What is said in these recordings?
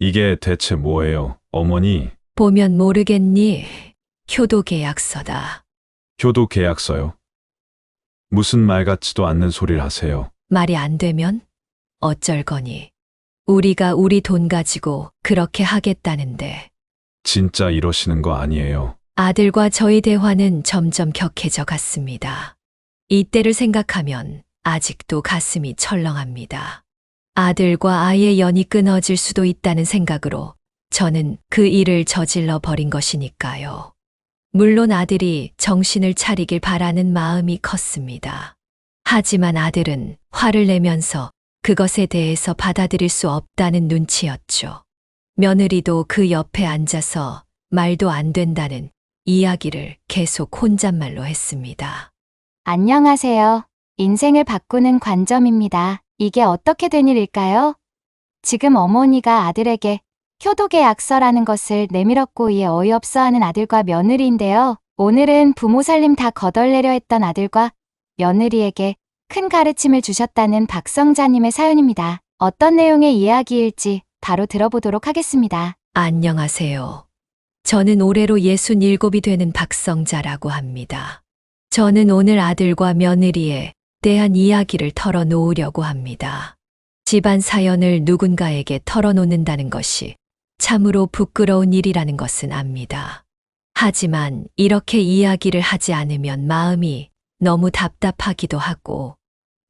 이게 대체 뭐예요, 어머니? 보면 모르겠니? 효도 계약서다. 효도 계약서요? 무슨 말 같지도 않는 소리를 하세요. 말이 안 되면 어쩔 거니? 우리가 우리 돈 가지고 그렇게 하겠다는데. 진짜 이러시는 거 아니에요. 아들과 저희 대화는 점점 격해져 갔습니다. 이때를 생각하면 아직도 가슴이 철렁합니다. 아들과 아이의 연이 끊어질 수도 있다는 생각으로 저는 그 일을 저질러 버린 것이니까요. 물론 아들이 정신을 차리길 바라는 마음이 컸습니다. 하지만 아들은 화를 내면서 그것에 대해서 받아들일 수 없다는 눈치였죠. 며느리도 그 옆에 앉아서 말도 안 된다는 이야기를 계속 혼잣말로 했습니다. 안녕하세요. 인생을 바꾸는 관점입니다. 이게 어떻게 된 일일까요? 지금 어머니가 아들에게 효도계약서라는 것을 내밀었고 이에 어이없어하는 아들과 며느리인데요. 오늘은 부모 살림 다 거덜내려 했던 아들과 며느리에게 큰 가르침을 주셨다는 박성자님의 사연입니다. 어떤 내용의 이야기일지 바로 들어보도록 하겠습니다. 안녕하세요. 저는 올해로 67이 되는 박성자라고 합니다. 저는 오늘 아들과 며느리에 대한 이야기를 털어놓으려고 합니다. 집안 사연을 누군가에게 털어놓는다는 것이 참으로 부끄러운 일이라는 것은 압니다. 하지만 이렇게 이야기를 하지 않으면 마음이 너무 답답하기도 하고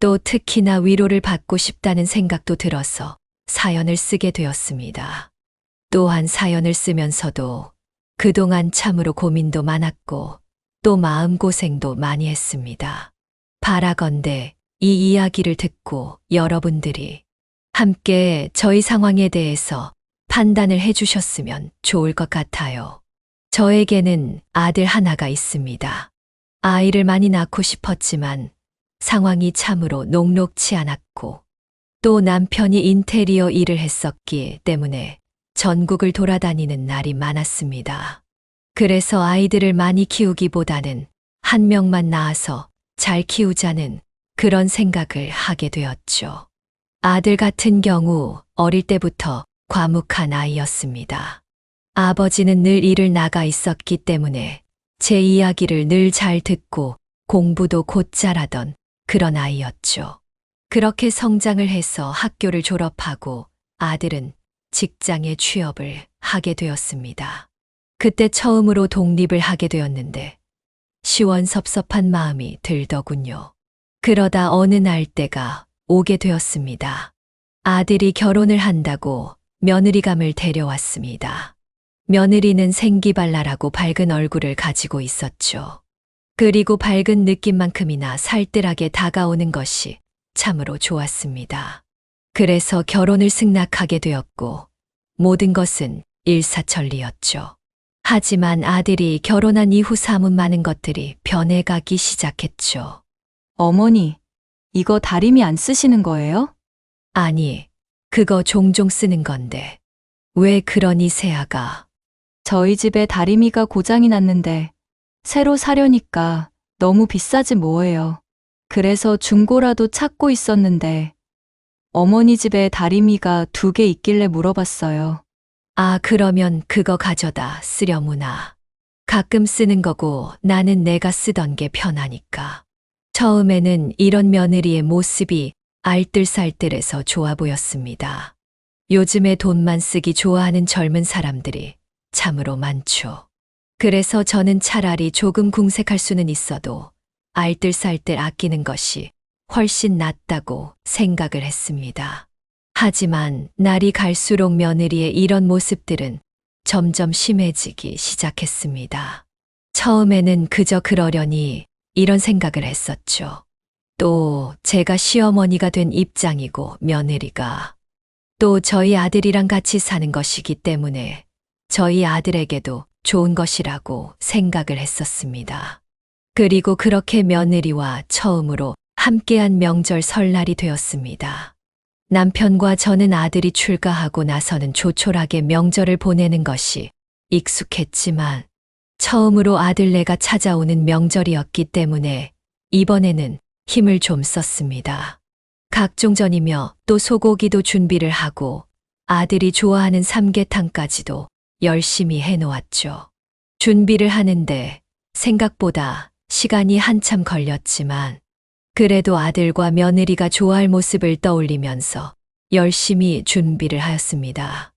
또 특히나 위로를 받고 싶다는 생각도 들어서 사연을 쓰게 되었습니다. 또한 사연을 쓰면서도 그동안 참으로 고민도 많았고 또 마음고생도 많이 했습니다. 바라건대 이 이야기를 듣고 여러분들이 함께 저희 상황에 대해서 판단을 해주셨으면 좋을 것 같아요. 저에게는 아들 하나가 있습니다. 아이를 많이 낳고 싶었지만 상황이 참으로 녹록치 않았고 또 남편이 인테리어 일을 했었기 때문에 전국을 돌아다니는 날이 많았습니다. 그래서 아이들을 많이 키우기보다는 한 명만 낳아서 잘 키우자는 그런 생각을 하게 되었죠. 아들 같은 경우 어릴 때부터 과묵한 아이였습니다. 아버지는 늘 일을 나가 있었기 때문에 제 이야기를 늘 잘 듣고 공부도 곧 잘하던 그런 아이였죠. 그렇게 성장을 해서 학교를 졸업하고 아들은 직장에 취업을 하게 되었습니다. 그때 처음으로 독립을 하게 되었는데 시원섭섭한 마음이 들더군요. 그러다 어느 날 때가 오게 되었습니다. 아들이 결혼을 한다고 며느리감을 데려왔습니다. 며느리는 생기발랄하고 밝은 얼굴을 가지고 있었죠. 그리고 밝은 느낌만큼이나 살뜰하게 다가오는 것이 참으로 좋았습니다. 그래서 결혼을 승낙하게 되었고 모든 것은 일사천리였죠. 하지만 아들이 결혼한 이후 사뭇 많은 것들이 변해가기 시작했죠. 어머니, 이거 다리미 안 쓰시는 거예요? 아니, 그거 종종 쓰는 건데 왜 그러니 새아가? 저희 집에 다리미가 고장이 났는데 새로 사려니까 너무 비싸지 뭐예요. 그래서 중고라도 찾고 있었는데 어머니 집에 다리미가 2개 있길래 물어봤어요. 아, 그러면 그거 가져다 쓰려무나. 가끔 쓰는 거고 나는 내가 쓰던 게 편하니까. 처음에는 이런 며느리의 모습이 알뜰살뜰해서 좋아 보였습니다. 요즘에 돈만 쓰기 좋아하는 젊은 사람들이 참으로 많죠. 그래서 저는 차라리 조금 궁색할 수는 있어도 알뜰살뜰 아끼는 것이 훨씬 낫다고 생각을 했습니다. 하지만 날이 갈수록 며느리의 이런 모습들은 점점 심해지기 시작했습니다. 처음에는 그저 그러려니 이런 생각을 했었죠. 또 제가 시어머니가 된 입장이고 며느리가 또 저희 아들이랑 같이 사는 것이기 때문에 저희 아들에게도 좋은 것이라고 생각을 했었습니다. 그리고 그렇게 며느리와 처음으로 함께한 명절 설날이 되었습니다. 남편과 저는 아들이 출가하고 나서는 조촐하게 명절을 보내는 것이 익숙했지만 처음으로 아들네가 찾아오는 명절이었기 때문에 이번에는 힘을 좀 썼습니다. 각종 전이며 또 소고기도 준비를 하고 아들이 좋아하는 삼계탕까지도 열심히 해놓았죠. 준비를 하는데 생각보다 시간이 한참 걸렸지만 그래도 아들과 며느리가 좋아할 모습을 떠올리면서 열심히 준비를 하였습니다.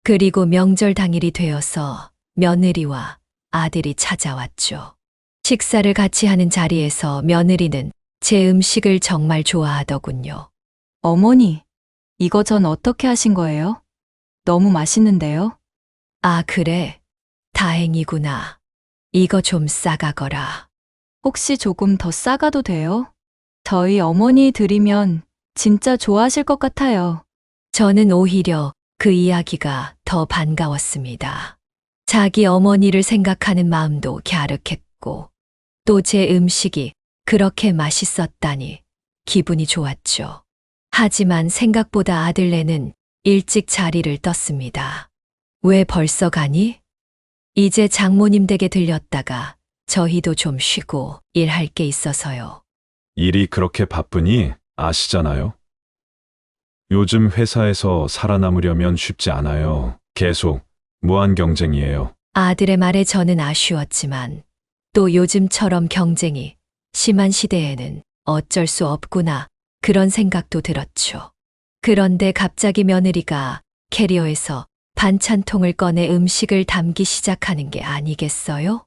그리고 명절 당일이 되어서 며느리와 아들이 찾아왔죠. 식사를 같이 하는 자리에서 며느리는 제 음식을 정말 좋아하더군요. 어머니, 이거 전 어떻게 하신 거예요? 너무 맛있는데요? 아, 그래. 다행이구나. 이거 좀 싸가거라. 혹시 조금 더 싸가도 돼요? 저희 어머니 드리면 진짜 좋아하실 것 같아요. 저는 오히려 그 이야기가 더 반가웠습니다. 자기 어머니를 생각하는 마음도 갸륵했고 또 제 음식이 그렇게 맛있었다니 기분이 좋았죠. 하지만 생각보다 아들네는 일찍 자리를 떴습니다. 왜 벌써 가니? 이제 장모님 댁에 들렸다가 저희도 좀 쉬고 일할 게 있어서요. 일이 그렇게 바쁘니 아시잖아요. 요즘 회사에서 살아남으려면 쉽지 않아요. 계속 무한 경쟁이에요. 아들의 말에 저는 아쉬웠지만 또 요즘처럼 경쟁이 심한 시대에는 어쩔 수 없구나 그런 생각도 들었죠. 그런데 갑자기 며느리가 캐리어에서 반찬통을 꺼내 음식을 담기 시작하는 게 아니겠어요?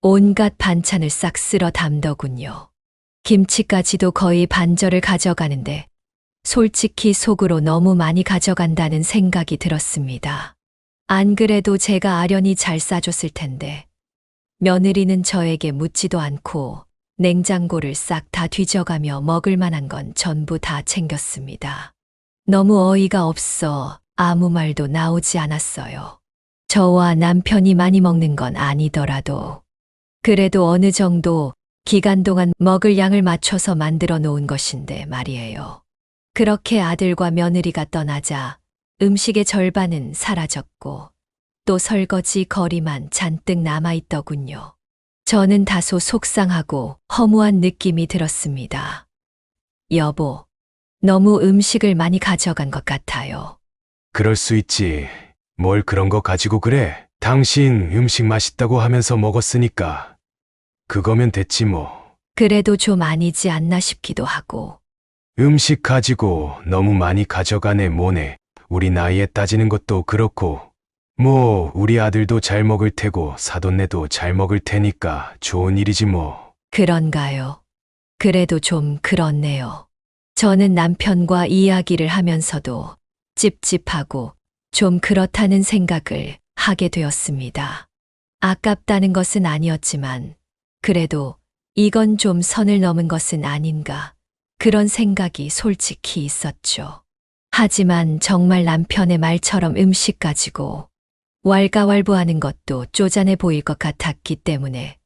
온갖 반찬을 싹 쓸어 담더군요. 김치까지도 거의 반절을 가져가는데 솔직히 속으로 너무 많이 가져간다는 생각이 들었습니다. 안 그래도 제가 아련히 잘 싸줬을 텐데 며느리는 저에게 묻지도 않고 냉장고를 싹 다 뒤져가며 먹을 만한 건 전부 다 챙겼습니다. 너무 어이가 없어 아무 말도 나오지 않았어요. 저와 남편이 많이 먹는 건 아니더라도 그래도 어느 정도 기간 동안 먹을 양을 맞춰서 만들어 놓은 것인데 말이에요. 그렇게 아들과 며느리가 떠나자 음식의 절반은 사라졌고 또 설거지 거리만 잔뜩 남아있더군요. 저는 다소 속상하고 허무한 느낌이 들었습니다. 여보, 너무 음식을 많이 가져간 것 같아요. 그럴 수 있지. 뭘 그런 거 가지고 그래? 당신 음식 맛있다고 하면서 먹었으니까. 그거면 됐지 뭐. 그래도 좀 아니지 않나 싶기도 하고. 음식 가지고 너무 많이 가져가네 뭐네. 우리 나이에 따지는 것도 그렇고. 뭐 우리 아들도 잘 먹을 테고 사돈네도 잘 먹을 테니까 좋은 일이지 뭐. 그런가요? 그래도 좀 그렇네요. 저는 남편과 이야기를 하면서도 찝찝하고 좀 그렇다는 생각을 하게 되었습니다. 아깝다는 것은 아니었지만 그래도 이건 좀 선을 넘은 것은 아닌가 그런 생각이 솔직히 있었죠. 하지만 정말 남편의 말처럼 음식 가지고 왈가왈부하는 것도 쪼잔해 보일 것 같았기 때문에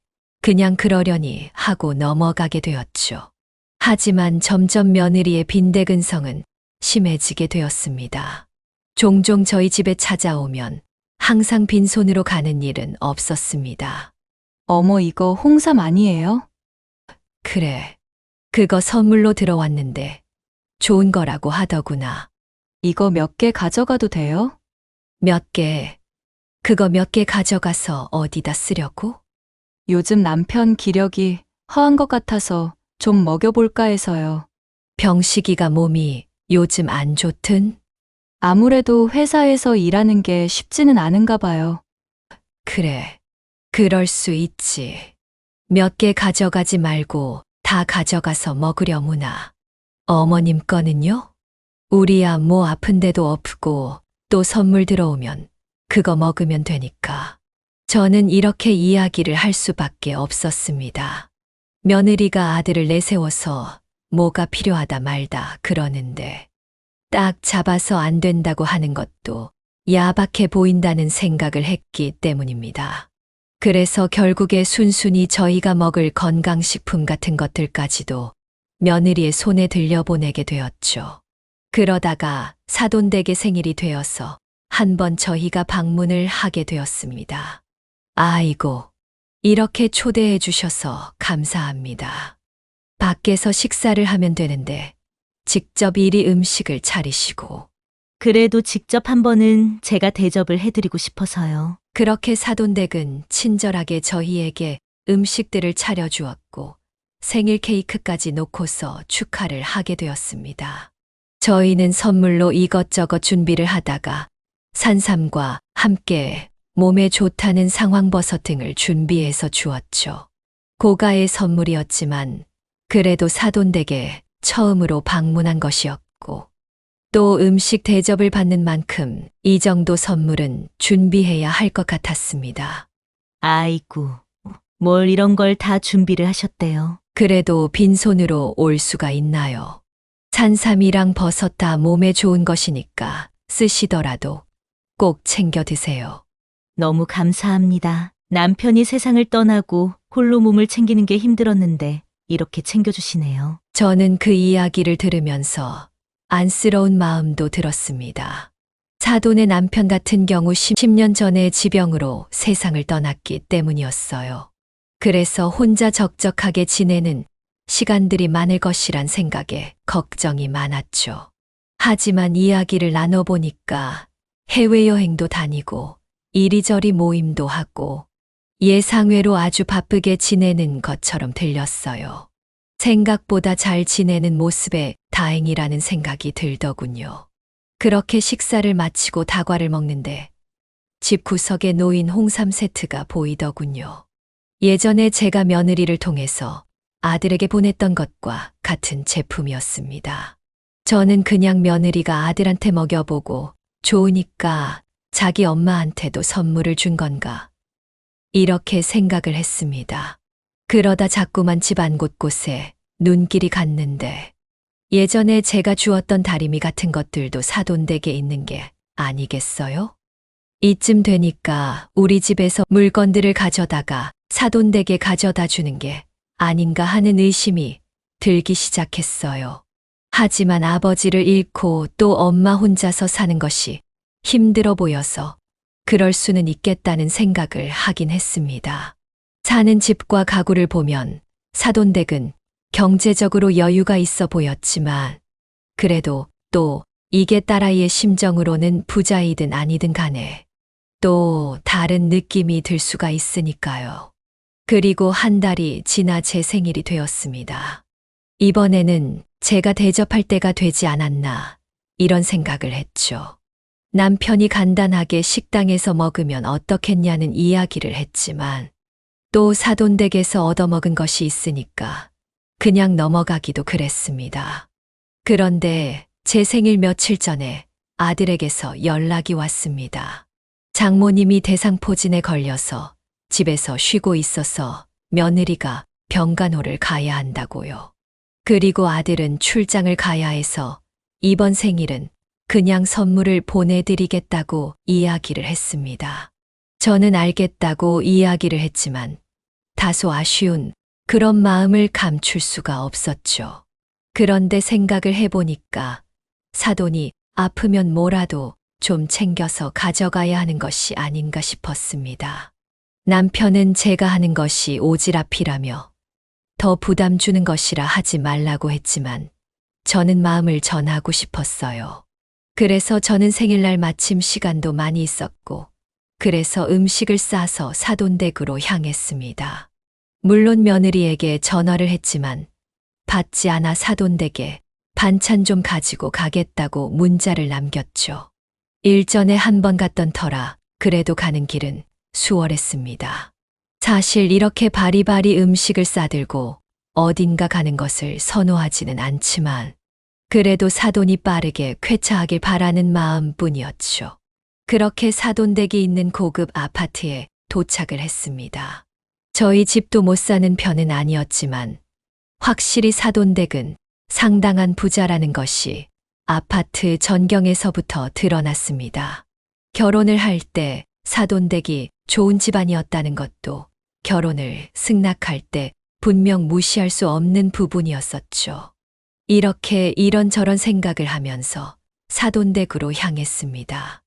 그냥 그러려니 하고 넘어가게 되었죠. 하지만 점점 며느리의 빈대근성은 심해지게 되었습니다. 종종 저희 집에 찾아오면 항상 빈손으로 가는 일은 없었습니다. 어머, 이거 홍삼 아니에요? 그래, 그거 선물로 들어왔는데 좋은 거라고 하더구나. 이거 몇 개 가져가도 돼요? 몇 개, 그거 몇 개 가져가서 어디다 쓰려고? 요즘 남편 기력이 허한 것 같아서 좀 먹여볼까 해서요. 병식이가 몸이 요즘 안 좋든? 아무래도 회사에서 일하는 게 쉽지는 않은가 봐요. 그래, 그럴 수 있지. 몇 개 가져가지 말고 다 가져가서 먹으려무나. 어머님 거는요? 우리야 뭐 아픈 데도 없고 또 선물 들어오면 그거 먹으면 되니까. 저는 이렇게 이야기를 할 수밖에 없었습니다. 며느리가 아들을 내세워서 뭐가 필요하다 말다 그러는데 딱 잡아서 안 된다고 하는 것도 야박해 보인다는 생각을 했기 때문입니다. 그래서 결국에 순순히 저희가 먹을 건강식품 같은 것들까지도 며느리의 손에 들려보내게 되었죠. 그러다가 사돈댁의 생일이 되어서 한번 저희가 방문을 하게 되었습니다. 아이고, 이렇게 초대해 주셔서 감사합니다. 밖에서 식사를 하면 되는데 직접 이리 음식을 차리시고 그래도 직접 한 번은 제가 대접을 해드리고 싶어서요. 그렇게 사돈댁은 친절하게 저희에게 음식들을 차려주었고 생일 케이크까지 놓고서 축하를 하게 되었습니다. 저희는 선물로 이것저것 준비를 하다가 산삼과 함께 몸에 좋다는 상황버섯 등을 준비해서 주었죠. 고가의 선물이었지만 그래도 사돈댁에 처음으로 방문한 것이었고 또 음식 대접을 받는 만큼 이 정도 선물은 준비해야 할 것 같았습니다. 아이고, 뭘 이런 걸 다 준비를 하셨대요. 그래도 빈손으로 올 수가 있나요? 산삼이랑 버섯 다 몸에 좋은 것이니까 쓰시더라도 꼭 챙겨 드세요. 너무 감사합니다. 남편이 세상을 떠나고 홀로 몸을 챙기는 게 힘들었는데 이렇게 챙겨주시네요. 저는 그 이야기를 들으면서 안쓰러운 마음도 들었습니다. 사돈의 남편 같은 경우 10년 전에 지병으로 세상을 떠났기 때문이었어요. 그래서 혼자 적적하게 지내는 시간들이 많을 것이란 생각에 걱정이 많았죠. 하지만 이야기를 나눠보니까 해외여행도 다니고 이리저리 모임도 하고 예상외로 아주 바쁘게 지내는 것처럼 들렸어요. 생각보다 잘 지내는 모습에 다행이라는 생각이 들더군요. 그렇게 식사를 마치고 다과를 먹는데 집 구석에 놓인 홍삼 세트가 보이더군요. 예전에 제가 며느리를 통해서 아들에게 보냈던 것과 같은 제품이었습니다. 저는 그냥 며느리가 아들한테 먹여보고 좋으니까 자기 엄마한테도 선물을 준 건가 이렇게 생각을 했습니다. 그러다 자꾸만 집안 곳곳에 눈길이 갔는데 예전에 제가 주었던 다리미 같은 것들도 사돈댁에 있는 게 아니겠어요? 이쯤 되니까 우리 집에서 물건들을 가져다가 사돈댁에 가져다 주는 게 아닌가 하는 의심이 들기 시작했어요. 하지만 아버지를 잃고 또 엄마 혼자서 사는 것이 힘들어 보여서 그럴 수는 있겠다는 생각을 하긴 했습니다. 사는 집과 가구를 보면 사돈댁은 경제적으로 여유가 있어 보였지만 그래도 또 이게 딸아이의 심정으로는 부자이든 아니든 간에 또 다른 느낌이 들 수가 있으니까요. 그리고 한 달이 지나 제 생일이 되었습니다. 이번에는 제가 대접할 때가 되지 않았나 이런 생각을 했죠. 남편이 간단하게 식당에서 먹으면 어떻겠냐는 이야기를 했지만 또 사돈댁에서 얻어먹은 것이 있으니까 그냥 넘어가기도 그랬습니다. 그런데 제 생일 며칠 전에 아들에게서 연락이 왔습니다. 장모님이 대상포진에 걸려서 집에서 쉬고 있어서 며느리가 병간호를 가야 한다고요. 그리고 아들은 출장을 가야 해서 이번 생일은 그냥 선물을 보내드리겠다고 이야기를 했습니다. 저는 알겠다고 이야기를 했지만 다소 아쉬운 그런 마음을 감출 수가 없었죠. 그런데 생각을 해보니까 사돈이 아프면 뭐라도 좀 챙겨서 가져가야 하는 것이 아닌가 싶었습니다. 남편은 제가 하는 것이 오지랖이라며 더 부담 주는 것이라 하지 말라고 했지만 저는 마음을 전하고 싶었어요. 그래서 저는 생일날 마침 시간도 많이 있었고 그래서 음식을 싸서 사돈댁으로 향했습니다. 물론 며느리에게 전화를 했지만 받지 않아 사돈댁에 반찬 좀 가지고 가겠다고 문자를 남겼죠. 일전에 한 번 갔던 터라 그래도 가는 길은 수월했습니다. 사실 이렇게 바리바리 음식을 싸들고 어딘가 가는 것을 선호하지는 않지만 그래도 사돈이 빠르게 쾌차하길 바라는 마음뿐이었죠. 그렇게 사돈댁이 있는 고급 아파트에 도착을 했습니다. 저희 집도 못 사는 편은 아니었지만 확실히 사돈댁은 상당한 부자라는 것이 아파트 전경에서부터 드러났습니다. 결혼을 할 때 사돈댁이 좋은 집안이었다는 것도 결혼을 승낙할 때 분명 무시할 수 없는 부분이었었죠. 이렇게 이런저런 생각을 하면서 사돈댁으로 향했습니다.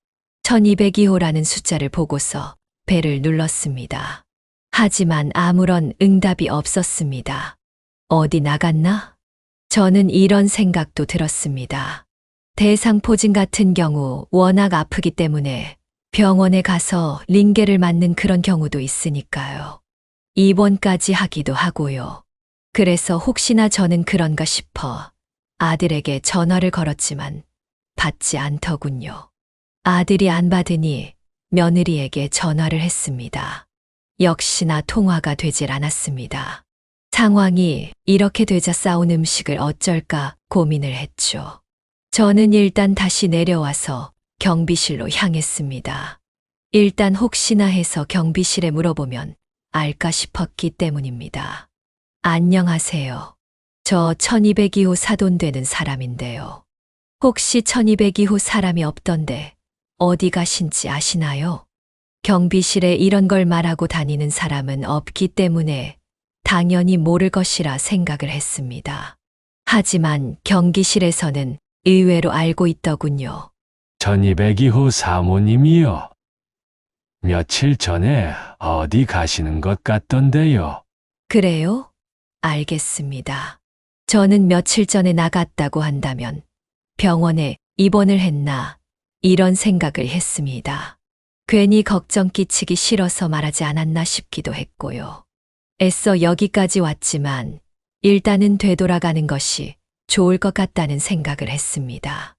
1202호라는 숫자를 보고서 벨을 눌렀습니다. 하지만 아무런 응답이 없었습니다. 어디 나갔나? 저는 이런 생각도 들었습니다. 대상포진 같은 경우 워낙 아프기 때문에 병원에 가서 링게를 맞는 그런 경우도 있으니까요. 입원까지 하기도 하고요. 그래서 혹시나 저는 그런가 싶어 아들에게 전화를 걸었지만 받지 않더군요. 아들이 안 받으니 며느리에게 전화를 했습니다. 역시나 통화가 되질 않았습니다. 상황이 이렇게 되자 싸온 음식을 어쩔까 고민을 했죠. 저는 일단 다시 내려와서 경비실로 향했습니다. 일단 혹시나 해서 경비실에 물어보면 알까 싶었기 때문입니다. 안녕하세요. 저 1202호 사돈되는 사람인데요. 혹시 1202호 사람이 없던데 어디 가신지 아시나요? 경비실에 이런 걸 말하고 다니는 사람은 없기 때문에 당연히 모를 것이라 생각을 했습니다. 하지만 경기실에서는 의외로 알고 있더군요. 1202호 사모님이요. 며칠 전에 어디 가시는 것 같던데요. 그래요? 알겠습니다. 저는 며칠 전에 나갔다고 한다면 병원에 입원을 했나 이런 생각을 했습니다. 괜히 걱정 끼치기 싫어서 말하지 않았나 싶기도 했고요. 애써 여기까지 왔지만 일단은 되돌아가는 것이 좋을 것 같다는 생각을 했습니다.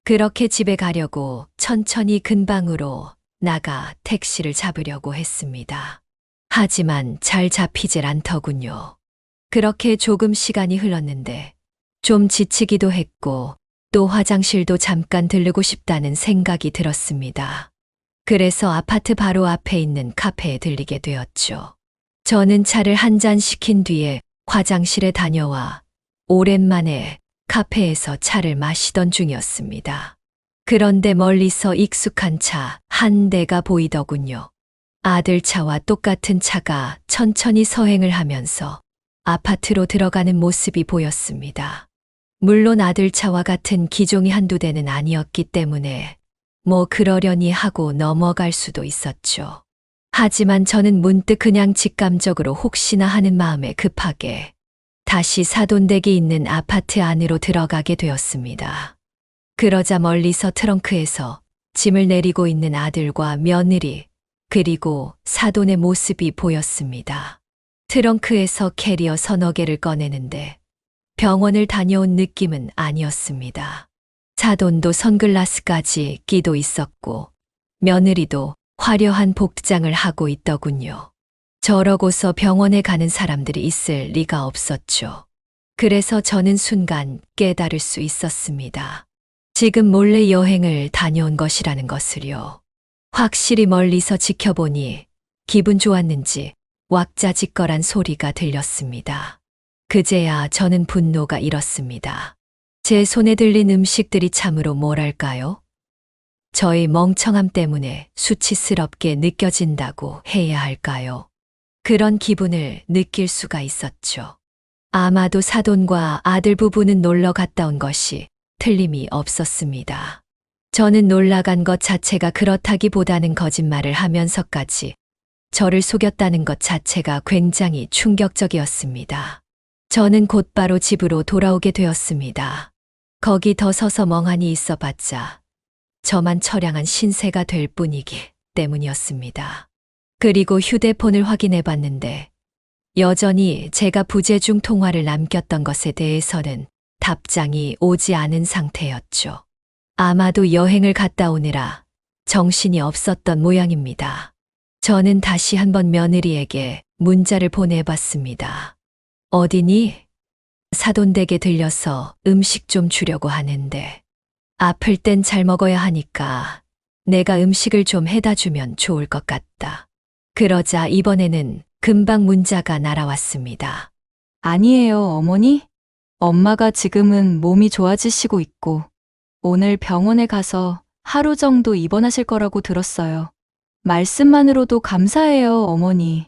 그렇게 집에 가려고 천천히 근방으로 나가 택시를 잡으려고 했습니다. 하지만 잘 잡히질 않더군요. 그렇게 조금 시간이 흘렀는데 좀 지치기도 했고 또 화장실도 잠깐 들르고 싶다는 생각이 들었습니다. 그래서 아파트 바로 앞에 있는 카페에 들리게 되었죠. 저는 차를 한 잔 시킨 뒤에 화장실에 다녀와 오랜만에 카페에서 차를 마시던 중이었습니다. 그런데 멀리서 익숙한 차 한 대가 보이더군요. 아들 차와 똑같은 차가 천천히 서행을 하면서 아파트로 들어가는 모습이 보였습니다. 물론 아들 차와 같은 기종이 한두 대는 아니었기 때문에 뭐 그러려니 하고 넘어갈 수도 있었죠. 하지만 저는 문득 그냥 직감적으로 혹시나 하는 마음에 급하게 다시 사돈댁이 있는 아파트 안으로 들어가게 되었습니다. 그러자 멀리서 트렁크에서 짐을 내리고 있는 아들과 며느리 그리고 사돈의 모습이 보였습니다. 트렁크에서 캐리어 서너 개를 꺼내는데 병원을 다녀온 느낌은 아니었습니다. 사돈도 선글라스까지 끼도 있었고 며느리도 화려한 복장을 하고 있더군요. 저러고서 병원에 가는 사람들이 있을 리가 없었죠. 그래서 저는 순간 깨달을 수 있었습니다. 지금 몰래 여행을 다녀온 것이라는 것을요. 확실히 멀리서 지켜보니 기분 좋았는지 왁자지껄한 소리가 들렸습니다. 그제야 저는 분노가 일었습니다. 제 손에 들린 음식들이 참으로 뭐랄까요? 저의 멍청함 때문에 수치스럽게 느껴진다고 해야 할까요? 그런 기분을 느낄 수가 있었죠. 아마도 사돈과 아들 부부는 놀러 갔다 온 것이 틀림이 없었습니다. 저는 놀라간 것 자체가 그렇다기보다는 거짓말을 하면서까지 저를 속였다는 것 자체가 굉장히 충격적이었습니다. 저는 곧바로 집으로 돌아오게 되었습니다. 거기 더 서서 멍하니 있어봤자 저만 처량한 신세가 될 뿐이기 때문이었습니다. 그리고 휴대폰을 확인해 봤는데 여전히 제가 부재중 통화를 남겼던 것에 대해서는 답장이 오지 않은 상태였죠. 아마도 여행을 갔다 오느라 정신이 없었던 모양입니다. 저는 다시 한번 며느리에게 문자를 보내봤습니다. 어디니? 사돈댁에 들려서 음식 좀 주려고 하는데 아플 땐 잘 먹어야 하니까 내가 음식을 좀 해다 주면 좋을 것 같다. 그러자 이번에는 금방 문자가 날아왔습니다. 아니에요, 어머니. 엄마가 지금은 몸이 좋아지시고 있고 오늘 병원에 가서 하루 정도 입원하실 거라고 들었어요. 말씀만으로도 감사해요, 어머니.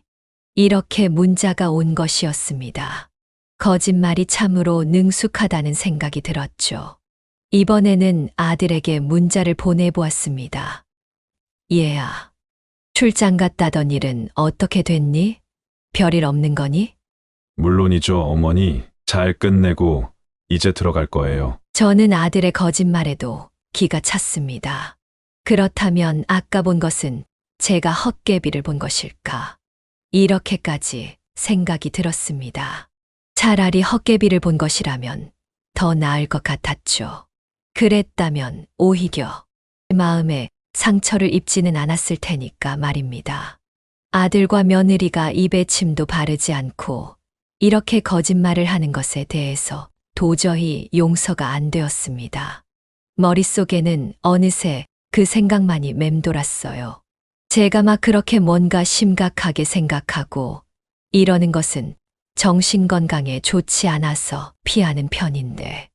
이렇게 문자가 온 것이었습니다. 거짓말이 참으로 능숙하다는 생각이 들었죠. 이번에는 아들에게 문자를 보내보았습니다. 얘야, 출장 갔다던 일은 어떻게 됐니? 별일 없는 거니? 물론이죠, 어머니. 잘 끝내고 이제 들어갈 거예요. 저는 아들의 거짓말에도 기가 찼습니다. 그렇다면 아까 본 것은 제가 헛개비를 본 것일까? 이렇게까지 생각이 들었습니다. 차라리 헛개비를 본 것이라면 더 나을 것 같았죠. 그랬다면 오히려 마음에 상처를 입지는 않았을 테니까 말입니다. 아들과 며느리가 입에 침도 바르지 않고 이렇게 거짓말을 하는 것에 대해서 도저히 용서가 안 되었습니다. 머릿속에는 어느새 그 생각만이 맴돌았어요. 제가 막 그렇게 뭔가 심각하게 생각하고 이러는 것은 정신건강에 좋지 않아서 피하는 편인데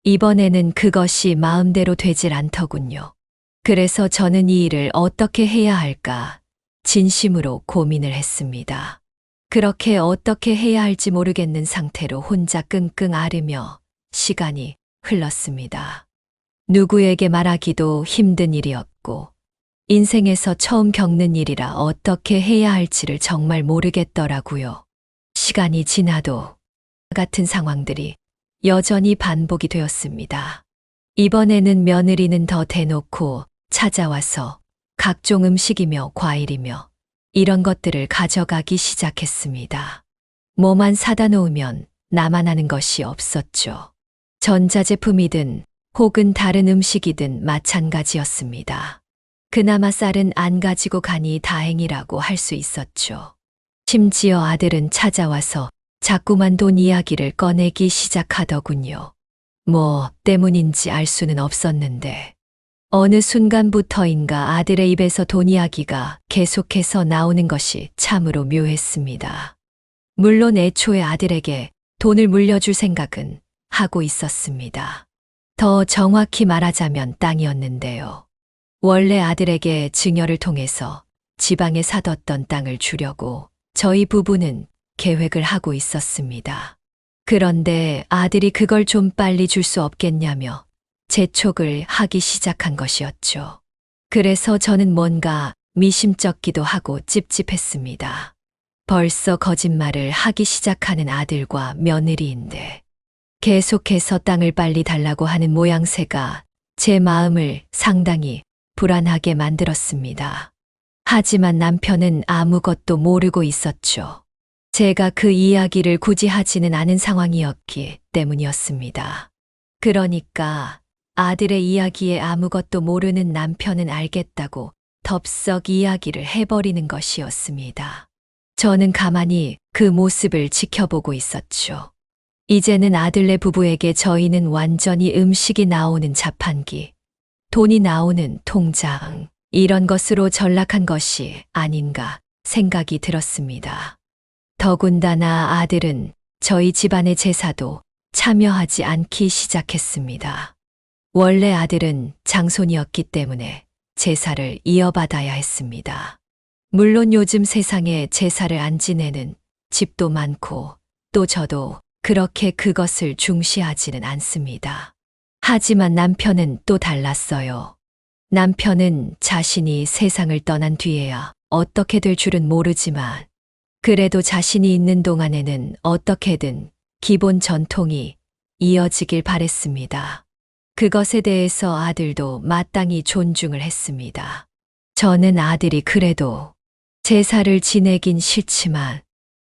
이번에는 그것이 마음대로 되질 않더군요. 그래서 저는 이 일을 어떻게 해야 할까 진심으로 고민을 했습니다. 그렇게 어떻게 해야 할지 모르겠는 상태로 혼자 끙끙 앓으며 시간이 흘렀습니다. 누구에게 말하기도 힘든 일이었고 인생에서 처음 겪는 일이라 어떻게 해야 할지를 정말 모르겠더라고요. 시간이 지나도 같은 상황들이 여전히 반복이 되었습니다. 이번에는 며느리는 더 대놓고 찾아와서 각종 음식이며 과일이며 이런 것들을 가져가기 시작했습니다. 뭐만 사다 놓으면 나만 하는 것이 없었죠. 전자제품이든 혹은 다른 음식이든 마찬가지였습니다. 그나마 쌀은 안 가지고 가니 다행이라고 할 수 있었죠. 심지어 아들은 찾아와서 자꾸만 돈 이야기를 꺼내기 시작하더군요. 뭐 때문인지 알 수는 없었는데 어느 순간부터인가 아들의 입에서 돈 이야기가 계속해서 나오는 것이 참으로 묘했습니다. 물론 애초에 아들에게 돈을 물려줄 생각은 하고 있었습니다. 더 정확히 말하자면 땅이었는데요. 원래 아들에게 증여를 통해서 지방에 사뒀던 땅을 주려고 저희 부부는 계획을 하고 있었습니다. 그런데 아들이 그걸 좀 빨리 줄 수 없겠냐며 재촉을 하기 시작한 것이었죠. 그래서 저는 뭔가 미심쩍기도 하고 찝찝했습니다. 벌써 거짓말을 하기 시작하는 아들과 며느리인데 계속해서 땅을 빨리 달라고 하는 모양새가 제 마음을 상당히 불안하게 만들었습니다. 하지만 남편은 아무것도 모르고 있었죠. 제가 그 이야기를 굳이 하지는 않은 상황이었기 때문이었습니다. 그러니까 아들의 이야기에 아무것도 모르는 남편은 알겠다고 덥석 이야기를 해버리는 것이었습니다. 저는 가만히 그 모습을 지켜보고 있었죠. 이제는 아들네 부부에게 저희는 완전히 음식이 나오는 자판기, 돈이 나오는 통장, 이런 것으로 전락한 것이 아닌가 생각이 들었습니다. 더군다나 아들은 저희 집안의 제사도 참여하지 않기 시작했습니다. 원래 아들은 장손이었기 때문에 제사를 이어받아야 했습니다. 물론 요즘 세상에 제사를 안 지내는 집도 많고 또 저도 그렇게 그것을 중시하지는 않습니다. 하지만 남편은 또 달랐어요. 남편은 자신이 세상을 떠난 뒤에야 어떻게 될 줄은 모르지만 그래도 자신이 있는 동안에는 어떻게든 기본 전통이 이어지길 바랬습니다. 그것에 대해서 아들도 마땅히 존중을 했습니다. 저는 아들이 그래도 제사를 지내긴 싫지만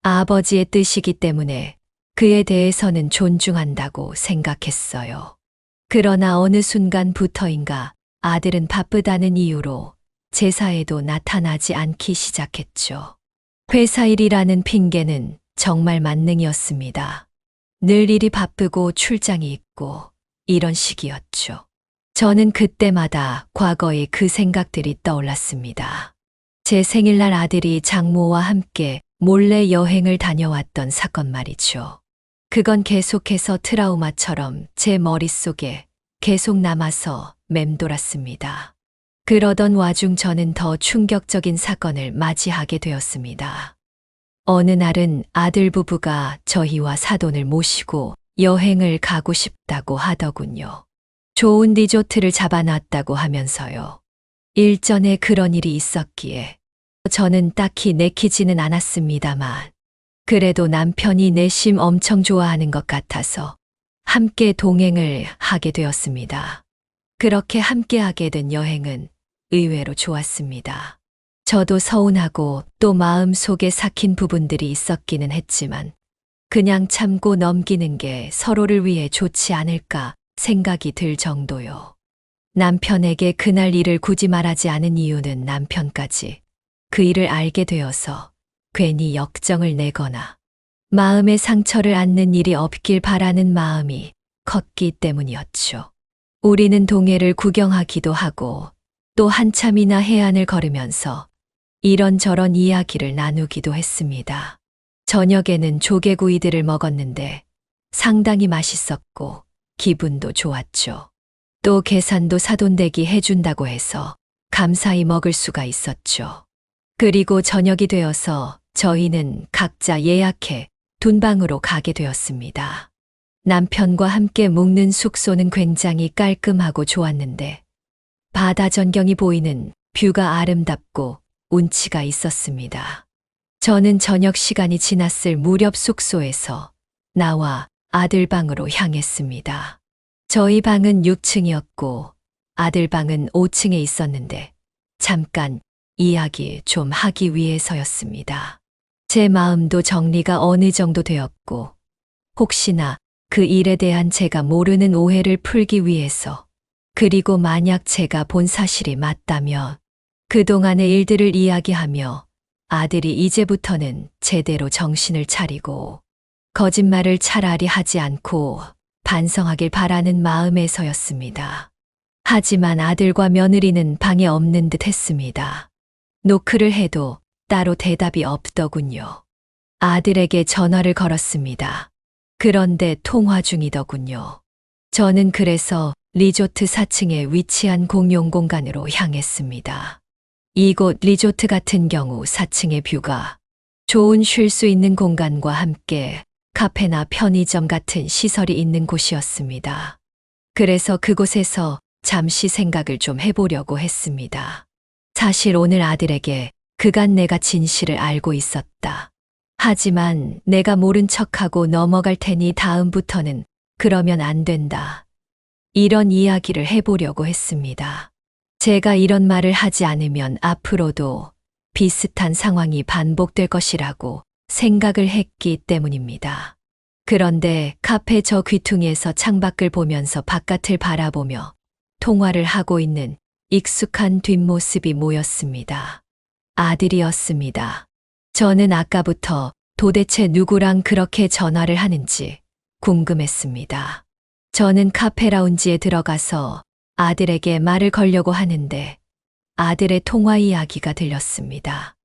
아버지의 뜻이기 때문에 그에 대해서는 존중한다고 생각했어요. 그러나 어느 순간부터인가 아들은 바쁘다는 이유로 제사에도 나타나지 않기 시작했죠. 회사 일이라는 핑계는 정말 만능이었습니다. 늘 일이 바쁘고 출장이 있고 이런 식이었죠. 저는 그때마다 과거의 그 생각들이 떠올랐습니다. 제 생일날 아들이 장모와 함께 몰래 여행을 다녀왔던 사건 말이죠. 그건 계속해서 트라우마처럼 제 머릿속에 계속 남아서 맴돌았습니다. 그러던 와중 저는 더 충격적인 사건을 맞이하게 되었습니다. 어느 날은 아들 부부가 저희와 사돈을 모시고 여행을 가고 싶다고 하더군요. 좋은 리조트를 잡아놨다고 하면서요. 일전에 그런 일이 있었기에 저는 딱히 내키지는 않았습니다만 그래도 남편이 내심 엄청 좋아하는 것 같아서 함께 동행을 하게 되었습니다. 그렇게 함께 하게 된 여행은 의외로 좋았습니다. 저도 서운하고 또 마음 속에 삭힌 부분들이 있었기는 했지만 그냥 참고 넘기는 게 서로를 위해 좋지 않을까 생각이 들 정도요. 남편에게 그날 일을 굳이 말하지 않은 이유는 남편까지 그 일을 알게 되어서 괜히 역정을 내거나 마음의 상처를 안는 일이 없길 바라는 마음이 컸기 때문이었죠. 우리는 동해를 구경하기도 하고 또 한참이나 해안을 걸으면서 이런저런 이야기를 나누기도 했습니다. 저녁에는 조개구이들을 먹었는데 상당히 맛있었고 기분도 좋았죠. 또 계산도 사돈댁이 해준다고 해서 감사히 먹을 수가 있었죠. 그리고 저녁이 되어서 저희는 각자 예약해 둔방으로 가게 되었습니다. 남편과 함께 묵는 숙소는 굉장히 깔끔하고 좋았는데 바다 전경이 보이는 뷰가 아름답고 운치가 있었습니다. 저는 저녁 시간이 지났을 무렵 숙소에서 나와 아들 방으로 향했습니다. 저희 방은 6층이었고 아들 방은 5층에 있었는데 잠깐 이야기 좀 하기 위해서였습니다. 제 마음도 정리가 어느 정도 되었고 혹시나 그 일에 대한 제가 모르는 오해를 풀기 위해서 그리고 만약 제가 본 사실이 맞다면 그동안의 일들을 이야기하며 아들이 이제부터는 제대로 정신을 차리고 거짓말을 차라리 하지 않고 반성하길 바라는 마음에서였습니다. 하지만 아들과 며느리는 방에 없는 듯 했습니다. 노크를 해도 따로 대답이 없더군요. 아들에게 전화를 걸었습니다. 그런데 통화 중이더군요. 저는 그래서 리조트 4층에 위치한 공용 공간으로 향했습니다. 이곳 리조트 같은 경우 4층의 뷰가 좋은 쉴 수 있는 공간과 함께 카페나 편의점 같은 시설이 있는 곳이었습니다. 그래서 그곳에서 잠시 생각을 좀 해보려고 했습니다. 사실 오늘 아들에게 그간 내가 진실을 알고 있었다. 하지만 내가 모른 척하고 넘어갈 테니 다음부터는 그러면 안 된다. 이런 이야기를 해보려고 했습니다. 제가 이런 말을 하지 않으면 앞으로도 비슷한 상황이 반복될 것이라고 생각을 했기 때문입니다. 그런데 카페 저 귀퉁이에서 창밖을 보면서 바깥을 바라보며 통화를 하고 있는 익숙한 뒷모습이 모였습니다. 아들이었습니다. 저는 아까부터 도대체 누구랑 그렇게 전화를 하는지 궁금했습니다. 저는 카페 라운지에 들어가서 아들에게 말을 걸려고 하는데 아들의 통화 이야기가 들렸습니다.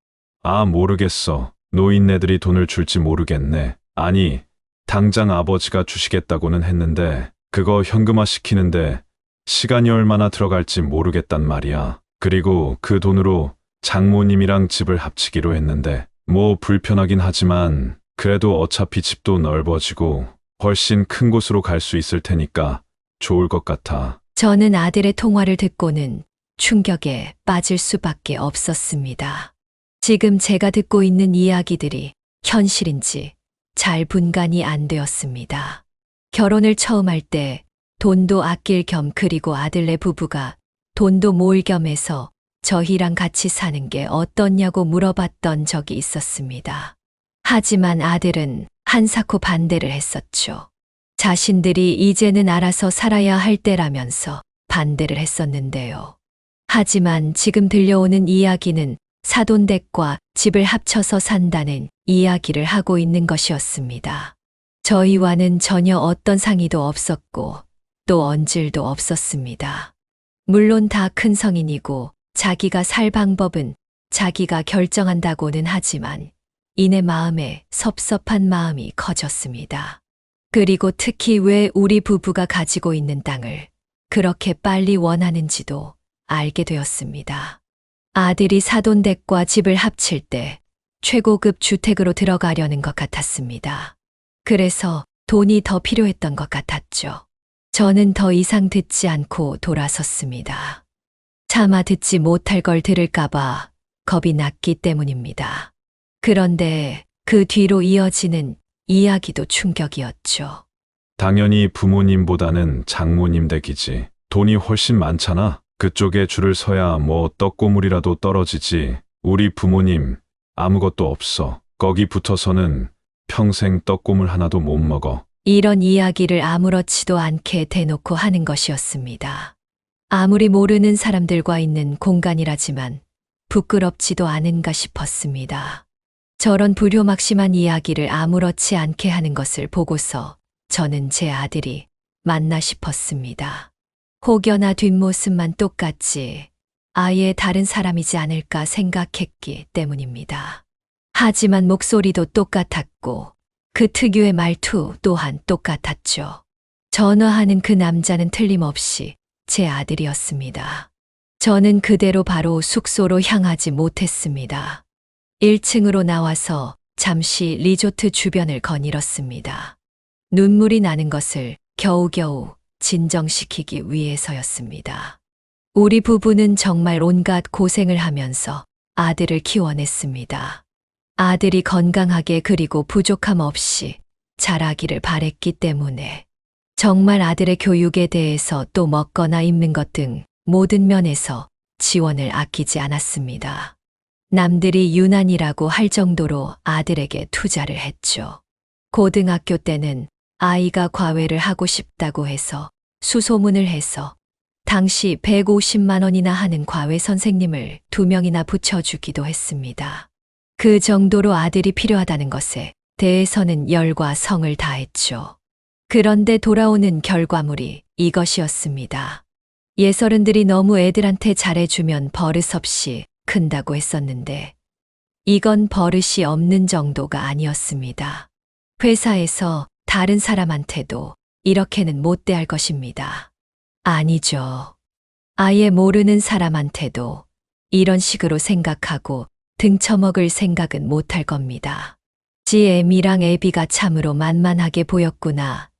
아, 모르겠어. 노인네들이 돈을 줄지 모르겠네. 아니, 당장 아버지가 주시겠다고는 했는데 그거 현금화 시키는데 시간이 얼마나 들어갈지 모르겠단 말이야. 그리고 그 돈으로 장모님이랑 집을 합치기로 했는데 뭐 불편하긴 하지만 그래도 어차피 집도 넓어지고 훨씬 큰 곳으로 갈 수 있을 테니까 좋을 것 같아. 저는 아들의 통화를 듣고는 충격에 빠질 수밖에 없었습니다. 지금 제가 듣고 있는 이야기들이 현실인지 잘 분간이 안 되었습니다. 결혼을 처음 할 때 돈도 아낄 겸 그리고 아들네 부부가 돈도 모을 겸 해서 저희랑 같이 사는 게 어떻냐고 물어봤던 적이 있었습니다. 하지만 아들은 한사코 반대를 했었죠. 자신들이 이제는 알아서 살아야 할 때라면서 반대를 했었는데요. 하지만 지금 들려오는 이야기는 사돈댁과 집을 합쳐서 산다는 이야기를 하고 있는 것이었습니다. 저희와는 전혀 어떤 상의도 없었고 또 언질도 없었습니다. 물론 다 큰 성인이고 자기가 살 방법은 자기가 결정한다고는 하지만 이내 마음에 섭섭한 마음이 커졌습니다. 그리고 특히 왜 우리 부부가 가지고 있는 땅을 그렇게 빨리 원하는지도 알게 되었습니다. 아들이 사돈댁과 집을 합칠 때 최고급 주택으로 들어가려는 것 같았습니다. 그래서 돈이 더 필요했던 것 같았죠. 저는 더 이상 듣지 않고 돌아섰습니다. 차마 듣지 못할 걸 들을까봐 겁이 났기 때문입니다. 그런데 그 뒤로 이어지는 이야기도 충격이었죠. 당연히 부모님보다는 장모님 댁이지. 돈이 훨씬 많잖아. 그쪽에 줄을 서야 뭐 떡고물이라도 떨어지지. 우리 부모님 아무것도 없어. 거기 붙어서는 평생 떡고물 하나도 못 먹어. 이런 이야기를 아무렇지도 않게 대놓고 하는 것이었습니다. 아무리 모르는 사람들과 있는 공간이라지만 부끄럽지도 않은가 싶었습니다. 저런 불효막심한 이야기를 아무렇지 않게 하는 것을 보고서 저는 제 아들이 맞나 싶었습니다. 혹여나 뒷모습만 똑같지 아예 다른 사람이지 않을까 생각했기 때문입니다. 하지만 목소리도 똑같았고 그 특유의 말투 또한 똑같았죠. 전화하는 그 남자는 틀림없이 제 아들이었습니다. 저는 그대로 바로 숙소로 향하지 못했습니다. 1층으로 나와서 잠시 리조트 주변을 거닐었습니다. 눈물이 나는 것을 겨우겨우 진정시키기 위해서였습니다. 우리 부부는 정말 온갖 고생을 하면서 아들을 키워냈습니다. 아들이 건강하게 그리고 부족함 없이 자라기를 바랬기 때문에 정말 아들의 교육에 대해서 또 먹거나 입는 것 등 모든 면에서 지원을 아끼지 않았습니다. 남들이 유난이라고 할 정도로 아들에게 투자를 했죠. 고등학교 때는 아이가 과외를 하고 싶다고 해서 수소문을 해서 당시 150만 원이나 하는 과외 선생님을 2명이나 붙여주기도 했습니다. 그 정도로 아들이 필요하다는 것에 대해서는 열과 성을 다했죠. 그런데 돌아오는 결과물이 이것이었습니다. 예설은들이 너무 애들한테 잘해주면 버릇없이 큰다고 했었는데 이건 버릇이 없는 정도가 아니었습니다. 회사에서 다른 사람한테도 이렇게는 못 대할 것입니다. 아니죠. 아예 모르는 사람한테도 이런 식으로 생각하고 등쳐먹을 생각은 못할 겁니다. 지엠이랑 애비가 참으로 만만하게 보였구나.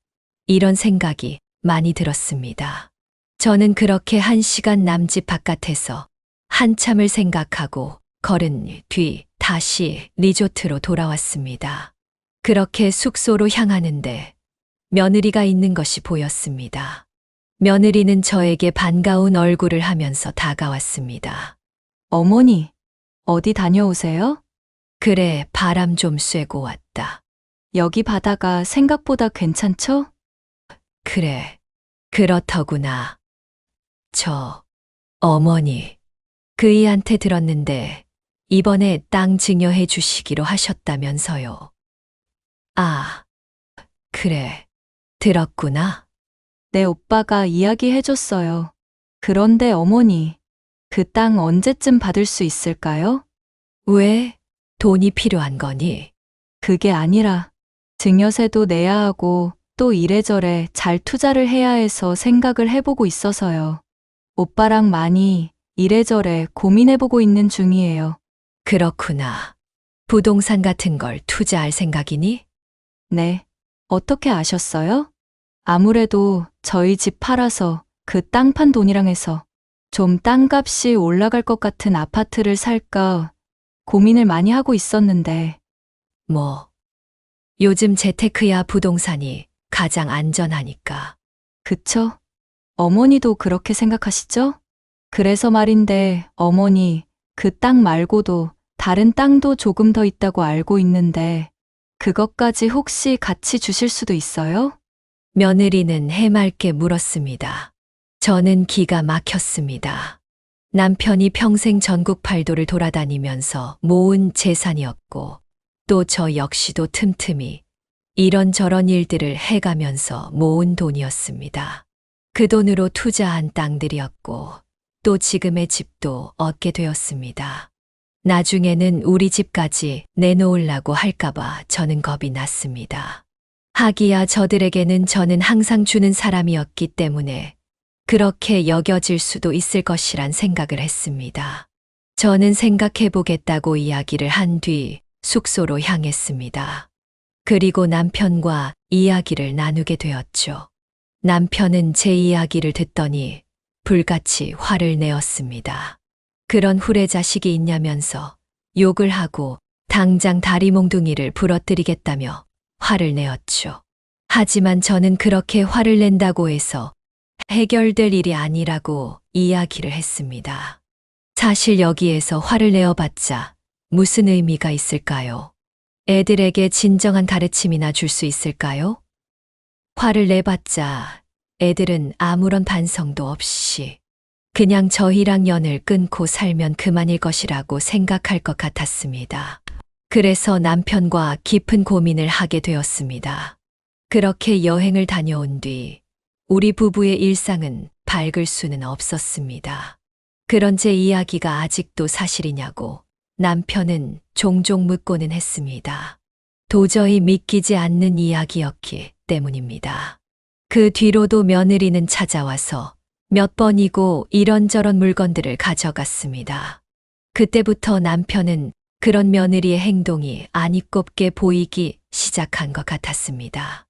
이런 생각이 많이 들었습니다. 저는 그렇게 1시간 남집 바깥에서 한참을 생각하고 걸은 뒤 다시 리조트로 돌아왔습니다. 그렇게 숙소로 향하는데 며느리가 있는 것이 보였습니다. 며느리는 저에게 반가운 얼굴을 하면서 다가왔습니다. 어머니, 어디 다녀오세요? 그래, 바람 좀 쐬고 왔다. 여기 바다가 생각보다 괜찮죠? 그래, 그렇더구나. 어머니, 그이한테 들었는데 이번에 땅 증여해 주시기로 하셨다면서요. 아, 그래, 들었구나. 내 오빠가 이야기해줬어요. 그런데 어머니, 그 땅 언제쯤 받을 수 있을까요? 왜? 돈이 필요한 거니? 그게 아니라 증여세도 내야 하고 또 이래저래 잘 투자를 해야 해서 생각을 해보고 있어서요. 오빠랑 많이 이래저래 고민해보고 있는 중이에요. 그렇구나. 부동산 같은 걸 투자할 생각이니? 네. 어떻게 아셨어요? 아무래도 저희 집 팔아서 그 땅 판 돈이랑 해서 좀 땅값이 올라갈 것 같은 아파트를 살까 고민을 많이 하고 있었는데. 요즘 재테크야 부동산이 가장 안전하니까. 그쵸? 어머니도 그렇게 생각하시죠? 그래서 말인데 어머니, 그 땅 말고도 다른 땅도 조금 더 있다고 알고 있는데 그것까지 혹시 같이 주실 수도 있어요? 며느리는 해맑게 물었습니다. 저는 기가 막혔습니다. 남편이 평생 전국 팔도를 돌아다니면서 모은 재산이었고 또 저 역시도 틈틈이 이런저런 일들을 해가면서 모은 돈이었습니다. 그 돈으로 투자한 땅들이었고 또 지금의 집도 얻게 되었습니다. 나중에는 우리 집까지 내놓으려고 할까봐 저는 겁이 났습니다. 하기야 저들에게는 저는 항상 주는 사람이었기 때문에 그렇게 여겨질 수도 있을 것이란 생각을 했습니다. 저는 생각해보겠다고 이야기를 한 뒤 숙소로 향했습니다. 그리고 남편과 이야기를 나누게 되었죠. 남편은 제 이야기를 듣더니 불같이 화를 내었습니다. 그런 후레자식이 있냐면서 욕을 하고 당장 다리 몽둥이를 부러뜨리겠다며 화를 내었죠. 하지만 저는 그렇게 화를 낸다고 해서 해결될 일이 아니라고 이야기를 했습니다. 사실 여기에서 화를 내어봤자 무슨 의미가 있을까요? 애들에게 진정한 가르침이나 줄 수 있을까요? 화를 내봤자 애들은 아무런 반성도 없이 그냥 저희랑 연을 끊고 살면 그만일 것이라고 생각할 것 같았습니다. 그래서 남편과 깊은 고민을 하게 되었습니다. 그렇게 여행을 다녀온 뒤 우리 부부의 일상은 밝을 수는 없었습니다. 그런 제 이야기가 아직도 사실이냐고 남편은 종종 묻고는 했습니다. 도저히 믿기지 않는 이야기였기 때문입니다. 그 뒤로도 며느리는 찾아와서 몇 번이고 이런저런 물건들을 가져갔습니다. 그때부터 남편은 그런 며느리의 행동이 아니꼽게 보이기 시작한 것 같았습니다.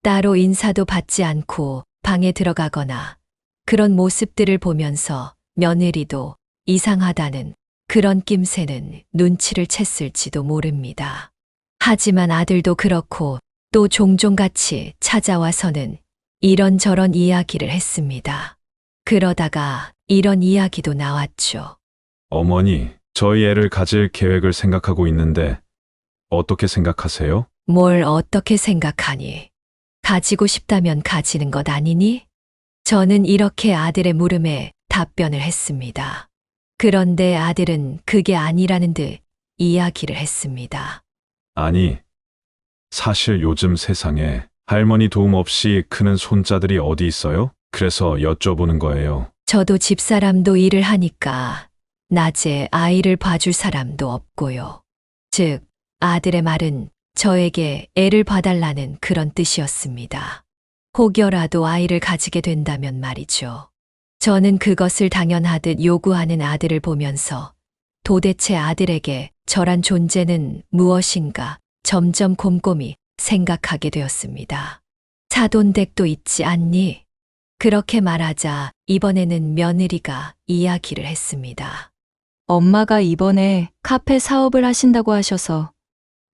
따로 인사도 받지 않고 방에 들어가거나 그런 모습들을 보면서 며느리도 이상하다는 그런 낌새는 눈치를 챘을지도 모릅니다. 하지만 아들도 그렇고 또 종종 같이 찾아와서는 이런저런 이야기를 했습니다. 그러다가 이런 이야기도 나왔죠. 어머니, 저희 애를 가질 계획을 생각하고 있는데 어떻게 생각하세요? 뭘 어떻게 생각하니? 가지고 싶다면 가지는 것 아니니? 저는 이렇게 아들의 물음에 답변을 했습니다. 그런데 아들은 그게 아니라는 듯 이야기를 했습니다. 아니, 사실 요즘 세상에 할머니 도움 없이 크는 손자들이 어디 있어요? 그래서 여쭤보는 거예요. 저도 집사람도 일을 하니까 낮에 아이를 봐줄 사람도 없고요. 즉, 아들의 말은 저에게 애를 봐달라는 그런 뜻이었습니다. 혹여라도 아이를 가지게 된다면 말이죠. 저는 그것을 당연하듯 요구하는 아들을 보면서 도대체 아들에게 저란 존재는 무엇인가 점점 곰곰이 생각하게 되었습니다. 사돈댁도 있지 않니? 그렇게 말하자 이번에는 며느리가 이야기를 했습니다. 엄마가 이번에 카페 사업을 하신다고 하셔서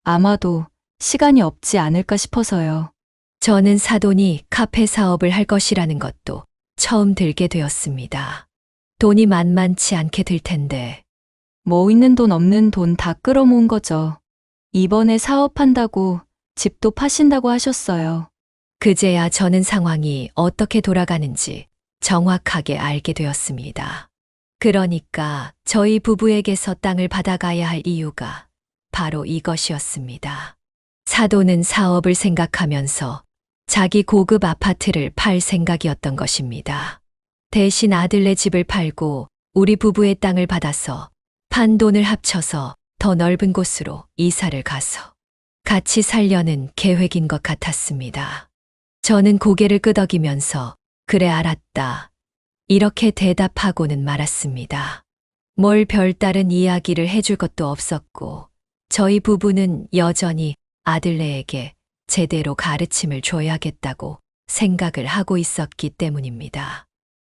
아마도 시간이 없지 않을까 싶어서요. 저는 사돈이 카페 사업을 할 것이라는 것도 처음 들게 되었습니다. 돈이 만만치 않게 들 텐데 뭐 있는 돈 없는 돈 다 끌어모은 거죠. 이번에 사업한다고 집도 파신다고 하셨어요. 그제야 저는 상황이 어떻게 돌아가는지 정확하게 알게 되었습니다. 그러니까 저희 부부에게서 땅을 받아가야 할 이유가 바로 이것이었습니다. 사돈은 사업을 생각하면서 자기 고급 아파트를 팔 생각이었던 것입니다. 대신 아들네 집을 팔고 우리 부부의 땅을 받아서 판 돈을 합쳐서 더 넓은 곳으로 이사를 가서 같이 살려는 계획인 것 같았습니다. 저는 고개를 끄덕이면서 그래 알았다. 이렇게 대답하고는 말았습니다. 뭘 별다른 이야기를 해줄 것도 없었고 저희 부부는 여전히 아들네에게 제대로 가르침을 줘야겠다고 생각을 하고 있었기 때문입니다.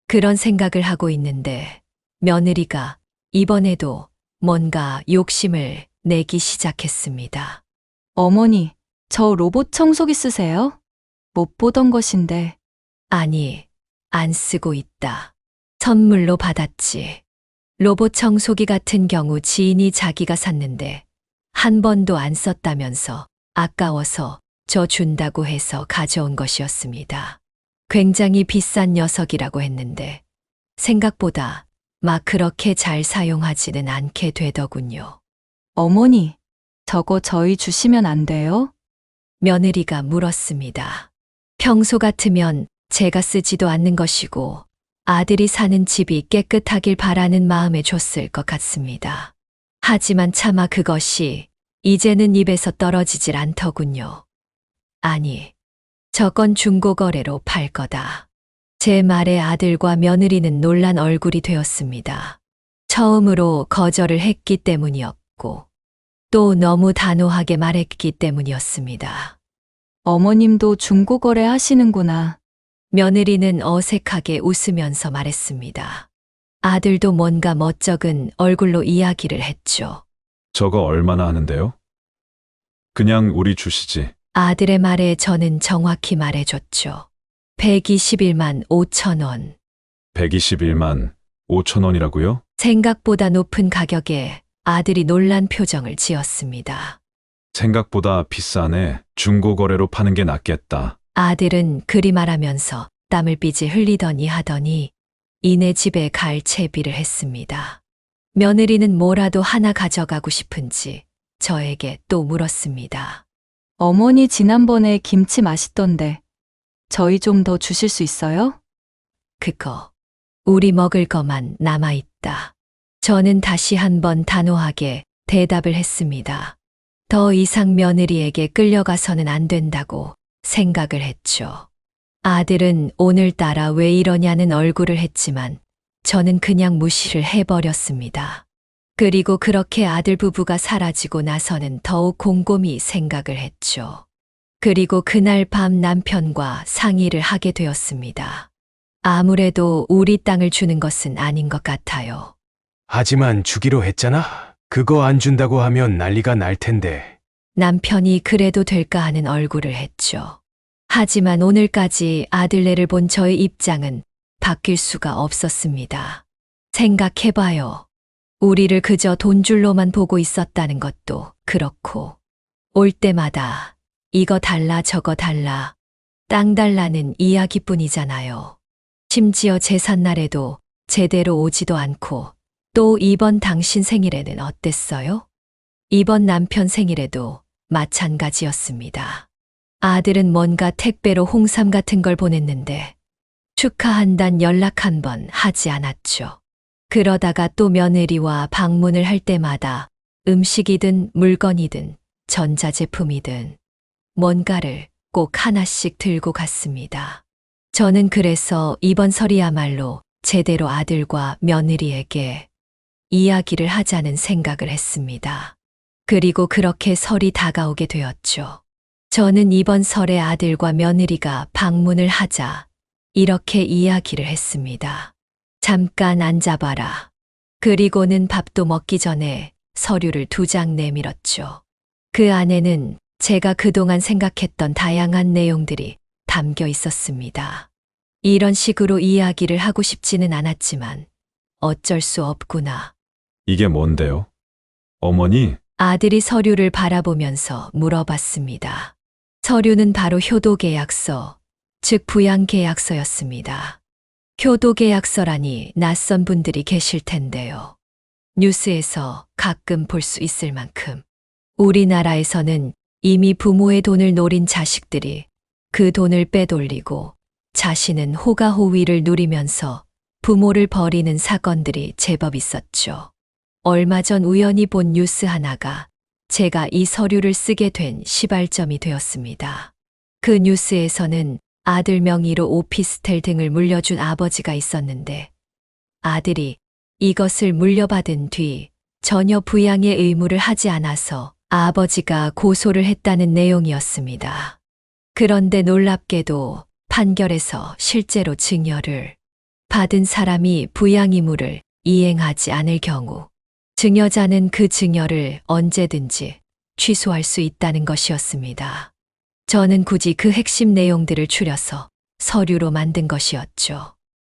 그런 생각을 하고 있는데 며느리가 이번에도 뭔가 욕심을 내기 시작했습니다. 어머니, 저 로봇 청소기 쓰세요? 못 보던 것인데. 아니, 안 쓰고 있다. 선물로 받았지. 로봇 청소기 같은 경우 지인이 자기가 샀는데 한 번도 안 썼다면서 아까워서 저 준다고 해서 가져온 것이었습니다. 굉장히 비싼 녀석이라고 했는데 생각보다 막 그렇게 잘 사용하지는 않게 되더군요. 어머니, 저거 저희 주시면 안 돼요? 며느리가 물었습니다. 평소 같으면 제가 쓰지도 않는 것이고 아들이 사는 집이 깨끗하길 바라는 마음에 줬을 것 같습니다. 하지만 차마 그것이 이제는 입에서 떨어지질 않더군요. 아니, 저건 중고거래로 팔 거다. 제 말에 아들과 며느리는 놀란 얼굴이 되었습니다. 처음으로 거절을 했기 때문이었고 또 너무 단호하게 말했기 때문이었습니다. 어머님도 중고거래 하시는구나. 며느리는 어색하게 웃으면서 말했습니다. 아들도 뭔가 멋쩍은 얼굴로 이야기를 했죠. 저거 얼마나 하는데요? 그냥 우리 주시지. 아들의 말에 저는 정확히 말해줬죠. 121만 5천 원. 121만 5천 원이라고요? 생각보다 높은 가격에 아들이 놀란 표정을 지었습니다. 생각보다 비싸네. 중고거래로 파는 게 낫겠다. 아들은 그리 말하면서 땀을 삐지 흘리더니 하더니 이내 집에 갈 채비를 했습니다. 며느리는 뭐라도 하나 가져가고 싶은지 저에게 또 물었습니다. 어머니 지난번에 김치 맛있던데 저희 좀 더 주실 수 있어요? 그거 우리 먹을 거만 남아있다. 저는 다시 한번 단호하게 대답을 했습니다. 더 이상 며느리에게 끌려가서는 안 된다고 생각을 했죠. 아들은 오늘따라 왜 이러냐는 얼굴을 했지만 저는 그냥 무시를 해버렸습니다. 그리고 그렇게 아들 부부가 사라지고 나서는 더욱 곰곰이 생각을 했죠. 그리고 그날 밤 남편과 상의를 하게 되었습니다. 아무래도 우리 땅을 주는 것은 아닌 것 같아요. 하지만 주기로 했잖아. 그거 안 준다고 하면 난리가 날 텐데. 남편이 그래도 될까 하는 얼굴을 했죠. 하지만 오늘까지 아들네를 본 저의 입장은 바뀔 수가 없었습니다. 생각해봐요. 우리를 그저 돈줄로만 보고 있었다는 것도 그렇고, 올 때마다 이거 달라 저거 달라, 땅 달라는 이야기뿐이잖아요. 심지어 제삿날에도 제대로 오지도 않고, 또 이번 당신 생일에는 어땠어요? 이번 남편 생일에도 마찬가지였습니다. 아들은 뭔가 택배로 홍삼 같은 걸 보냈는데 축하한단 연락 한 번 하지 않았죠. 그러다가 또 며느리와 방문을 할 때마다 음식이든 물건이든 전자제품이든 뭔가를 꼭 하나씩 들고 갔습니다. 저는 그래서 이번 설이야말로 제대로 아들과 며느리에게 이야기를 하자는 생각을 했습니다. 그리고 그렇게 설이 다가오게 되었죠. 저는 이번 설에 아들과 며느리가 방문을 하자 이렇게 이야기를 했습니다. 잠깐 앉아봐라. 그리고는 밥도 먹기 전에 서류를 2장 내밀었죠. 그 안에는 제가 그동안 생각했던 다양한 내용들이 담겨 있었습니다. 이런 식으로 이야기를 하고 싶지는 않았지만 어쩔 수 없구나. 이게 뭔데요? 어머니, 아들이 서류를 바라보면서 물어봤습니다. 서류는 바로 효도계약서, 즉 부양계약서였습니다. 효도계약서라니 낯선 분들이 계실 텐데요. 뉴스에서 가끔 볼 수 있을 만큼 우리나라에서는 이미 부모의 돈을 노린 자식들이 그 돈을 빼돌리고 자신은 호가호위를 누리면서 부모를 버리는 사건들이 제법 있었죠. 얼마 전 우연히 본 뉴스 하나가 제가 이 서류를 쓰게 된 시발점이 되었습니다. 그 뉴스에서는 아들 명의로 오피스텔 등을 물려준 아버지가 있었는데 아들이 이것을 물려받은 뒤 전혀 부양의 의무를 하지 않아서 아버지가 고소를 했다는 내용이었습니다. 그런데 놀랍게도 판결에서 실제로 증여를 받은 사람이 부양 의무를 이행하지 않을 경우 증여자는 그 증여를 언제든지 취소할 수 있다는 것이었습니다. 저는 굳이 그 핵심 내용들을 추려서 서류로 만든 것이었죠.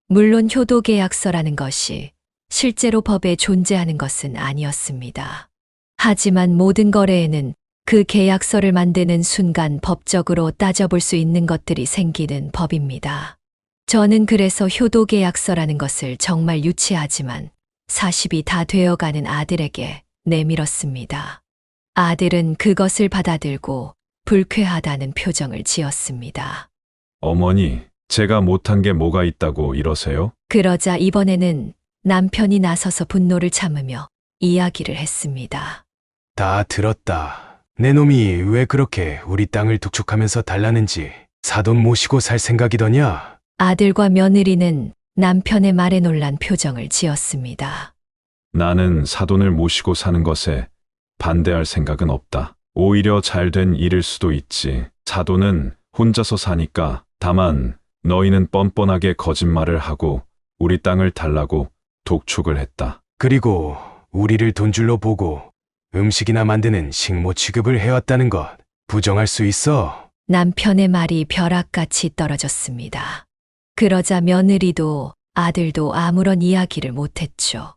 물론 효도계약서라는 것이 실제로 법에 존재하는 것은 아니었습니다. 하지만 모든 거래에는 그 계약서를 만드는 순간 법적으로 따져볼 수 있는 것들이 생기는 법입니다. 저는 그래서 효도계약서라는 것을 정말 유치하지만 40이 다 되어가는 아들에게 내밀었습니다. 아들은 그것을 받아들고 불쾌하다는 표정을 지었습니다. 어머니, 제가 못한 게 뭐가 있다고 이러세요? 그러자 이번에는 남편이 나서서 분노를 참으며 이야기를 했습니다. 다 들었다. 내 놈이 왜 그렇게 우리 땅을 독촉하면서 달라는지 사돈 모시고 살 생각이더냐? 아들과 며느리는 남편의 말에 놀란 표정을 지었습니다. 나는 사돈을 모시고 사는 것에 반대할 생각은 없다. 오히려 잘된 일일 수도 있지. 사돈은 혼자서 사니까. 다만 너희는 뻔뻔하게 거짓말을 하고 우리 땅을 달라고 독촉을 했다. 그리고 우리를 돈줄로 보고 음식이나 만드는 식모 취급을 해왔다는 것. 부정할 수 있어? 남편의 말이 벼락같이 떨어졌습니다. 그러자 며느리도 아들도 아무런 이야기를 못했죠.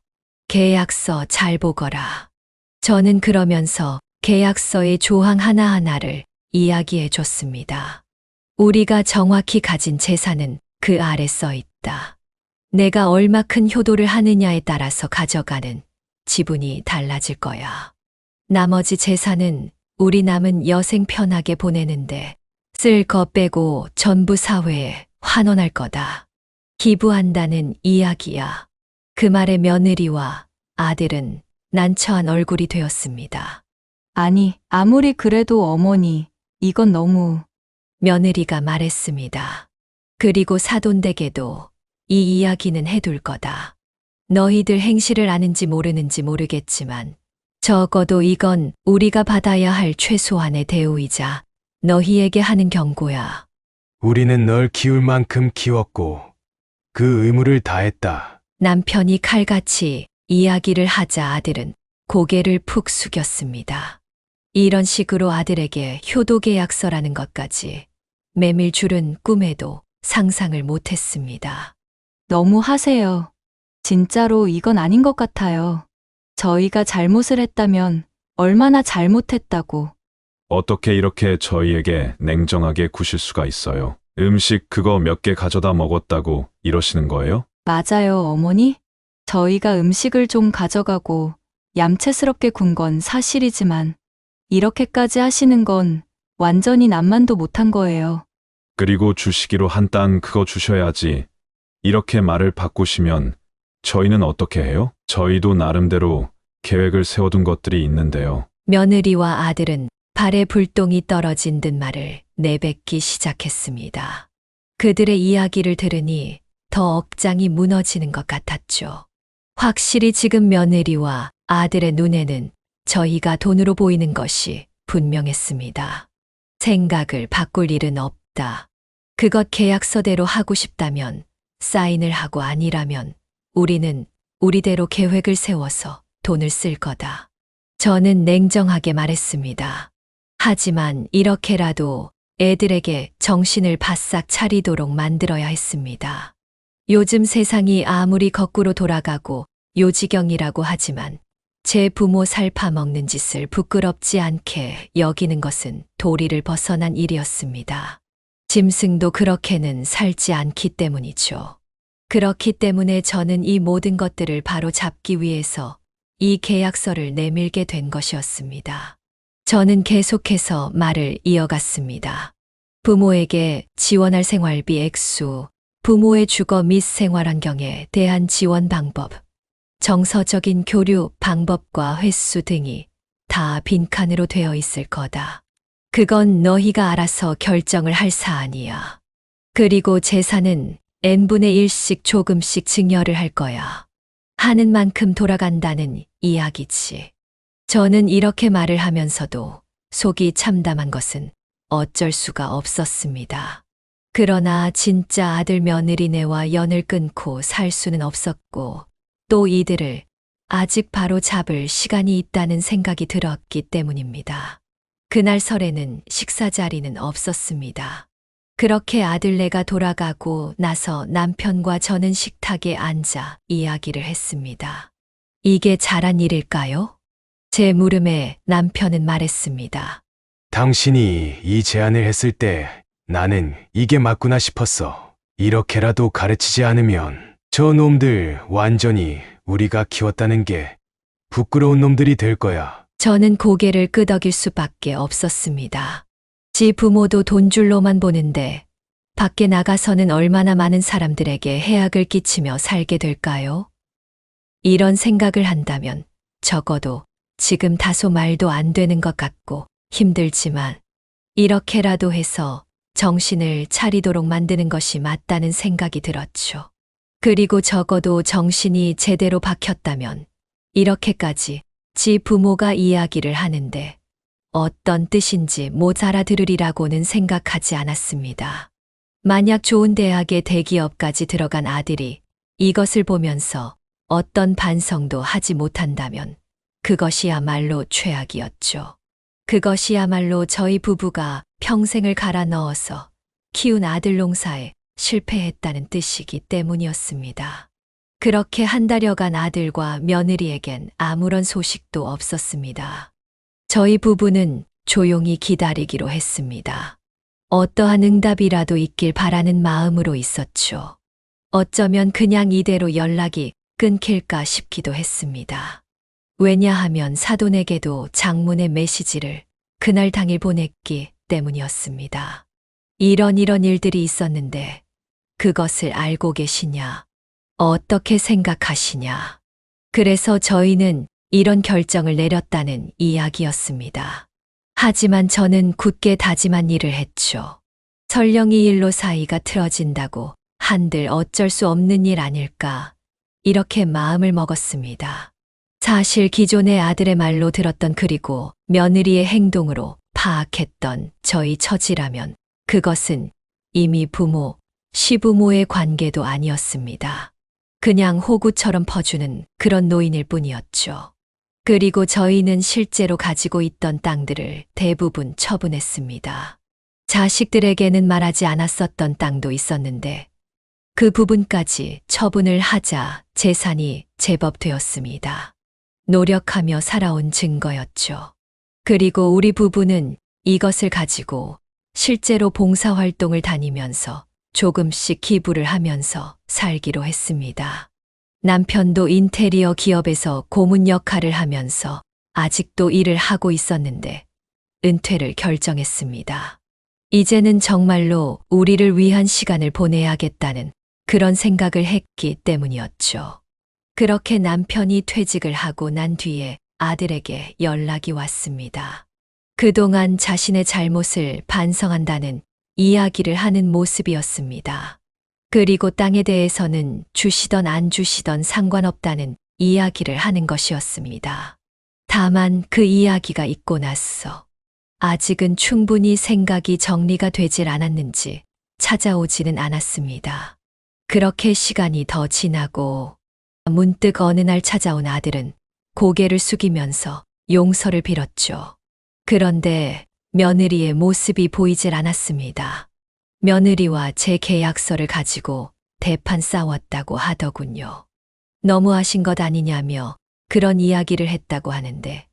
계약서 잘 보거라. 저는 그러면서 계약서의 조항 하나하나를 이야기해 줬습니다. 우리가 정확히 가진 재산은 그 아래 써 있다. 내가 얼마큰 효도를 하느냐에 따라서 가져가는 지분이 달라질 거야. 나머지 재산은 우리 남은 여생 편하게 보내는데 쓸 거 빼고 전부 사회에 환원할 거다. 기부한다는 이야기야. 그 말에 며느리와 아들은 난처한 얼굴이 되었습니다. 아니, 아무리 그래도 어머니, 이건 너무. 며느리가 말했습니다. 그리고 사돈댁에도 이 이야기는 해둘 거다. 너희들 행실을 아는지 모르는지 모르겠지만 적어도 이건 우리가 받아야 할 최소한의 대우이자 너희에게 하는 경고야. 우리는 널 키울 만큼 키웠고 그 의무를 다했다. 남편이 칼같이 이야기를 하자 아들은 고개를 푹 숙였습니다. 이런 식으로 아들에게 효도계약서라는 것까지 매밀 줄은 꿈에도 상상을 못했습니다. 너무 하세요. 진짜로 이건 아닌 것 같아요. 저희가 잘못을 했다면 얼마나 잘못했다고. 어떻게 이렇게 저희에게 냉정하게 구실 수가 있어요? 음식 그거 몇 개 가져다 먹었다고 이러시는 거예요? 맞아요, 어머니? 저희가 음식을 좀 가져가고 얌체스럽게 군 건 사실이지만 이렇게까지 하시는 건 완전히 남만도 못한 거예요. 그리고 주시기로 한 땅 그거 주셔야지. 이렇게 말을 바꾸시면 저희는 어떻게 해요? 저희도 나름대로 계획을 세워둔 것들이 있는데요. 며느리와 아들은 발에 불똥이 떨어진 듯 말을 내뱉기 시작했습니다. 그들의 이야기를 들으니 더 억장이 무너지는 것 같았죠. 확실히 지금 며느리와 아들의 눈에는 저희가 돈으로 보이는 것이 분명했습니다. 생각을 바꿀 일은 없다. 그것 계약서대로 하고 싶다면 사인을 하고 아니라면 우리는 우리대로 계획을 세워서 돈을 쓸 거다. 저는 냉정하게 말했습니다. 하지만 이렇게라도 애들에게 정신을 바싹 차리도록 만들어야 했습니다. 요즘 세상이 아무리 거꾸로 돌아가고 요지경이라고 하지만 제 부모 살 파먹는 짓을 부끄럽지 않게 여기는 것은 도리를 벗어난 일이었습니다. 짐승도 그렇게는 살지 않기 때문이죠. 그렇기 때문에 저는 이 모든 것들을 바로 잡기 위해서 이 계약서를 내밀게 된 것이었습니다. 저는 계속해서 말을 이어갔습니다. 부모에게 지원할 생활비 액수, 부모의 주거 및 생활환경에 대한 지원 방법, 정서적인 교류 방법과 횟수 등이 다 빈칸으로 되어 있을 거다. 그건 너희가 알아서 결정을 할 사안이야. 그리고 재산은 n분의 1씩 조금씩 증여를 할 거야. 하는 만큼 돌아간다는 이야기지. 저는 이렇게 말을 하면서도 속이 참담한 것은 어쩔 수가 없었습니다. 그러나 진짜 아들 며느리네와 연을 끊고 살 수는 없었고 또 이들을 아직 바로 잡을 시간이 있다는 생각이 들었기 때문입니다. 그날 설에는 식사 자리는 없었습니다. 그렇게 아들네가 돌아가고 나서 남편과 저는 식탁에 앉아 이야기를 했습니다. 이게 잘한 일일까요? 제 물음에 남편은 말했습니다. 당신이 이 제안을 했을 때 나는 이게 맞구나 싶었어. 이렇게라도 가르치지 않으면 저 놈들 완전히 우리가 키웠다는 게 부끄러운 놈들이 될 거야. 저는 고개를 끄덕일 수밖에 없었습니다. 지 부모도 돈줄로만 보는데 밖에 나가서는 얼마나 많은 사람들에게 해악을 끼치며 살게 될까요? 이런 생각을 한다면 적어도 지금 다소 말도 안 되는 것 같고 힘들지만 이렇게라도 해서 정신을 차리도록 만드는 것이 맞다는 생각이 들었죠. 그리고 적어도 정신이 제대로 박혔다면 이렇게까지 지 부모가 이야기를 하는데 어떤 뜻인지 못 알아들으리라고는 생각하지 않았습니다. 만약 좋은 대학의 대기업까지 들어간 아들이 이것을 보면서 어떤 반성도 하지 못한다면 그것이야말로 최악이었죠. 그것이야말로 저희 부부가 평생을 갈아 넣어서 키운 아들 농사에 실패했다는 뜻이기 때문이었습니다. 그렇게 한 달여간 아들과 며느리에겐 아무런 소식도 없었습니다. 저희 부부는 조용히 기다리기로 했습니다. 어떠한 응답이라도 있길 바라는 마음으로 있었죠. 어쩌면 그냥 이대로 연락이 끊길까 싶기도 했습니다. 왜냐하면 사돈에게도 장문의 메시지를 그날 당일 보냈기 때문이었습니다. 이런 일들이 있었는데 그것을 알고 계시냐? 어떻게 생각하시냐? 그래서 저희는 이런 결정을 내렸다는 이야기였습니다. 하지만 저는 굳게 다짐한 일을 했죠. 설령 이 일로 사이가 틀어진다고 한들 어쩔 수 없는 일 아닐까, 이렇게 마음을 먹었습니다. 사실 기존의 아들의 말로 들었던 그리고 며느리의 행동으로 파악했던 저희 처지라면 그것은 이미 부모, 시부모의 관계도 아니었습니다. 그냥 호구처럼 퍼주는 그런 노인일 뿐이었죠. 그리고 저희는 실제로 가지고 있던 땅들을 대부분 처분했습니다. 자식들에게는 말하지 않았었던 땅도 있었는데 그 부분까지 처분을 하자 재산이 제법 되었습니다. 노력하며 살아온 증거였죠. 그리고 우리 부부는 이것을 가지고 실제로 봉사활동을 다니면서 조금씩 기부를 하면서 살기로 했습니다. 남편도 인테리어 기업에서 고문 역할을 하면서 아직도 일을 하고 있었는데 은퇴를 결정했습니다. 이제는 정말로 우리를 위한 시간을 보내야겠다는 그런 생각을 했기 때문이었죠. 그렇게 남편이 퇴직을 하고 난 뒤에 아들에게 연락이 왔습니다. 그동안 자신의 잘못을 반성한다는 이야기를 하는 모습이었습니다. 그리고 땅에 대해서는 주시던 안 주시던 상관없다는 이야기를 하는 것이었습니다. 다만 그 이야기가 있고 나서 아직은 충분히 생각이 정리가 되질 않았는지 찾아오지는 않았습니다. 그렇게 시간이 더 지나고 문득 어느 날 찾아온 아들은 고개를 숙이면서 용서를 빌었죠. 그런데 며느리의 모습이 보이질 않았습니다. 며느리와 제 계약서를 가지고 대판 싸웠다고 하더군요. 너무하신 것 아니냐며 그런 이야기를 했다고 하는데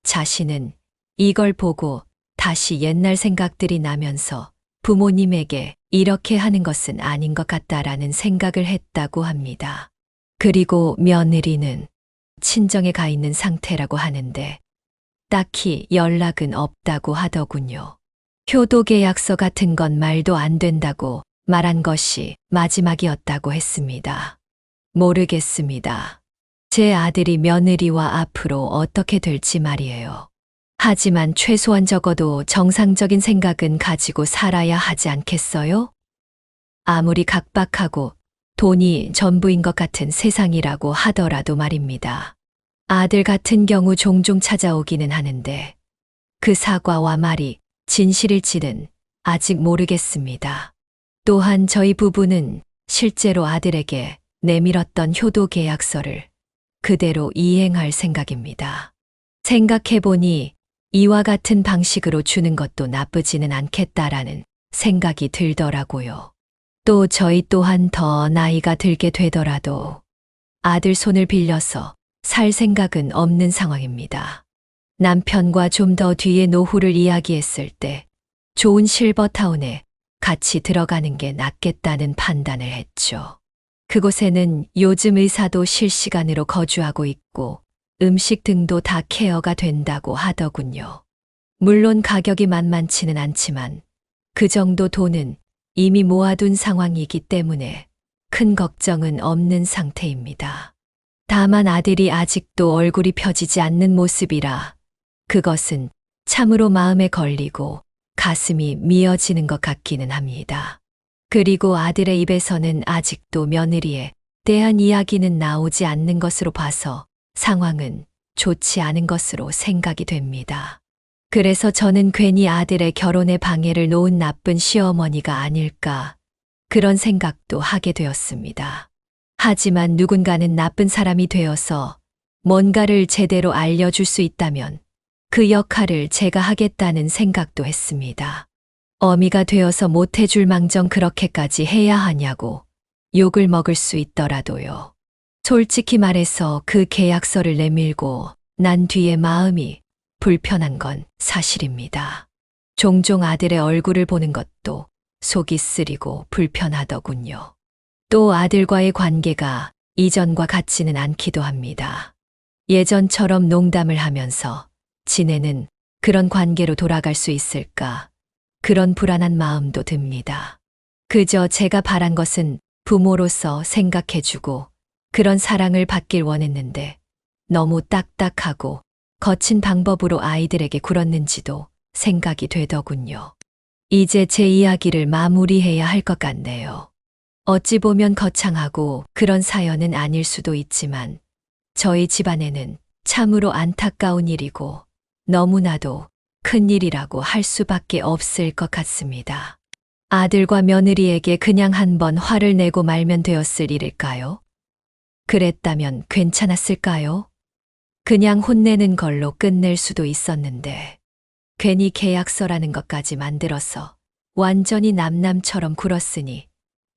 자신은 이걸 보고 다시 옛날 생각들이 나면서 부모님에게 이렇게 하는 것은 아닌 것 같다라는 생각을 했다고 합니다. 그리고 며느리는 친정에 가 있는 상태라고 하는데 딱히 연락은 없다고 하더군요. 효도 계약서 같은 건 말도 안 된다고 말한 것이 마지막이었다고 했습니다. 모르겠습니다. 제 아들이 며느리와 앞으로 어떻게 될지 말이에요. 하지만 최소한 적어도 정상적인 생각은 가지고 살아야 하지 않겠어요? 아무리 각박하고 돈이 전부인 것 같은 세상이라고 하더라도 말입니다. 아들 같은 경우 종종 찾아오기는 하는데 그 사과와 말이 진실일지는 아직 모르겠습니다. 또한 저희 부부는 실제로 아들에게 내밀었던 효도 계약서를 그대로 이행할 생각입니다. 생각해보니 이와 같은 방식으로 주는 것도 나쁘지는 않겠다라는 생각이 들더라고요. 또 저희 또한 더 나이가 들게 되더라도 아들 손을 빌려서 살 생각은 없는 상황입니다. 남편과 좀 더 뒤에 노후를 이야기했을 때 좋은 실버타운에 같이 들어가는 게 낫겠다는 판단을 했죠. 그곳에는 요즘 의사도 실시간으로 거주하고 있고 음식 등도 다 케어가 된다고 하더군요. 물론 가격이 만만치는 않지만 그 정도 돈은 이미 모아둔 상황이기 때문에 큰 걱정은 없는 상태입니다. 다만 아들이 아직도 얼굴이 펴지지 않는 모습이라 그것은 참으로 마음에 걸리고 가슴이 미어지는 것 같기는 합니다. 그리고 아들의 입에서는 아직도 며느리에 대한 이야기는 나오지 않는 것으로 봐서 상황은 좋지 않은 것으로 생각이 됩니다. 그래서 저는 괜히 아들의 결혼에 방해를 놓은 나쁜 시어머니가 아닐까 그런 생각도 하게 되었습니다. 하지만 누군가는 나쁜 사람이 되어서 뭔가를 제대로 알려줄 수 있다면 그 역할을 제가 하겠다는 생각도 했습니다. 어미가 되어서 못해줄 망정 그렇게까지 해야 하냐고 욕을 먹을 수 있더라도요. 솔직히 말해서 그 계약서를 내밀고 난 뒤에 마음이 불편한 건 사실입니다. 종종 아들의 얼굴을 보는 것도 속이 쓰리고 불편하더군요. 또 아들과의 관계가 이전과 같지는 않기도 합니다. 예전처럼 농담을 하면서 지내는 그런 관계로 돌아갈 수 있을까? 그런 불안한 마음도 듭니다. 그저 제가 바란 것은 부모로서 생각해주고 그런 사랑을 받길 원했는데 너무 딱딱하고 거친 방법으로 아이들에게 굴었는지도 생각이 되더군요. 이제 제 이야기를 마무리해야 할 것 같네요. 어찌 보면 거창하고 그런 사연은 아닐 수도 있지만 저희 집안에는 참으로 안타까운 일이고 너무나도 큰 일이라고 할 수밖에 없을 것 같습니다. 아들과 며느리에게 그냥 한번 화를 내고 말면 되었을 일일까요? 그랬다면 괜찮았을까요? 그냥 혼내는 걸로 끝낼 수도 있었는데 괜히 계약서라는 것까지 만들어서 완전히 남남처럼 굴었으니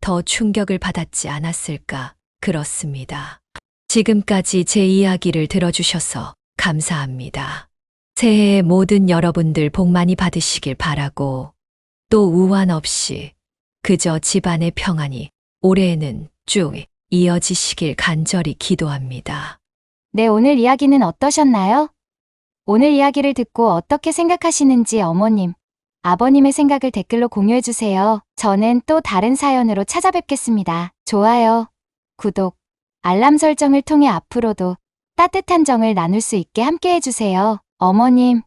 더 충격을 받았지 않았을까 그렇습니다. 지금까지 제 이야기를 들어주셔서 감사합니다. 새해에 모든 여러분들 복 많이 받으시길 바라고 또 우환 없이 그저 집안의 평안이 올해에는 쭉 이어지시길 간절히 기도합니다. 네, 오늘 이야기는 어떠셨나요? 오늘 이야기를 듣고 어떻게 생각하시는지 어머님, 아버님의 생각을 댓글로 공유해주세요. 저는 또 다른 사연으로 찾아뵙겠습니다. 좋아요, 구독, 알람 설정을 통해 앞으로도 따뜻한 정을 나눌 수 있게 함께 해주세요. 어머님,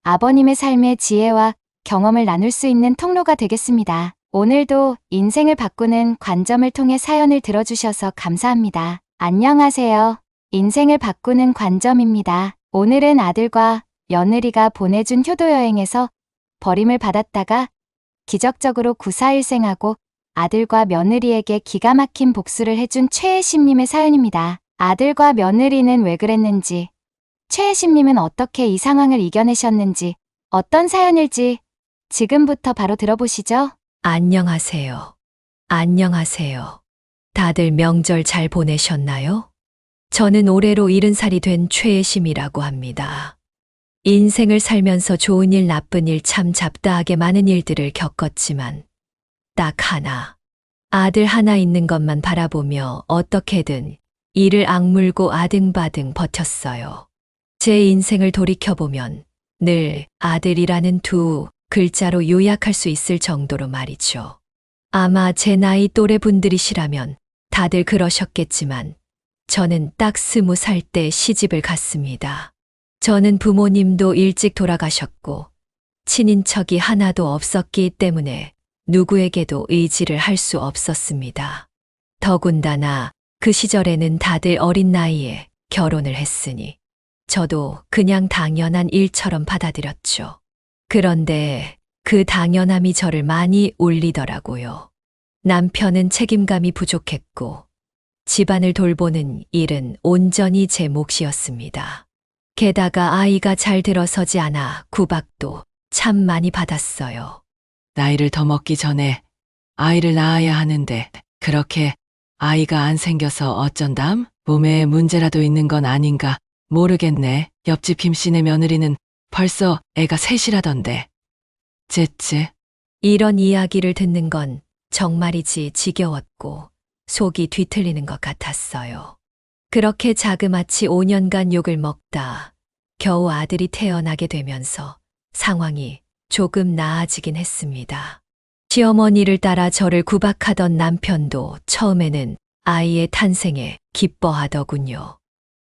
아버님의 삶의 지혜와 경험을 나눌 수 있는 통로가 되겠습니다. 오늘도 인생을 바꾸는 관점을 통해 사연을 들어주셔서 감사합니다. 안녕하세요. 인생을 바꾸는 관점입니다. 오늘은 아들과 며느리가 보내준 효도여행에서 버림을 받았다가 기적적으로 구사일생하고 아들과 며느리에게 기가 막힌 복수를 해준 최혜심님의 사연입니다. 아들과 며느리는 왜 그랬는지, 최혜심님은 어떻게 이 상황을 이겨내셨는지, 어떤 사연일지 지금부터 바로 들어보시죠. 안녕하세요. 안녕하세요. 다들 명절 잘 보내셨나요? 저는 올해로 70살이 된 최혜심이라고 합니다. 인생을 살면서 좋은 일, 나쁜 일 참 잡다하게 많은 일들을 겪었지만 딱 하나, 아들 하나 있는 것만 바라보며 어떻게든 이를 악물고 아등바등 버텼어요. 제 인생을 돌이켜보면 늘 아들이라는 두 글자로 요약할 수 있을 정도로 말이죠. 아마 제 나이 또래 분들이시라면 다들 그러셨겠지만 저는 딱 20살 때 시집을 갔습니다. 저는 부모님도 일찍 돌아가셨고 친인척이 하나도 없었기 때문에 누구에게도 의지를 할 수 없었습니다. 더군다나 그 시절에는 다들 어린 나이에 결혼을 했으니 저도 그냥 당연한 일처럼 받아들였죠. 그런데 그 당연함이 저를 많이 울리더라고요. 남편은 책임감이 부족했고 집안을 돌보는 일은 온전히 제 몫이었습니다. 게다가 아이가 잘 들어서지 않아 구박도 참 많이 받았어요. 나이를 더 먹기 전에 아이를 낳아야 하는데 그렇게 아이가 안 생겨서 어쩐담? 몸에 문제라도 있는 건 아닌가 모르겠네. 옆집 김씨네 며느리는 벌써 애가 셋이라던데. 째째. 이런 이야기를 듣는 건 정말이지 지겨웠고 속이 뒤틀리는 것 같았어요. 그렇게 자그마치 5년간 욕을 먹다 겨우 아들이 태어나게 되면서 상황이 조금 나아지긴 했습니다. 시어머니를 따라 저를 구박하던 남편도 처음에는 아이의 탄생에 기뻐하더군요.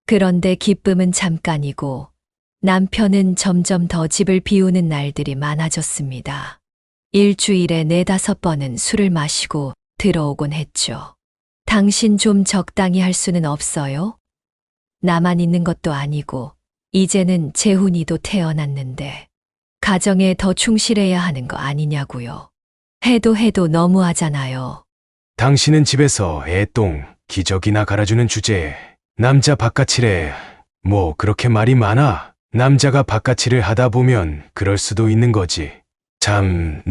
그런데 기쁨은 잠깐이고 남편은 점점 더 집을 비우는 날들이 많아졌습니다. 일주일에 4-5번은 술을 마시고 들어오곤 했죠. 당신 좀 적당히 할 수는 없어요? 나만 있는 것도 아니고 이제는 재훈이도 태어났는데 가정에 더 충실해야 하는 거 아니냐고요. 해도 너무하잖아요. 당신은 집에서 애똥 기저귀나 갈아주는 주제에 남자 바깥이래. 뭐 그렇게 말이 많아. 남자가 바깥일을 하다 보면 그럴 수도 있는 거지. 참,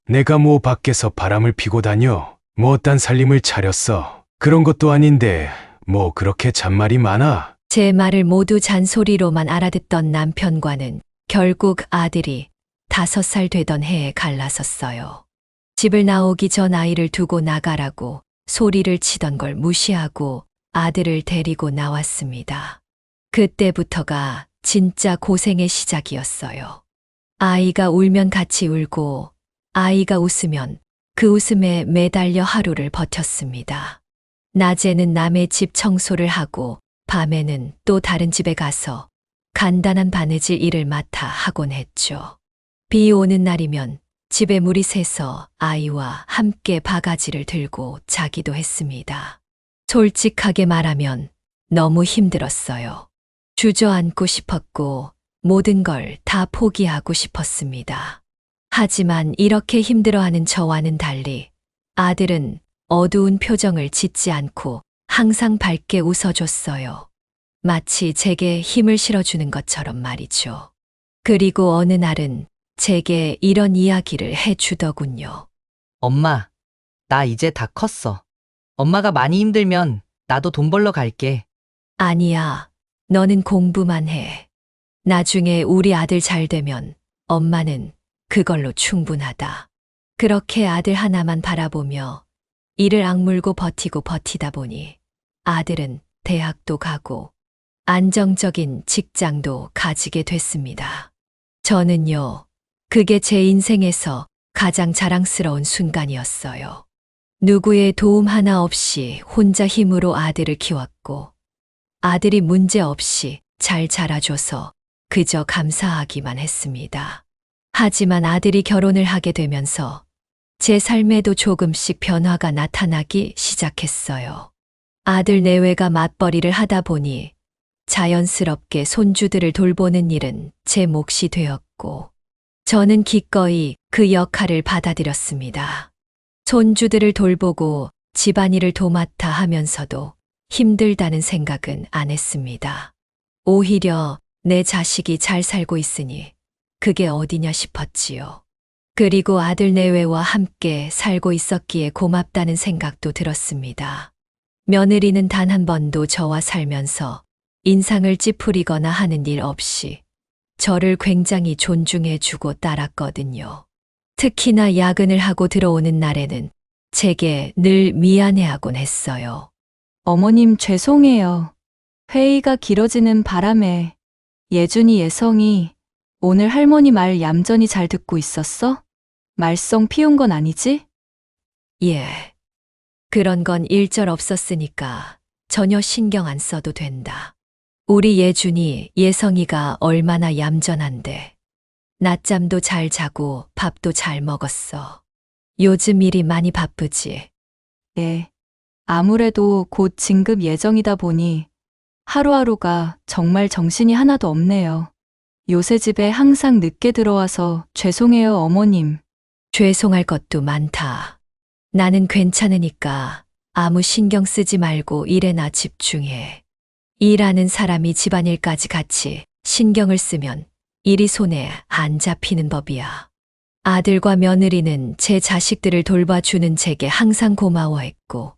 내가 뭐 밖에서 바람을 피고 다녀. 뭐 어떤 살림을 차렸어. 그런 것도 아닌데 뭐 그렇게 잔말이 많아. 제 말을 모두 잔소리로만 알아듣던 남편과는 결국 아들이 5살 되던 해에 갈라섰어요. 집을 나오기 전 아이를 두고 나가라고 소리를 치던 걸 무시하고 아들을 데리고 나왔습니다. 그때부터가 진짜 고생의 시작이었어요. 아이가 울면 같이 울고 아이가 웃으면 그 웃음에 매달려 하루를 버텼습니다. 낮에는 남의 집 청소를 하고 밤에는 또 다른 집에 가서 간단한 바느질 일을 맡아 하곤 했죠. 비 오는 날이면 집에 물이 새서 아이와 함께 바가지를 들고 자기도 했습니다. 솔직하게 말하면 너무 힘들었어요. 주저앉고 싶었고 모든 걸 다 포기하고 싶었습니다. 하지만 이렇게 힘들어하는 저와는 달리 아들은 어두운 표정을 짓지 않고 항상 밝게 웃어줬어요. 마치 제게 힘을 실어주는 것처럼 말이죠. 그리고 어느 날은 제게 이런 이야기를 해주더군요. 엄마, 나 이제 다 컸어. 엄마가 많이 힘들면 나도 돈 벌러 갈게. 아니야, 너는 공부만 해. 나중에 우리 아들 잘 되면 엄마는 그걸로 충분하다. 그렇게 아들 하나만 바라보며 이를 악물고 버티다 보니 아들은 대학도 가고 안정적인 직장도 가지게 됐습니다. 저는요, 그게 제 인생에서 가장 자랑스러운 순간이었어요. 누구의 도움 하나 없이 혼자 힘으로 아들을 키웠고 아들이 문제 없이 잘 자라줘서 그저 감사하기만 했습니다. 하지만 아들이 결혼을 하게 되면서 제 삶에도 조금씩 변화가 나타나기 시작했어요. 아들 내외가 맞벌이를 하다 보니 자연스럽게 손주들을 돌보는 일은 제 몫이 되었고 저는 기꺼이 그 역할을 받아들였습니다. 손주들을 돌보고 집안일을 도맡아 하면서도 힘들다는 생각은 안 했습니다. 오히려 내 자식이 잘 살고 있으니 그게 어디냐 싶었지요. 그리고 아들 내외와 함께 살고 있었기에 고맙다는 생각도 들었습니다. 며느리는 단 한 번도 저와 살면서 인상을 찌푸리거나 하는 일 없이 저를 굉장히 존중해주고 따랐거든요. 특히나 야근을 하고 들어오는 날에는 제게 늘 미안해하곤 했어요. 어머님 죄송해요. 회의가 길어지는 바람에 예준이 예성이 오늘 할머니 말 얌전히 잘 듣고 있었어? 말썽 피운 건 아니지? 예. 그런 건 일절 없었으니까 전혀 신경 안 써도 된다. 우리 예준이 예성이가 얼마나 얌전한데. 낮잠도 잘 자고 밥도 잘 먹었어. 요즘 일이 많이 바쁘지. 네. 아무래도 곧 진급 예정이다 보니 하루하루가 정말 정신이 하나도 없네요. 요새 집에 항상 늦게 들어와서 죄송해요, 어머님. 죄송할 것도 많다. 나는 괜찮으니까 아무 신경 쓰지 말고 일에나 집중해. 일하는 사람이 집안일까지 같이 신경을 쓰면 일이 손에 안 잡히는 법이야. 아들과 며느리는 제 자식들을 돌봐주는 제게 항상 고마워했고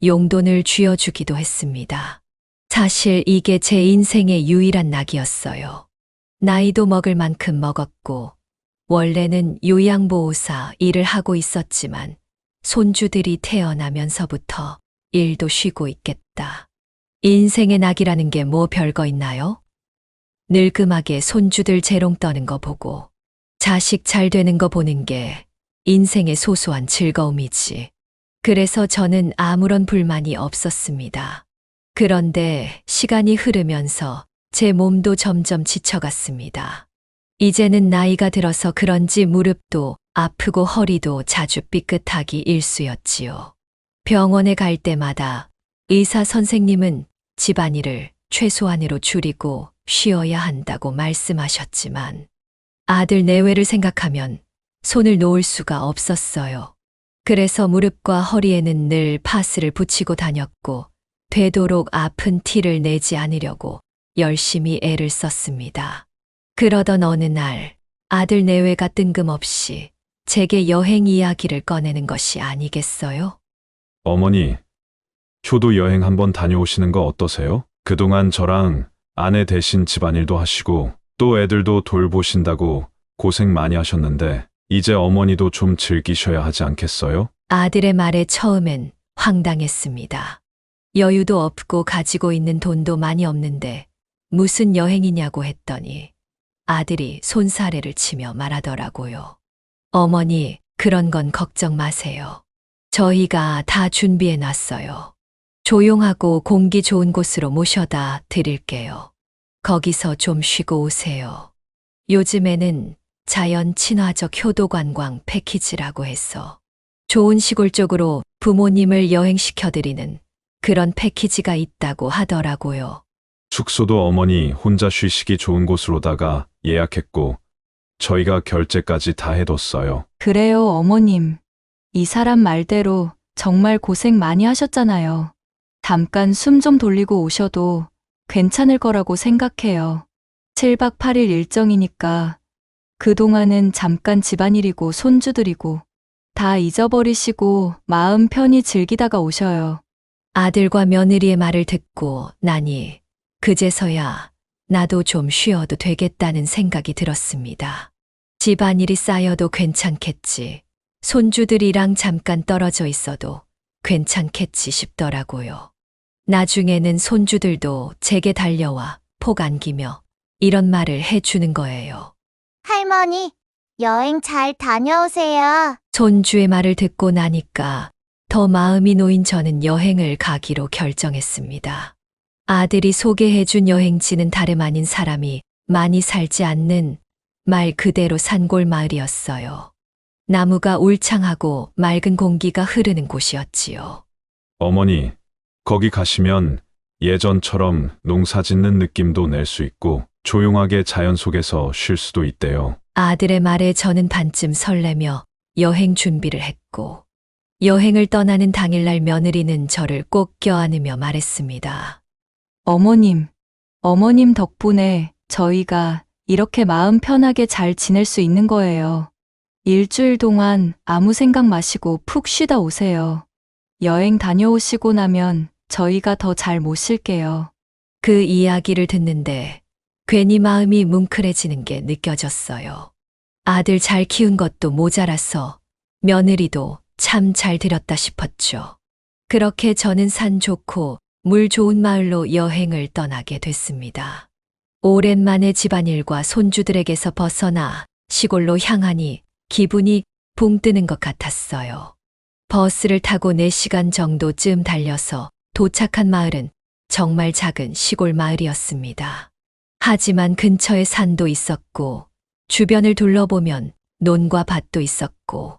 용돈을 쥐어주기도 했습니다. 사실 이게 제 인생의 유일한 낙이었어요. 나이도 먹을 만큼 먹었고 원래는 요양보호사 일을 하고 있었지만 손주들이 태어나면서부터 일도 쉬고 있겠다. 인생의 낙이라는 게 뭐 별거 있나요? 늙음하게 손주들 재롱 떠는 거 보고 자식 잘 되는 거 보는 게 인생의 소소한 즐거움이지. 그래서 저는 아무런 불만이 없었습니다. 그런데 시간이 흐르면서 제 몸도 점점 지쳐갔습니다. 이제는 나이가 들어서 그런지 무릎도 아프고 허리도 자주 삐끗하기 일쑤였지요. 병원에 갈 때마다 의사 선생님은 집안일을 최소한으로 줄이고 쉬어야 한다고 말씀하셨지만 아들 내외를 생각하면 손을 놓을 수가 없었어요. 그래서 무릎과 허리에는 늘 파스를 붙이고 다녔고 되도록 아픈 티를 내지 않으려고 열심히 애를 썼습니다. 그러던 어느 날 아들 내외가 뜬금없이 제게 여행 이야기를 꺼내는 것이 아니겠어요? 어머니, 효도 여행 한번 다녀오시는 거 어떠세요? 그동안 저랑 아내 대신 집안일도 하시고 또 애들도 돌보신다고 고생 많이 하셨는데 이제 어머니도 좀 즐기셔야 하지 않겠어요? 아들의 말에 처음엔 황당했습니다. 여유도 없고 가지고 있는 돈도 많이 없는데 무슨 여행이냐고 했더니 아들이 손사래를 치며 말하더라고요. 어머니, 그런 건 걱정 마세요. 저희가 다 준비해 놨어요. 조용하고 공기 좋은 곳으로 모셔다 드릴게요. 거기서 좀 쉬고 오세요. 요즘에는 자연 친화적 효도 관광 패키지라고 해서 좋은 시골 쪽으로 부모님을 여행시켜드리는 그런 패키지가 있다고 하더라고요. 숙소도 어머니 혼자 쉬시기 좋은 곳으로다가 예약했고 저희가 결제까지 다 해뒀어요. 그래요, 어머님. 이 사람 말대로 정말 고생 많이 하셨잖아요. 잠깐 숨 좀 돌리고 오셔도 괜찮을 거라고 생각해요. 7박 8일 일정이니까 그동안은 잠깐 집안일이고 손주들이고 다 잊어버리시고 마음 편히 즐기다가 오셔요. 아들과 며느리의 말을 듣고 나니 그제서야 나도 좀 쉬어도 되겠다는 생각이 들었습니다. 집안일이 쌓여도 괜찮겠지. 손주들이랑 잠깐 떨어져 있어도 괜찮겠지 싶더라고요. 나중에는 손주들도 제게 달려와 폭 안기며 이런 말을 해주는 거예요. 할머니, 여행 잘 다녀오세요. 손주의 말을 듣고 나니까 더 마음이 놓인 저는 여행을 가기로 결정했습니다. 아들이 소개해준 여행지는 다름 아닌 사람이 많이 살지 않는 말 그대로 산골 마을이었어요. 나무가 울창하고 맑은 공기가 흐르는 곳이었지요. 어머니, 거기 가시면 예전처럼 농사 짓는 느낌도 낼 수 있고 조용하게 자연 속에서 쉴 수도 있대요. 아들의 말에 저는 반쯤 설레며 여행 준비를 했고 여행을 떠나는 당일날 며느리는 저를 꼭 껴안으며 말했습니다. 어머님 덕분에 저희가 이렇게 마음 편하게 잘 지낼 수 있는 거예요. 일주일 동안 아무 생각 마시고 푹 쉬다 오세요. 여행 다녀오시고 나면 저희가 더 잘 모실게요. 그 이야기를 듣는데 괜히 마음이 뭉클해지는 게 느껴졌어요. 아들 잘 키운 것도 모자라서 며느리도 참 잘 들였다 싶었죠. 그렇게 저는 산 좋고 물 좋은 마을로 여행을 떠나게 됐습니다. 오랜만에 집안일과 손주들에게서 벗어나 시골로 향하니 기분이 붕 뜨는 것 같았어요. 버스를 타고 4시간 정도쯤 달려서 도착한 마을은 정말 작은 시골 마을이었습니다. 하지만 근처에 산도 있었고 주변을 둘러보면 논과 밭도 있었고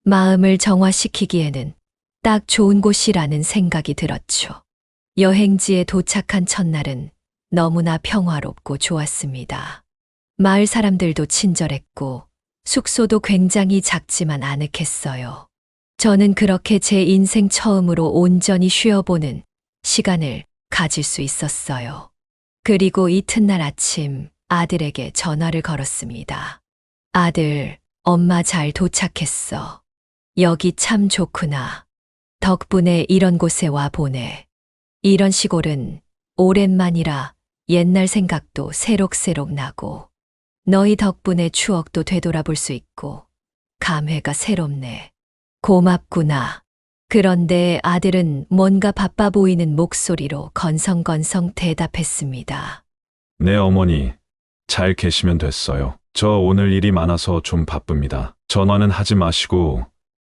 마음을 정화시키기에는 딱 좋은 곳이라는 생각이 들었죠. 여행지에 도착한 첫날은 너무나 평화롭고 좋았습니다. 마을 사람들도 친절했고 숙소도 굉장히 작지만 아늑했어요. 저는 그렇게 제 인생 처음으로 온전히 쉬어보는 시간을 가질 수 있었어요. 그리고 이튿날 아침 아들에게 전화를 걸었습니다. 아들, 엄마 잘 도착했어. 여기 참 좋구나. 덕분에 이런 곳에 와 보네. 이런 시골은 오랜만이라 옛날 생각도 새록새록 나고 너희 덕분에 추억도 되돌아볼 수 있고 감회가 새롭네. 고맙구나. 그런데 아들은 뭔가 바빠 보이는 목소리로 건성건성 대답했습니다. 네, 어머니. 잘 계시면 됐어요. 저 오늘 일이 많아서 좀 바쁩니다. 전화는 하지 마시고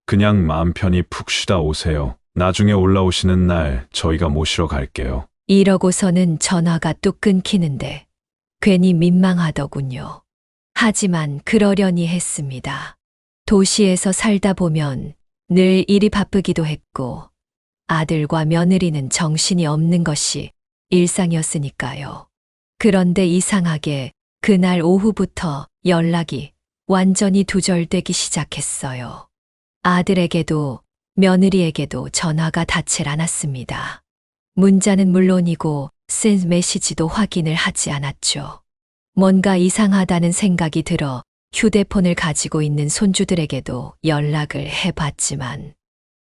그냥 마음 편히 푹 쉬다 오세요. 나중에 올라오시는 날 저희가 모시러 갈게요. 이러고서는 전화가 뚝 끊기는데 괜히 민망하더군요. 하지만 그러려니 했습니다. 도시에서 살다 보면 늘 일이 바쁘기도 했고 아들과 며느리는 정신이 없는 것이 일상이었으니까요. 그런데 이상하게 그날 오후부터 연락이 완전히 두절되기 시작했어요. 아들에게도 며느리에게도 전화가 닿질 않았습니다. 문자는 물론이고 쓴 메시지도 확인을 하지 않았죠. 뭔가 이상하다는 생각이 들어 휴대폰을 가지고 있는 손주들에게도 연락을 해봤지만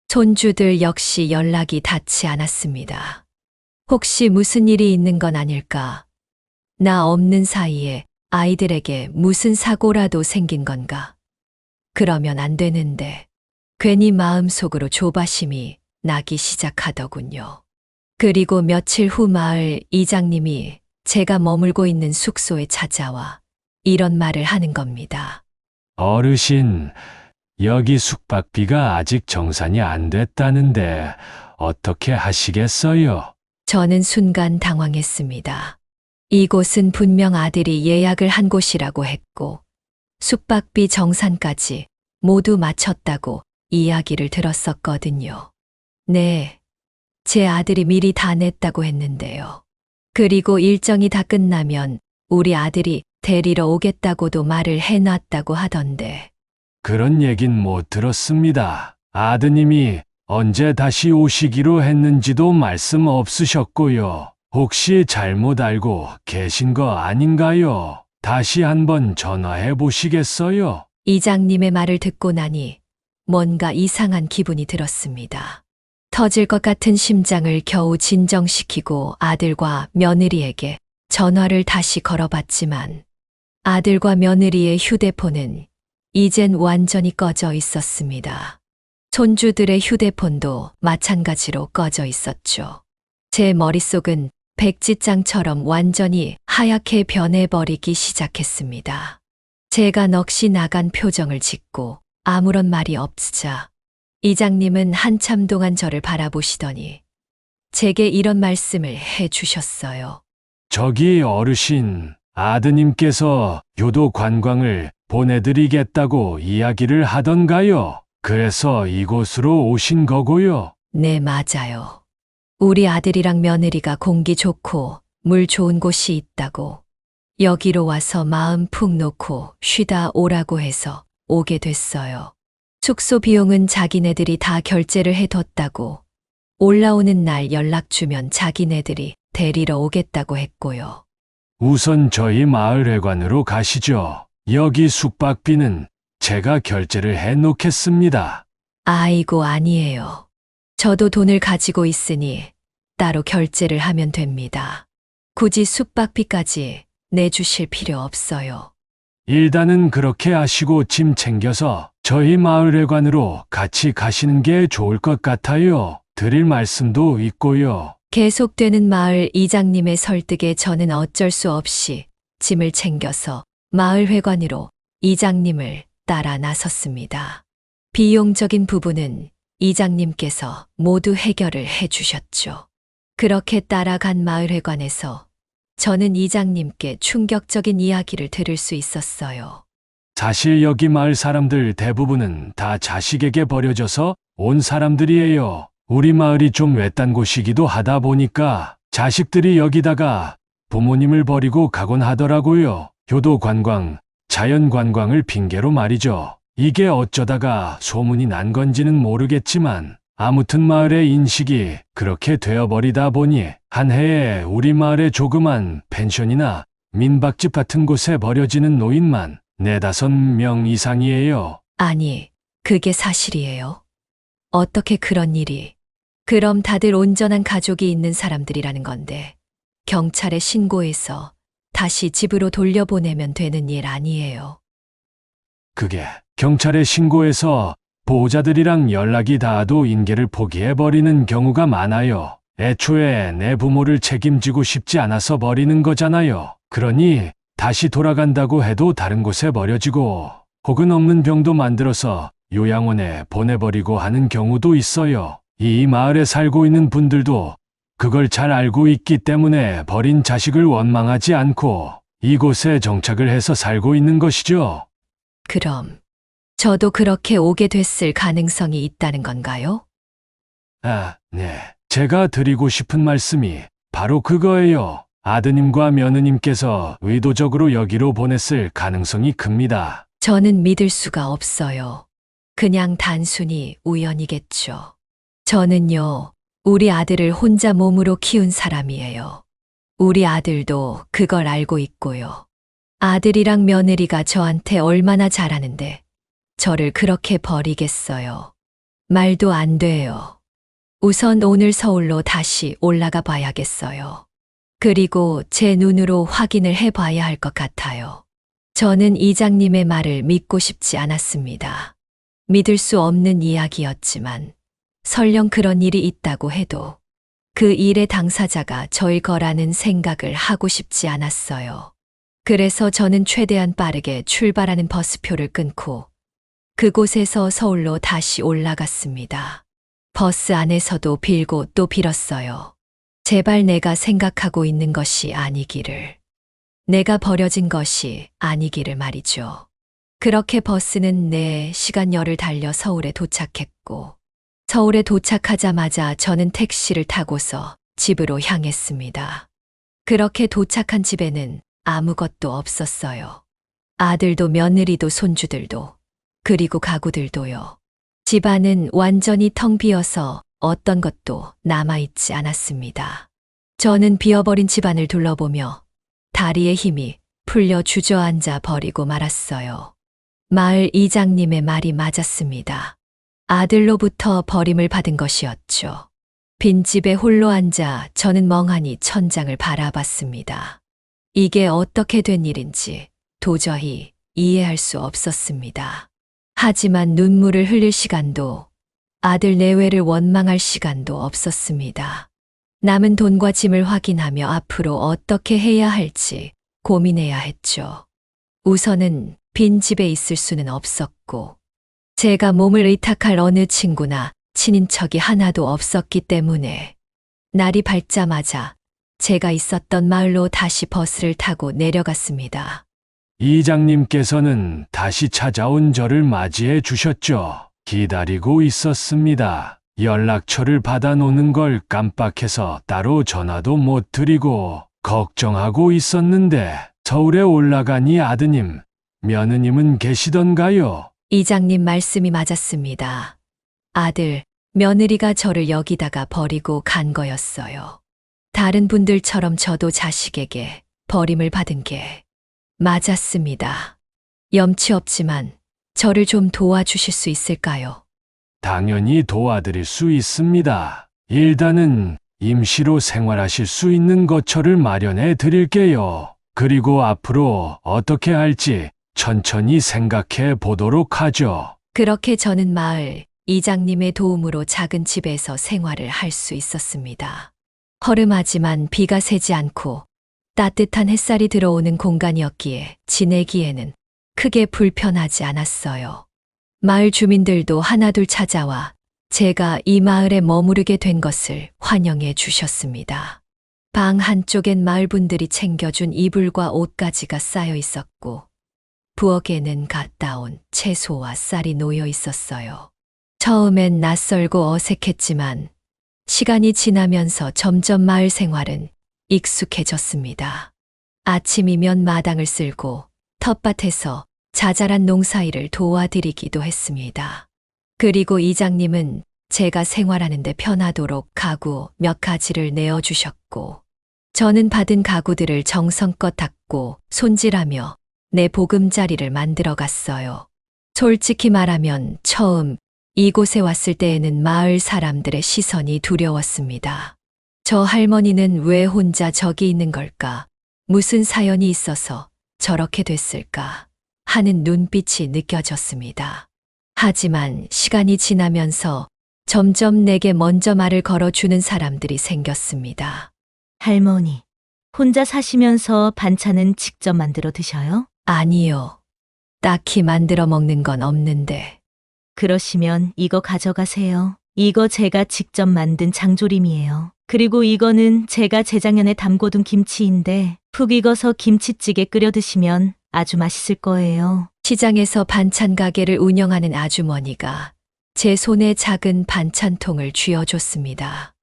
손주들 역시 연락이 닿지 않았습니다. 혹시 무슨 일이 있는 건 아닐까? 나 없는 사이에 아이들에게 무슨 사고라도 생긴 건가? 그러면 안 되는데 괜히 마음속으로 조바심이 나기 시작하더군요. 그리고 며칠 후 마을 이장님이 제가 머물고 있는 숙소에 찾아와 이런 말을 하는 겁니다. 어르신, 여기 숙박비가 아직 정산이 안 됐다는데 어떻게 하시겠어요? 저는 순간 당황했습니다. 이곳은 분명 아들이 예약을 한 곳이라고 했고 숙박비 정산까지 모두 마쳤다고 이야기를 들었었거든요. 네, 제 아들이 미리 다 냈다고 했는데요. 그리고 일정이 다 끝나면 우리 아들이 데리러 오겠다고도 말을 해놨다고 하던데. 그런 얘긴 못 들었습니다. 아드님이 언제 다시 오시기로 했는지도 말씀 없으셨고요. 혹시 잘못 알고 계신 거 아닌가요? 다시 한번 전화해 보시겠어요? 이장님의 말을 듣고 나니 뭔가 이상한 기분이 들었습니다. 터질 것 같은 심장을 겨우 진정시키고 아들과 며느리에게 전화를 다시 걸어봤지만 아들과 며느리의 휴대폰은 이젠 완전히 꺼져 있었습니다. 손주들의 휴대폰도 마찬가지로 꺼져 있었죠. 제 머릿속은 백지장처럼 완전히 하얗게 변해버리기 시작했습니다. 제가 넋이 나간 표정을 짓고 아무런 말이 없자 이장님은 한참 동안 저를 바라보시더니 제게 이런 말씀을 해 주셨어요. 저기 어르신, 아드님께서 교도 관광을 보내드리겠다고 이야기를 하던가요? 그래서 이곳으로 오신 거고요. 네, 맞아요. 우리 아들이랑 며느리가 공기 좋고 물 좋은 곳이 있다고 여기로 와서 마음 푹 놓고 쉬다 오라고 해서 오게 됐어요. 숙소 비용은 자기네들이 다 결제를 해뒀다고 올라오는 날 연락 주면 자기네들이 데리러 오겠다고 했고요. 우선 저희 마을회관으로 가시죠. 여기 숙박비는 제가 결제를 해 놓겠습니다. 아이고, 아니에요. 저도 돈을 가지고 있으니 따로 결제를 하면 됩니다. 굳이 숙박비까지 내주실 필요 없어요. 일단은 그렇게 하시고 짐 챙겨서 저희 마을회관으로 같이 가시는 게 좋을 것 같아요. 드릴 말씀도 있고요. 계속되는 마을 이장님의 설득에 저는 어쩔 수 없이 짐을 챙겨서 마을회관으로 이장님을 따라 나섰습니다. 비용적인 부분은 이장님께서 모두 해결을 해 주셨죠. 그렇게 따라간 마을회관에서 저는 이장님께 충격적인 이야기를 들을 수 있었어요. 사실 여기 마을 사람들 대부분은 다 자식에게 버려져서 온 사람들이에요. 우리 마을이 좀 외딴 곳이기도 하다 보니까 자식들이 여기다가 부모님을 버리고 가곤 하더라고요. 교도 관광, 자연 관광을 핑계로 말이죠. 이게 어쩌다가 소문이 난 건지는 모르겠지만 아무튼 마을의 인식이 그렇게 되어버리다 보니 한 해에 우리 마을의 조그만 펜션이나 민박집 같은 곳에 버려지는 노인만 4~5명 이상이에요. 아니, 그게 사실이에요? 어떻게 그런 일이? 그럼 다들 온전한 가족이 있는 사람들이라는 건데 경찰에 신고해서 다시 집으로 돌려보내면 되는 일 아니에요. 그게 경찰에 신고해서 보호자들이랑 연락이 닿아도 인계를 포기해버리는 경우가 많아요. 애초에 내 부모를 책임지고 싶지 않아서 버리는 거잖아요. 그러니 다시 돌아간다고 해도 다른 곳에 버려지고 혹은 없는 병도 만들어서 요양원에 보내버리고 하는 경우도 있어요. 이 마을에 살고 있는 분들도 그걸 잘 알고 있기 때문에 버린 자식을 원망하지 않고 이곳에 정착을 해서 살고 있는 것이죠. 그럼 저도 그렇게 오게 됐을 가능성이 있다는 건가요? 네. 제가 드리고 싶은 말씀이 바로 그거예요. 아드님과 며느님께서 의도적으로 여기로 보냈을 가능성이 큽니다. 저는 믿을 수가 없어요. 그냥 단순히 우연이겠죠. 저는요, 우리 아들을 혼자 몸으로 키운 사람이에요. 우리 아들도 그걸 알고 있고요. 아들이랑 며느리가 저한테 얼마나 잘하는데 저를 그렇게 버리겠어요. 말도 안 돼요. 우선 오늘 서울로 다시 올라가 봐야겠어요. 그리고 제 눈으로 확인을 해 봐야 할 것 같아요. 저는 이장님의 말을 믿고 싶지 않았습니다. 믿을 수 없는 이야기였지만 설령 그런 일이 있다고 해도 그 일의 당사자가 저일 거라는 생각을 하고 싶지 않았어요. 그래서 저는 최대한 빠르게 출발하는 버스표를 끊고 그곳에서 서울로 다시 올라갔습니다. 버스 안에서도 빌고 또 빌었어요. 제발 내가 생각하고 있는 것이 아니기를. 내가 버려진 것이 아니기를 말이죠. 그렇게 버스는 4시간여를 달려 서울에 도착했고, 서울에 도착하자마자 저는 택시를 타고서 집으로 향했습니다. 그렇게 도착한 집에는 아무것도 없었어요. 아들도 며느리도 손주들도, 그리고 가구들도요. 집안은 완전히 텅 비어서 어떤 것도 남아있지 않았습니다. 저는 비어버린 집안을 둘러보며 다리에 힘이 풀려 주저앉아 버리고 말았어요. 마을 이장님의 말이 맞았습니다. 아들로부터 버림을 받은 것이었죠. 빈집에 홀로 앉아 저는 멍하니 천장을 바라봤습니다. 이게 어떻게 된 일인지 도저히 이해할 수 없었습니다. 하지만 눈물을 흘릴 시간도 아들 내외를 원망할 시간도 없었습니다. 남은 돈과 짐을 확인하며 앞으로 어떻게 해야 할지 고민해야 했죠. 우선은 빈집에 있을 수는 없었고 제가 몸을 의탁할 어느 친구나 친인척이 하나도 없었기 때문에 날이 밝자마자 제가 있었던 마을로 다시 버스를 타고 내려갔습니다. 이장님께서는 다시 찾아온 저를 맞이해 주셨죠. 기다리고 있었습니다. 연락처를 받아놓는 걸 깜빡해서 따로 전화도 못 드리고 걱정하고 있었는데 서울에 올라가니 아드님, 며느님은 계시던가요? 이장님 말씀이 맞았습니다. 아들, 며느리가 저를 여기다가 버리고 간 거였어요. 다른 분들처럼 저도 자식에게 버림을 받은 게 맞았습니다. 염치 없지만 저를 좀 도와주실 수 있을까요? 당연히 도와드릴 수 있습니다. 일단은 임시로 생활하실 수 있는 거처를 마련해 드릴게요. 그리고 앞으로 어떻게 할지 천천히 생각해 보도록 하죠. 그렇게 저는 마을 이장님의 도움으로 작은 집에서 생활을 할 수 있었습니다. 허름하지만 비가 새지 않고 따뜻한 햇살이 들어오는 공간이었기에 지내기에는 크게 불편하지 않았어요. 마을 주민들도 하나둘 찾아와 제가 이 마을에 머무르게 된 것을 환영해 주셨습니다. 방 한쪽엔 마을 분들이 챙겨준 이불과 옷가지가 쌓여 있었고 부엌에는 갓 따온 채소와 쌀이 놓여 있었어요. 처음엔 낯설고 어색했지만 시간이 지나면서 점점 마을 생활은 익숙해졌습니다. 아침이면 마당을 쓸고 텃밭에서 자잘한 농사일을 도와드리기도 했습니다. 그리고 이장님은 제가 생활하는데 편하도록 가구 몇 가지를 내어주셨고 저는 받은 가구들을 정성껏 닦고 손질하며 내 보금자리를 만들어 갔어요. 솔직히 말하면 처음 이곳에 왔을 때에는 마을 사람들의 시선이 두려웠습니다. 저 할머니는 왜 혼자 저기 있는 걸까? 무슨 사연이 있어서 저렇게 됐을까? 하는 눈빛이 느껴졌습니다. 하지만 시간이 지나면서 점점 내게 먼저 말을 걸어주는 사람들이 생겼습니다. 할머니, 혼자 사시면서 반찬은 직접 만들어 드셔요? 아니요. 딱히 만들어 먹는 건 없는데. 그러시면 이거 가져가세요. 이거 제가 직접 만든 장조림이에요. 그리고 이거는 제가 재작년에 담궈둔 김치인데 푹 익어서 김치찌개 끓여 드시면 아주 맛있을 거예요. 시장에서 반찬 가게를 운영하는 아주머니가 제 손에 작은 반찬통을 쥐어줬습니다.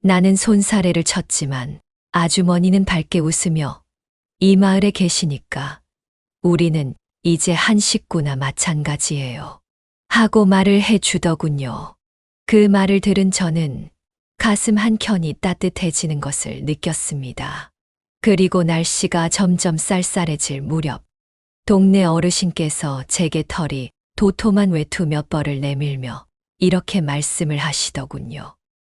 나는 손사래를 쳤지만 아주머니는 밝게 웃으며 이 마을에 계시니까 우리는 이제 한 식구나 마찬가지예요. 하고 말을 해주더군요. 그 말을 들은 저는 가슴 한켠이 따뜻해지는 것을 느꼈습니다. 그리고 날씨가 점점 쌀쌀해질 무렵 동네 어르신께서 제게 털이 도톰한 외투 몇 벌을 내밀며 이렇게 말씀을 하시더군요.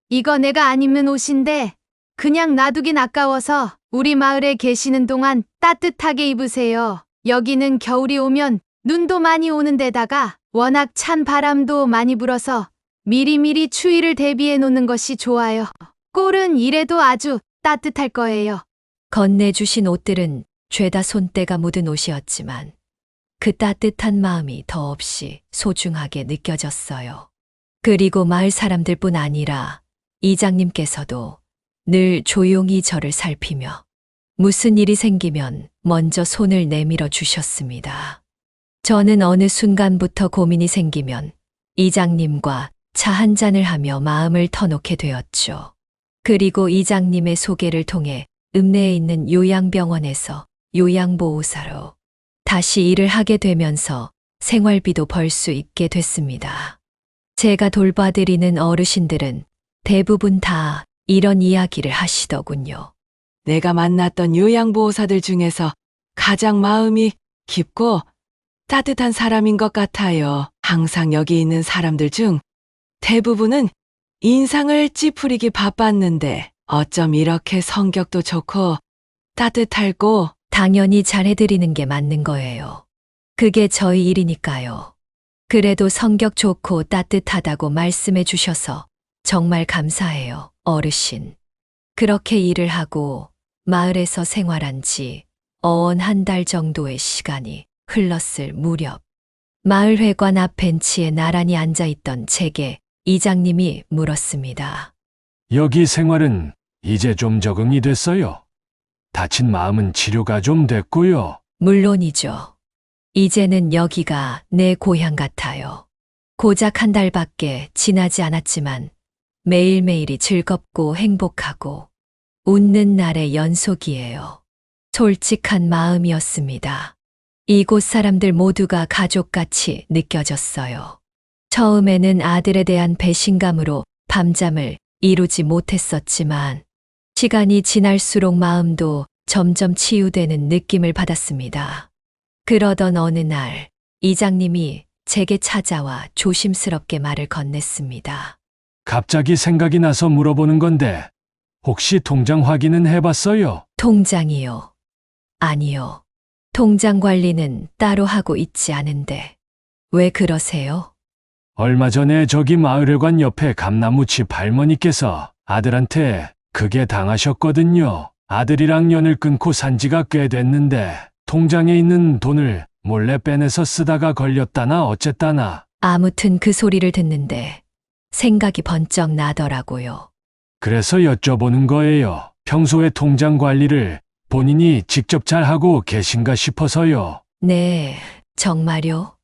이거 내가 안 입는 옷인데 그냥 놔두긴 아까워서 우리 마을에 계시는 동안 따뜻하게 입으세요. 여기는 겨울이 오면 눈도 많이 오는 데다가 워낙 찬 바람도 많이 불어서 미리미리 추위를 대비해 놓는 것이 좋아요. 꼴은 이래도 아주 따뜻할 거예요. 건네주신 옷들은 죄다 손때가 묻은 옷이었지만 그 따뜻한 마음이 더없이 소중하게 느껴졌어요. 그리고 마을 사람들뿐 아니라 이장님께서도 늘 조용히 저를 살피며 무슨 일이 생기면 먼저 손을 내밀어 주셨습니다. 저는 어느 순간부터 고민이 생기면 이장님과 차 한 잔을 하며 마음을 터놓게 되었죠. 그리고 이장님의 소개를 통해 읍내에 있는 요양병원에서 요양보호사로 다시 일을 하게 되면서 생활비도 벌 수 있게 됐습니다. 제가 돌봐드리는 어르신들은 대부분 다 이런 이야기를 하시더군요. 내가 만났던 요양보호사들 중에서 가장 마음이 깊고 따뜻한 사람인 것 같아요. 항상 여기 있는 사람들 중 대부분은 인상을 찌푸리기 바빴는데 어쩜 이렇게 성격도 좋고 따뜻하고 당연히 잘해드리는 게 맞는 거예요. 그게 저희 일이니까요. 그래도 성격 좋고 따뜻하다고 말씀해 주셔서 정말 감사해요, 어르신. 그렇게 일을 하고 마을에서 생활한 지 어언 한 달 정도의 시간이 흘렀을 무렵 마을회관 앞 벤치에 나란히 앉아있던 제게 이장님이 물었습니다. 여기 생활은 이제 좀 적응이 됐어요. 다친 마음은 치료가 좀 됐고요. 물론이죠. 이제는 여기가 내 고향 같아요. 고작 한 달밖에 지나지 않았지만 매일매일이 즐겁고 행복하고 웃는 날의 연속이에요. 솔직한 마음이었습니다. 이곳 사람들 모두가 가족같이 느껴졌어요. 처음에는 아들에 대한 배신감으로 밤잠을 이루지 못했었지만 시간이 지날수록 마음도 점점 치유되는 느낌을 받았습니다. 그러던 어느 날 이장님이 제게 찾아와 조심스럽게 말을 건넸습니다. 갑자기 생각이 나서 물어보는 건데 혹시 통장 확인은 해봤어요? 통장이요? 아니요. 통장 관리는 따로 하고 있지 않은데 왜 그러세요? 얼마 전에 저기 마을회관 옆에 감나무집 할머니께서 아들한테 크게 당하셨거든요. 아들이랑 연을 끊고 산 지가 꽤 됐는데 통장에 있는 돈을 몰래 빼내서 쓰다가 걸렸다나 어쨌다나. 아무튼 그 소리를 듣는데 생각이 번쩍 나더라고요. 그래서 여쭤보는 거예요. 평소에 통장 관리를 본인이 직접 잘 하고 계신가 싶어서요. 네, 정말요?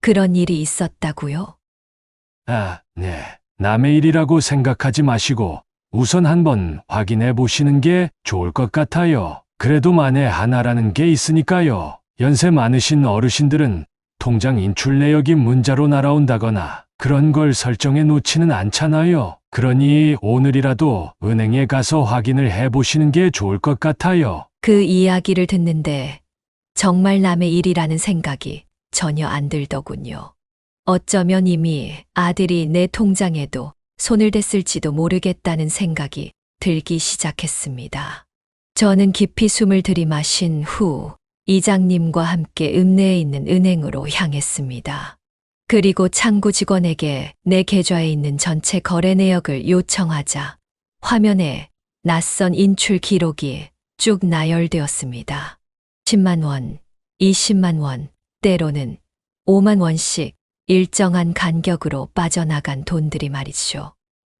그런 일이 있었다고요? 아, 네. 남의 일이라고 생각하지 마시고 우선 한번 확인해 보시는 게 좋을 것 같아요. 그래도 만에 하나라는 게 있으니까요. 연세 많으신 어르신들은 통장 인출 내역이 문자로 날아온다거나 그런 걸 설정해 놓지는 않잖아요. 그러니 오늘이라도 은행에 가서 확인을 해 보시는 게 좋을 것 같아요. 그 이야기를 듣는데 정말 남의 일이라는 생각이 전혀 안 들더군요. 어쩌면 이미 아들이 내 통장에도 손을 댔을지도 모르겠다는 생각이 들기 시작했습니다. 저는 깊이 숨을 들이마신 후 이장님과 함께 읍내에 있는 은행으로 향했습니다. 그리고 창구 직원에게 내 계좌에 있는 전체 거래 내역을 요청하자 화면에 낯선 인출 기록이 쭉 나열되었습니다. 10만 원, 20만 원, 때로는 5만 원씩 일정한 간격으로 빠져나간 돈들이 말이죠.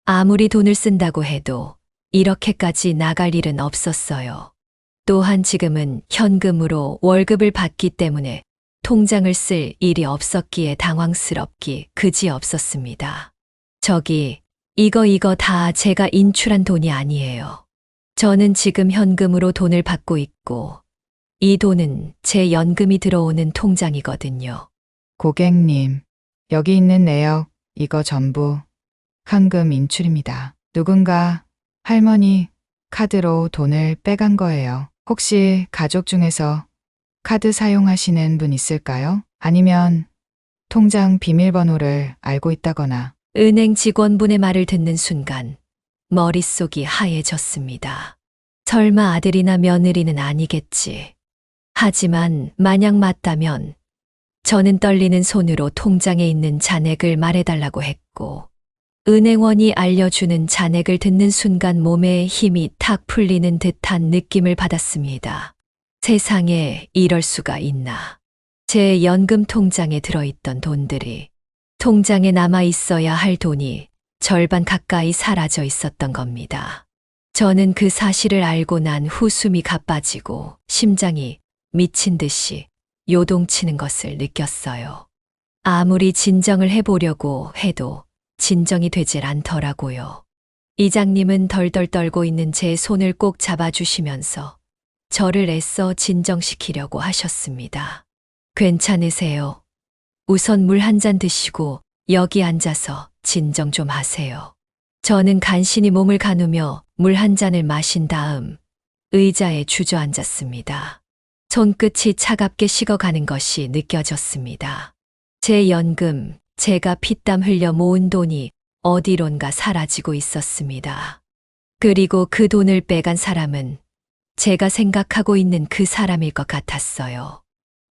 아무리 돈을 쓴다고 해도 이렇게까지 나갈 일은 없었어요. 또한 지금은 현금으로 월급을 받기 때문에 통장을 쓸 일이 없었기에 당황스럽기 그지없었습니다. 저기, 이거 다 제가 인출한 돈이 아니에요. 저는 지금 현금으로 돈을 받고 있고 이 돈은 제 연금이 들어오는 통장이거든요. 고객님, 여기 있는 내역, 이거 전부 현금 인출입니다. 누군가 할머니 카드로 돈을 빼간 거예요. 혹시 가족 중에서 카드 사용하시는 분 있을까요? 아니면 통장 비밀번호를 알고 있다거나. 은행 직원분의 말을 듣는 순간 머릿속이 하얘졌습니다. 설마 아들이나 며느리는 아니겠지. 하지만 만약 맞다면 저는 떨리는 손으로 통장에 있는 잔액을 말해달라고 했고, 은행원이 알려주는 잔액을 듣는 순간 몸에 힘이 탁 풀리는 듯한 느낌을 받았습니다. 세상에 이럴 수가 있나. 제 연금 통장에 들어있던 돈들이 통장에 남아 있어야 할 돈이 절반 가까이 사라져 있었던 겁니다. 저는 그 사실을 알고 난 후 숨이 가빠지고 심장이 미친 듯이 요동치는 것을 느꼈어요. 아무리 진정을 해보려고 해도 진정이 되질 않더라고요. 이장님은 덜덜 떨고 있는 제 손을 꼭 잡아주시면서 저를 애써 진정시키려고 하셨습니다. 괜찮으세요? 우선 물 한 잔 드시고 여기 앉아서 진정 좀 하세요. 저는 간신히 몸을 가누며 물 한 잔을 마신 다음 의자에 주저앉았습니다. 손끝이 차갑게 식어가는 것이 느껴졌습니다. 제 연금, 제가 피땀 흘려 모은 돈이 어디론가 사라지고 있었습니다. 그리고 그 돈을 빼간 사람은 제가 생각하고 있는 그 사람일 것 같았어요.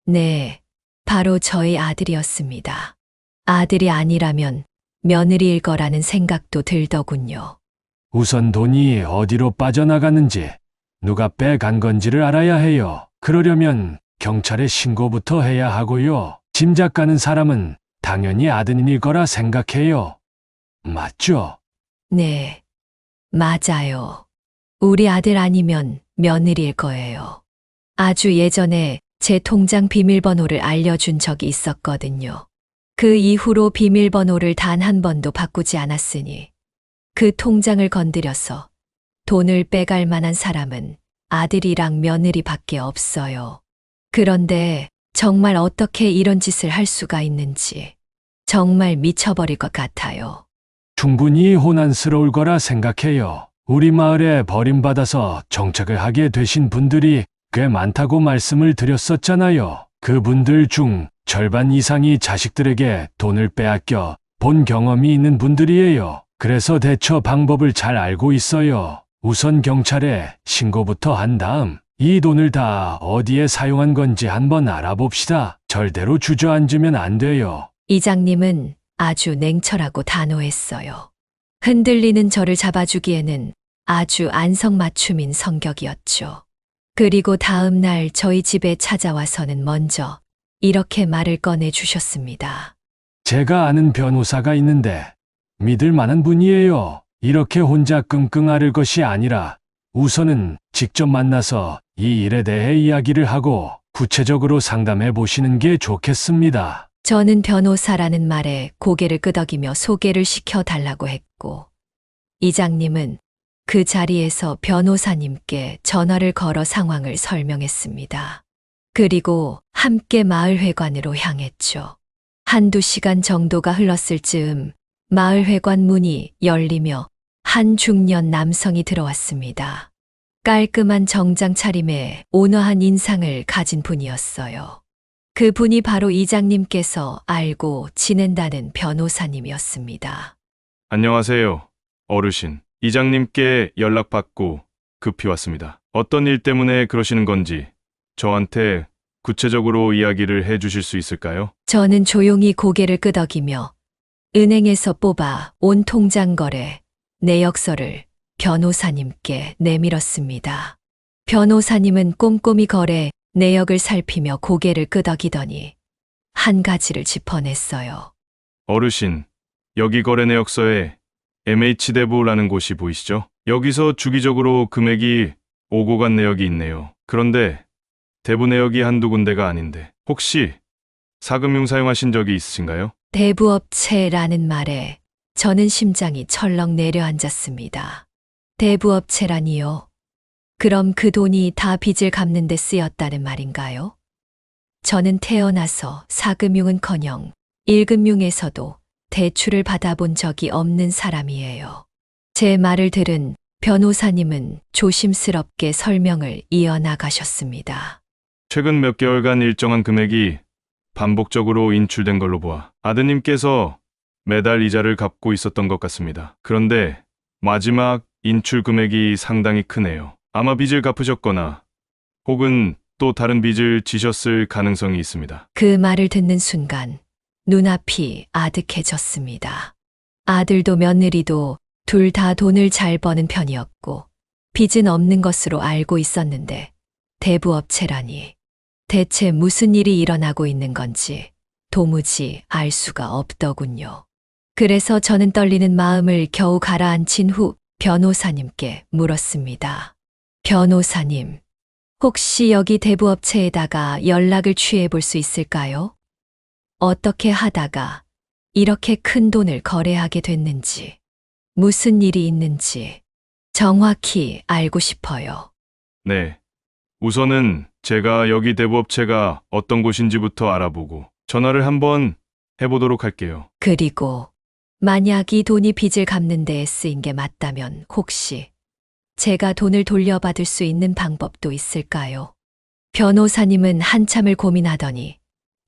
네, 바로 저의 아들이었습니다. 아들이 아니라면 며느리일 거라는 생각도 들더군요. 우선 돈이 어디로 빠져나갔는지 누가 빼간 건지를 알아야 해요. 그러려면 경찰에 신고부터 해야 하고요. 짐작 가는 사람은 당연히 아드님일 거라 생각해요. 맞죠? 네, 맞아요. 우리 아들 아니면 며느리일 거예요. 아주 예전에 제 통장 비밀번호를 알려준 적이 있었거든요. 그 이후로 비밀번호를 단 한 번도 바꾸지 않았으니 그 통장을 건드려서 돈을 빼갈 만한 사람은 아들이랑 며느리밖에 없어요. 그런데 정말 어떻게 이런 짓을 할 수가 있는지 정말 미쳐버릴 것 같아요. 충분히 혼란스러울 거라 생각해요. 우리 마을에 버림받아서 정착을 하게 되신 분들이 꽤 많다고 말씀을 드렸었잖아요. 그분들 중 절반 이상이 자식들에게 돈을 빼앗겨 본 경험이 있는 분들이에요. 그래서 대처 방법을 잘 알고 있어요. 우선 경찰에 신고부터 한 다음 이 돈을 다 어디에 사용한 건지 한번 알아봅시다. 절대로 주저앉으면 안 돼요. 이장님은 아주 냉철하고 단호했어요. 흔들리는 저를 잡아주기에는 아주 안성맞춤인 성격이었죠. 그리고 다음 날 저희 집에 찾아와서는 먼저 이렇게 말을 꺼내 주셨습니다. 제가 아는 변호사가 있는데 믿을 만한 분이에요. 이렇게 혼자 끙끙 앓을 것이 아니라 우선은 직접 만나서 이 일에 대해 이야기를 하고 구체적으로 상담해 보시는 게 좋겠습니다. 저는 변호사라는 말에 고개를 끄덕이며 소개를 시켜달라고 했고, 이장님은 그 자리에서 변호사님께 전화를 걸어 상황을 설명했습니다. 그리고 함께 마을회관으로 향했죠. 한두 시간 정도가 흘렀을 즈음 마을회관 문이 열리며 한 중년 남성이 들어왔습니다. 깔끔한 정장 차림에 온화한 인상을 가진 분이었어요. 그 분이 바로 이장님께서 알고 지낸다는 변호사님이었습니다. 안녕하세요, 어르신. 이장님께 연락받고 급히 왔습니다. 어떤 일 때문에 그러시는 건지 저한테 구체적으로 이야기를 해 주실 수 있을까요? 저는 조용히 고개를 끄덕이며 은행에서 뽑아 온 통장 거래 내역서를 변호사님께 내밀었습니다. 변호사님은 꼼꼼히 거래 내역을 살피며 고개를 끄덕이더니 한 가지를 짚어냈어요. 어르신, 여기 거래 내역서에 MH대부라는 곳이 보이시죠? 여기서 주기적으로 금액이 오고 간 내역이 있네요. 그런데 대부 내역이 한두 군데가 아닌데 혹시 사금융 사용하신 적이 있으신가요? 대부업체라는 말에 저는 심장이 철렁 내려앉았습니다. 대부업체라니요? 그럼 그 돈이 다 빚을 갚는 데 쓰였다는 말인가요? 저는 태어나서 사금융은커녕 1금융에서도 대출을 받아본 적이 없는 사람이에요. 제 말을 들은 변호사님은 조심스럽게 설명을 이어나가셨습니다. 최근 몇 개월간 일정한 금액이 반복적으로 인출된 걸로 보아 아드님께서 매달 이자를 갚고 있었던 것 같습니다. 그런데 마지막 인출 금액이 상당히 크네요. 아마 빚을 갚으셨거나 혹은 또 다른 빚을 지셨을 가능성이 있습니다. 그 말을 듣는 순간 눈앞이 아득해졌습니다. 아들도 며느리도 둘 다 돈을 잘 버는 편이었고 빚은 없는 것으로 알고 있었는데 대부업체라니 대체 무슨 일이 일어나고 있는 건지 도무지 알 수가 없더군요. 그래서 저는 떨리는 마음을 겨우 가라앉힌 후 변호사님께 물었습니다. 변호사님, 혹시 여기 대부업체에다가 연락을 취해 볼 수 있을까요? 어떻게 하다가 이렇게 큰 돈을 거래하게 됐는지, 무슨 일이 있는지 정확히 알고 싶어요. 네. 우선은 제가 여기 대부업체가 어떤 곳인지부터 알아보고 전화를 한번 해보도록 할게요. 그리고 만약 이 돈이 빚을 갚는 데에 쓰인 게 맞다면 혹시 제가 돈을 돌려받을 수 있는 방법도 있을까요? 변호사님은 한참을 고민하더니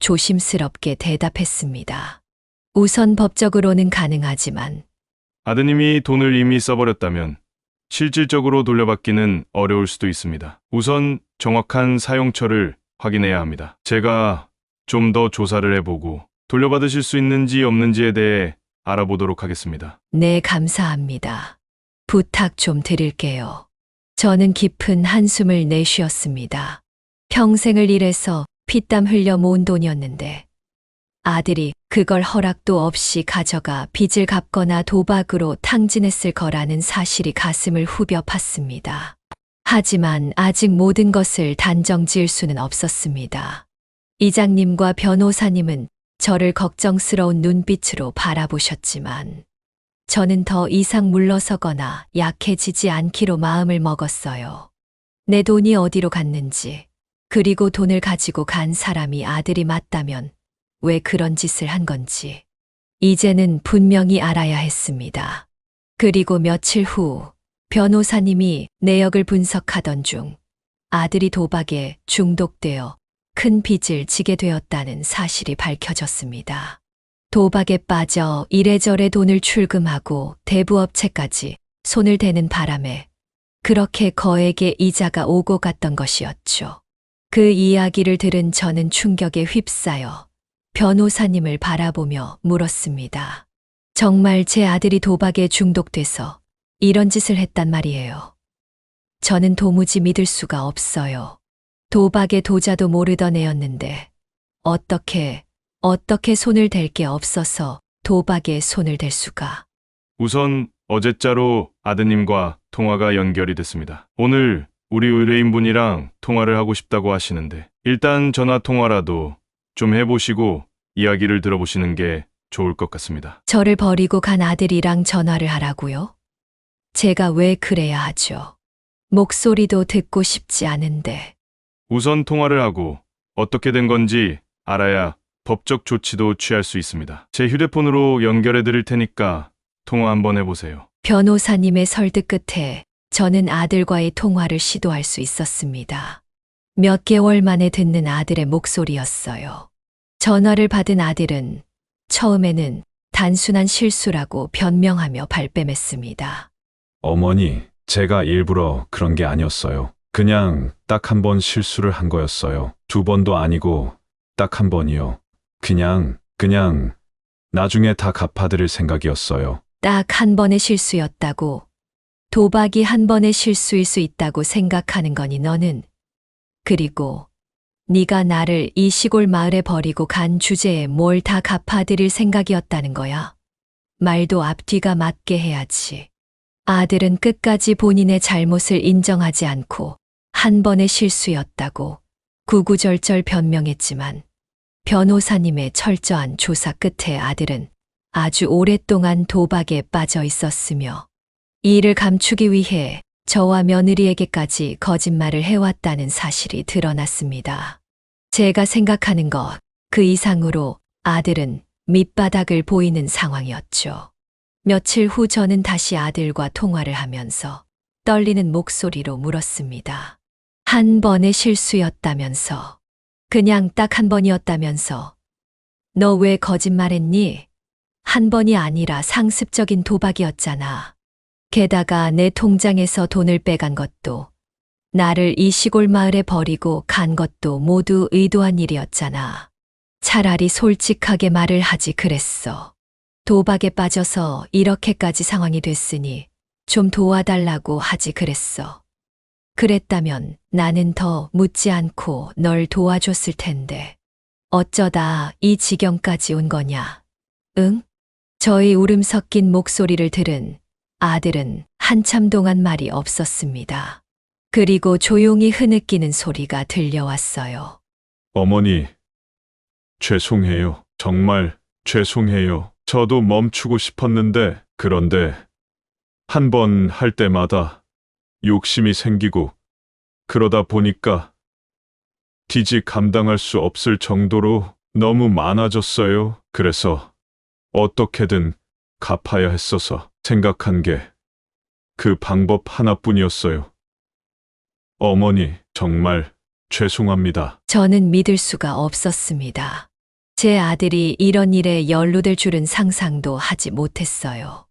조심스럽게 대답했습니다. 우선 법적으로는 가능하지만 아드님이 돈을 이미 써버렸다면 실질적으로 돌려받기는 어려울 수도 있습니다. 우선 정확한 사용처를 확인해야 합니다. 제가 좀 더 조사를 해보고 돌려받으실 수 있는지 없는지에 대해 알아보도록 하겠습니다. 네, 감사합니다. 부탁 좀 드릴게요. 저는 깊은 한숨을 내쉬었습니다. 평생을 일해서 피땀 흘려 모은 돈이었는데 아들이 그걸 허락도 없이 가져가 빚을 갚거나 도박으로 탕진했을 거라는 사실이 가슴을 후벼 팠습니다. 하지만 아직 모든 것을 단정 지을 수는 없었습니다. 이장님과 변호사님은 저를 걱정스러운 눈빛으로 바라보셨지만 저는 더 이상 물러서거나 약해지지 않기로 마음을 먹었어요. 내 돈이 어디로 갔는지, 그리고 돈을 가지고 간 사람이 아들이 맞다면 왜 그런 짓을 한 건지 이제는 분명히 알아야 했습니다. 그리고 며칠 후 변호사님이 내역을 분석하던 중 아들이 도박에 중독되어 큰 빚을 지게 되었다는 사실이 밝혀졌습니다. 도박에 빠져 이래저래 돈을 출금하고 대부업체까지 손을 대는 바람에 그렇게 거액의 이자가 오고 갔던 것이었죠. 그 이야기를 들은 저는 충격에 휩싸여 변호사님을 바라보며 물었습니다. 정말 제 아들이 도박에 중독돼서 이런 짓을 했단 말이에요. 저는 도무지 믿을 수가 없어요. 도박의 도자도 모르던 애였는데 어떻게 손을 댈 게 없어서 도박에 손을 댈 수가. 우선 어제자로 아드님과 통화가 연결이 됐습니다. 오늘 우리 의뢰인분이랑 통화를 하고 싶다고 하시는데 일단 전화 통화라도 좀 해보시고 이야기를 들어보시는 게 좋을 것 같습니다. 저를 버리고 간 아들이랑 전화를 하라고요? 제가 왜 그래야 하죠? 목소리도 듣고 싶지 않은데. 우선 통화를 하고 어떻게 된 건지 알아야 법적 조치도 취할 수 있습니다. 제 휴대폰으로 연결해 드릴 테니까 통화 한번 해보세요. 변호사님의 설득 끝에 저는 아들과의 통화를 시도할 수 있었습니다. 몇 개월 만에 듣는 아들의 목소리였어요. 전화를 받은 아들은 처음에는 단순한 실수라고 변명하며 발뺌했습니다. 어머니, 제가 일부러 그런 게 아니었어요. 그냥 딱 한 번 실수를 한 거였어요. 2번도 아니고 딱 한 번이요. 그냥 나중에 다 갚아드릴 생각이었어요. 딱 한 번의 실수였다고? 도박이 한 번의 실수일 수 있다고 생각하는 거니 너는? 그리고 네가 나를 이 시골 마을에 버리고 간 주제에 뭘 다 갚아드릴 생각이었다는 거야? 말도 앞뒤가 맞게 해야지. 아들은 끝까지 본인의 잘못을 인정하지 않고 한 번의 실수였다고 구구절절 변명했지만 변호사님의 철저한 조사 끝에 아들은 아주 오랫동안 도박에 빠져 있었으며 이를 감추기 위해 저와 며느리에게까지 거짓말을 해왔다는 사실이 드러났습니다. 제가 생각하는 것 그 이상으로 아들은 밑바닥을 보이는 상황이었죠. 며칠 후 저는 다시 아들과 통화를 하면서 떨리는 목소리로 물었습니다. 한 번의 실수였다면서. 그냥 딱 한 번이었다면서. 너 왜 거짓말했니? 한 번이 아니라 상습적인 도박이었잖아. 게다가 내 통장에서 돈을 빼간 것도, 나를 이 시골 마을에 버리고 간 것도 모두 의도한 일이었잖아. 차라리 솔직하게 말을 하지 그랬어. 도박에 빠져서 이렇게까지 상황이 됐으니 좀 도와달라고 하지 그랬어. 그랬다면 나는 더 묻지 않고 널 도와줬을 텐데. 어쩌다 이 지경까지 온 거냐? 응? 저의 울음 섞인 목소리를 들은 아들은 한참 동안 말이 없었습니다. 그리고 조용히 흐느끼는 소리가 들려왔어요. 어머니, 죄송해요. 정말 죄송해요. 저도 멈추고 싶었는데, 그런데 한 번 할 때마다 욕심이 생기고, 그러다 보니까 빚이 감당할 수 없을 정도로 너무 많아졌어요. 그래서 어떻게든 갚아야 했어서 생각한 게 그 방법 하나뿐이었어요. 어머니, 정말 죄송합니다. 저는 믿을 수가 없었습니다. 제 아들이 이런 일에 연루될 줄은 상상도 하지 못했어요.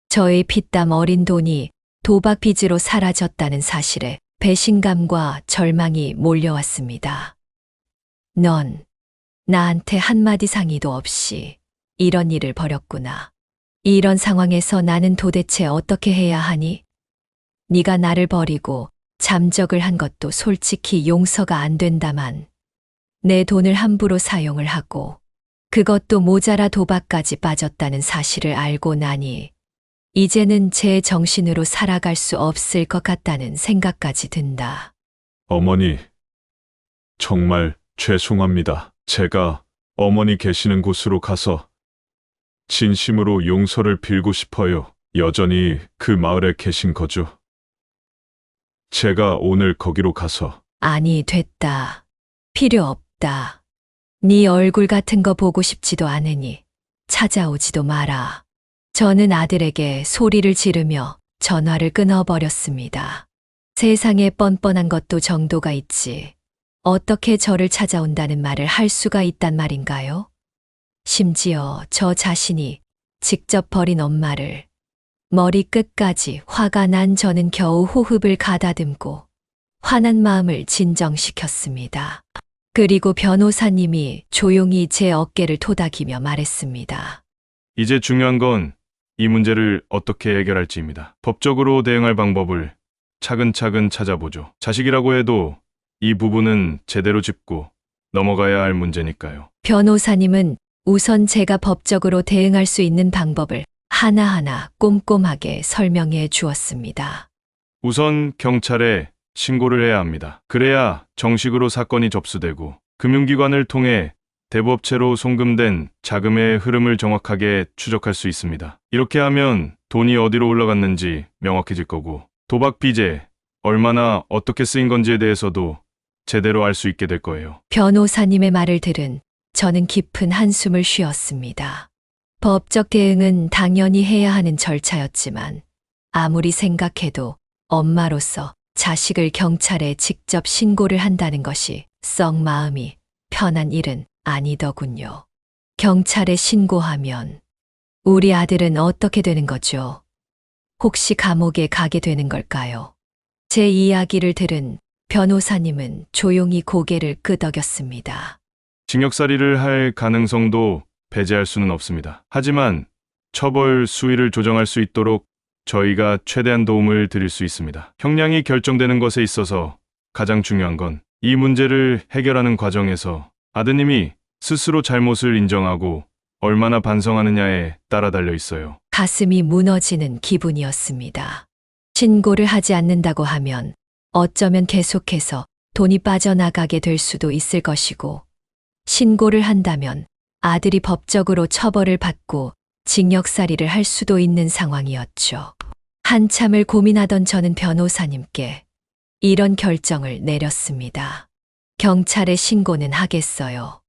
저의 피땀 어린 돈이 도박 빚으로 사라졌다는 사실에 배신감과 절망이 몰려왔습니다. 넌 나한테 한마디 상의도 없이 이런 일을 벌였구나. 이런 상황에서 나는 도대체 어떻게 해야 하니? 네가 나를 버리고 잠적을 한 것도 솔직히 용서가 안 된다만, 내 돈을 함부로 사용을 하고 그것도 모자라 도박까지 빠졌다는 사실을 알고 나니 이제는 제 정신으로 살아갈 수 없을 것 같다는 생각까지 든다. 어머니, 정말 죄송합니다. 제가 어머니 계시는 곳으로 가서 진심으로 용서를 빌고 싶어요. 여전히 그 마을에 계신 거죠? 제가 오늘 거기로 가서. 아니, 됐다. 필요 없다. 네 얼굴 같은 거 보고 싶지도 않으니 찾아오지도 마라. 저는 아들에게 소리를 지르며 전화를 끊어버렸습니다. 세상에 뻔뻔한 것도 정도가 있지. 어떻게 저를 찾아온다는 말을 할 수가 있단 말인가요? 심지어 저 자신이 직접 버린 엄마를. 머리끝까지 화가 난 저는 겨우 호흡을 가다듬고 화난 마음을 진정시켰습니다. 그리고 변호사님이 조용히 제 어깨를 토닥이며 말했습니다. 이제 중요한 건 이 문제를 어떻게 해결할지입니다. 법적으로 대응할 방법을 차근차근 찾아보죠. 자식이라고 해도 이 부분은 제대로 짚고 넘어가야 할 문제니까요. 변호사님은 우선 제가 법적으로 대응할 수 있는 방법을 하나하나 꼼꼼하게 설명해 주었습니다. 우선 경찰에 신고를 해야 합니다. 그래야 정식으로 사건이 접수되고 금융기관을 통해 대부업체로 송금된 자금의 흐름을 정확하게 추적할 수 있습니다. 이렇게 하면 돈이 어디로 올라갔는지 명확해질 거고 도박 빚에 얼마나 어떻게 쓰인 건지에 대해서도 제대로 알 수 있게 될 거예요. 변호사님의 말을 들은 저는 깊은 한숨을 쉬었습니다. 법적 대응은 당연히 해야 하는 절차였지만 아무리 생각해도 엄마로서 자식을 경찰에 직접 신고를 한다는 것이 썩 마음이 편한 일은 아니더군요. 경찰에 신고하면 우리 아들은 어떻게 되는 거죠? 혹시 감옥에 가게 되는 걸까요? 제 이야기를 들은 변호사님은 조용히 고개를 끄덕였습니다. 징역살이를 할 가능성도 배제할 수는 없습니다. 하지만 처벌 수위를 조정할 수 있도록 저희가 최대한 도움을 드릴 수 있습니다. 형량이 결정되는 것에 있어서 가장 중요한 건 이 문제를 해결하는 과정에서 아드님이 스스로 잘못을 인정하고 얼마나 반성하느냐에 따라 달려 있어요. 가슴이 무너지는 기분이었습니다. 신고를 하지 않는다고 하면 어쩌면 계속해서 돈이 빠져나가게 될 수도 있을 것이고, 신고를 한다면 아들이 법적으로 처벌을 받고 징역살이를 할 수도 있는 상황이었죠. 한참을 고민하던 저는 변호사님께 이런 결정을 내렸습니다. 경찰에 신고는 하겠어요.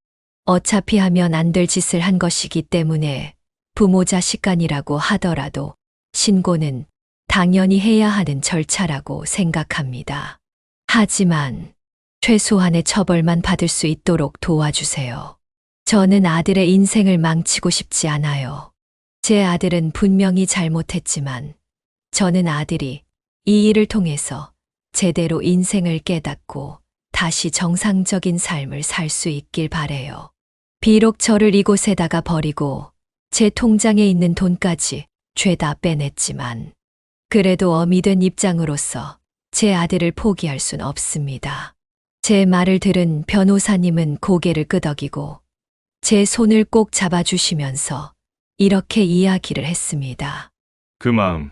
어차피 하면 안 될 짓을 한 것이기 때문에 부모 자식 간이라고 하더라도 신고는 당연히 해야 하는 절차라고 생각합니다. 하지만 최소한의 처벌만 받을 수 있도록 도와주세요. 저는 아들의 인생을 망치고 싶지 않아요. 제 아들은 분명히 잘못했지만 저는 아들이 이 일을 통해서 제대로 인생을 깨닫고 다시 정상적인 삶을 살 수 있길 바래요. 비록 저를 이곳에다가 버리고 제 통장에 있는 돈까지 죄다 빼냈지만 그래도 어미 된 입장으로서 제 아들을 포기할 순 없습니다. 제 말을 들은 변호사님은 고개를 끄덕이고 제 손을 꼭 잡아주시면서 이렇게 이야기를 했습니다. 그 마음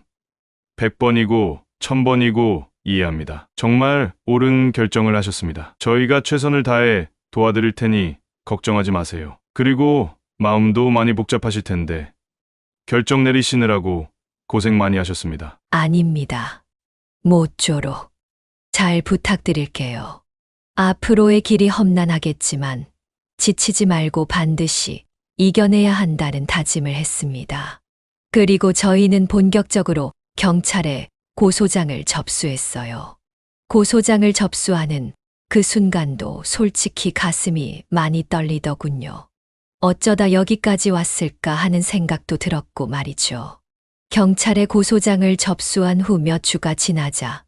100번이고 1000번이고 이해합니다. 정말 옳은 결정을 하셨습니다. 저희가 최선을 다해 도와드릴 테니 걱정하지 마세요. 그리고 마음도 많이 복잡하실 텐데 결정 내리시느라고 고생 많이 하셨습니다. 아닙니다. 모쪼록 잘 부탁드릴게요. 앞으로의 길이 험난하겠지만 지치지 말고 반드시 이겨내야 한다는 다짐을 했습니다. 그리고 저희는 본격적으로 경찰에 고소장을 접수했어요. 고소장을 접수하는 그 순간도 솔직히 가슴이 많이 떨리더군요. 어쩌다 여기까지 왔을까 하는 생각도 들었고 말이죠. 경찰에 고소장을 접수한 후 몇 주가 지나자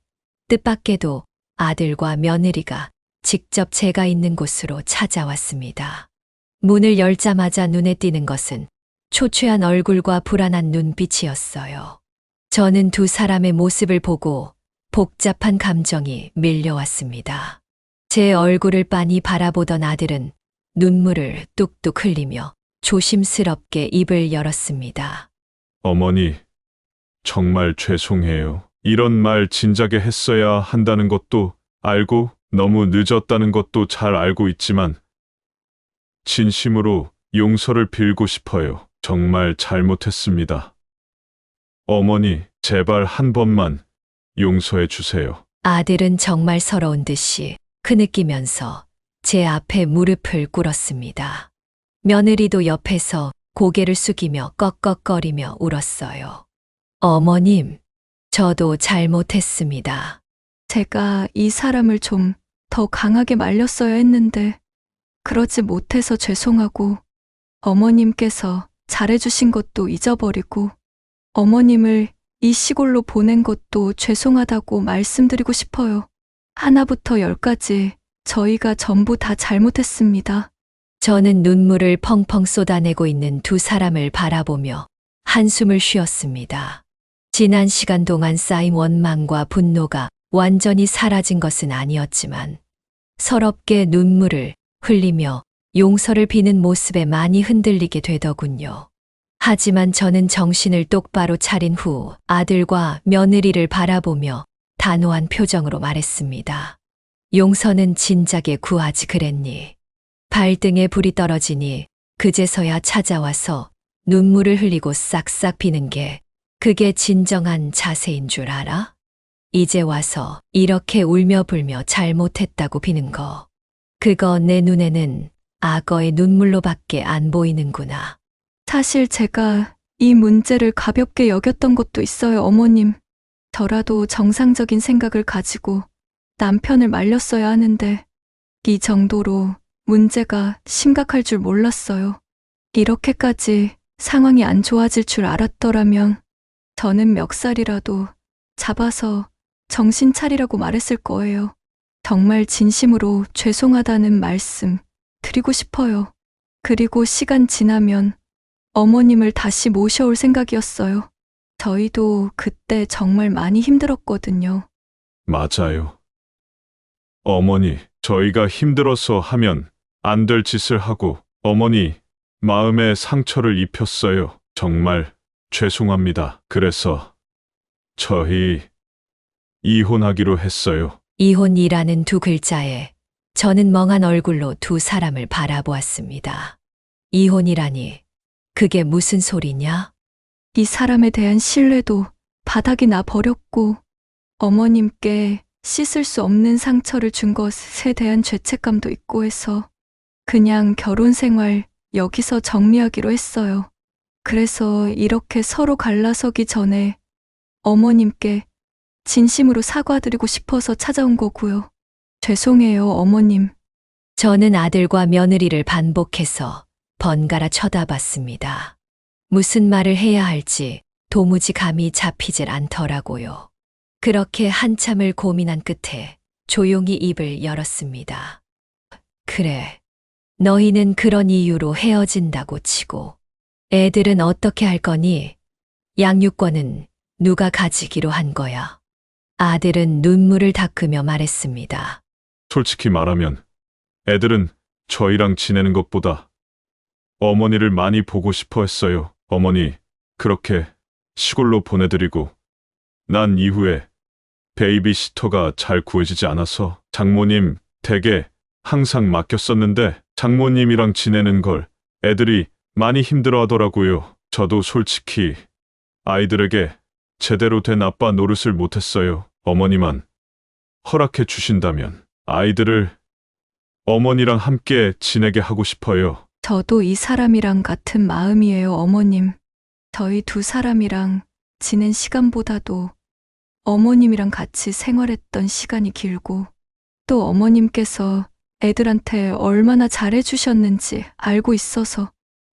뜻밖에도 아들과 며느리가 직접 제가 있는 곳으로 찾아왔습니다. 문을 열자마자 눈에 띄는 것은 초췌한 얼굴과 불안한 눈빛이었어요. 저는 두 사람의 모습을 보고 복잡한 감정이 밀려왔습니다. 제 얼굴을 빤히 바라보던 아들은 눈물을 뚝뚝 흘리며 조심스럽게 입을 열었습니다. 어머니, 정말 죄송해요. 이런 말 진작에 했어야 한다는 것도 알고 너무 늦었다는 것도 잘 알고 있지만 진심으로 용서를 빌고 싶어요. 정말 잘못했습니다. 어머니, 제발 한 번만 용서해 주세요. 아들은 정말 서러운 듯이 흐느끼면서 제 앞에 무릎을 꿇었습니다. 며느리도 옆에서 고개를 숙이며 꺽꺽거리며 울었어요. 어머님, 저도 잘못했습니다. 제가 이 사람을 좀 더 강하게 말렸어야 했는데 그러지 못해서 죄송하고 어머님께서 잘해주신 것도 잊어버리고 어머님을 이 시골로 보낸 것도 죄송하다고 말씀드리고 싶어요. 하나부터 열까지 저희가 전부 다 잘못했습니다. 저는 눈물을 펑펑 쏟아내고 있는 두 사람을 바라보며 한숨을 쉬었습니다. 지난 시간 동안 쌓인 원망과 분노가 완전히 사라진 것은 아니었지만 서럽게 눈물을 흘리며 용서를 비는 모습에 많이 흔들리게 되더군요. 하지만 저는 정신을 똑바로 차린 후 아들과 며느리를 바라보며 단호한 표정으로 말했습니다. 용서는 진작에 구하지 그랬니? 발등에 불이 떨어지니 그제서야 찾아와서 눈물을 흘리고 싹싹 비는 게 그게 진정한 자세인 줄 알아? 이제 와서 이렇게 울며 불며 잘못했다고 비는 거. 그거 내 눈에는 악어의 눈물로밖에 안 보이는구나. 사실 제가 이 문제를 가볍게 여겼던 것도 있어요, 어머님. 저라도 정상적인 생각을 가지고 남편을 말렸어야 하는데 이 정도로 문제가 심각할 줄 몰랐어요. 이렇게까지 상황이 안 좋아질 줄 알았더라면 저는 멱살이라도 잡아서 정신 차리라고 말했을 거예요. 정말 진심으로 죄송하다는 말씀 드리고 싶어요. 그리고 시간 지나면 어머님을 다시 모셔올 생각이었어요. 저희도 그때 정말 많이 힘들었거든요. 맞아요. 어머니, 저희가 힘들어서 하면 안 될 짓을 하고 어머니 마음에 상처를 입혔어요. 정말 죄송합니다. 그래서 저희 이혼하기로 했어요. 이혼이라는 두 글자에 저는 멍한 얼굴로 두 사람을 바라보았습니다. 이혼이라니 그게 무슨 소리냐? 이 사람에 대한 신뢰도 바닥이 나 버렸고 어머님께 씻을 수 없는 상처를 준 것에 대한 죄책감도 있고 해서 그냥 결혼 생활 여기서 정리하기로 했어요. 그래서 이렇게 서로 갈라서기 전에 어머님께 진심으로 사과드리고 싶어서 찾아온 거고요. 죄송해요, 어머님. 저는 아들과 며느리를 반복해서 번갈아 쳐다봤습니다. 무슨 말을 해야 할지 도무지 감이 잡히질 않더라고요. 그렇게 한참을 고민한 끝에 조용히 입을 열었습니다. 그래, 너희는 그런 이유로 헤어진다고 치고 애들은 어떻게 할 거니? 양육권은 누가 가지기로 한 거야? 아들은 눈물을 닦으며 말했습니다. 솔직히 말하면 애들은 저희랑 지내는 것보다 어머니를 많이 보고 싶어 했어요. 어머니 그렇게 시골로 보내드리고 난 이후에 베이비시터가 잘 구해지지 않아서 장모님 댁에 항상 맡겼었는데 장모님이랑 지내는 걸 애들이 많이 힘들어 하더라고요. 저도 솔직히 아이들에게 제대로 된 아빠 노릇을 못했어요. 어머니만 허락해 주신다면 아이들을 어머니랑 함께 지내게 하고 싶어요. 저도 이 사람이랑 같은 마음이에요, 어머님. 저희 두 사람이랑 지낸 시간보다도 어머님이랑 같이 생활했던 시간이 길고 또 어머님께서 애들한테 얼마나 잘해주셨는지 알고 있어서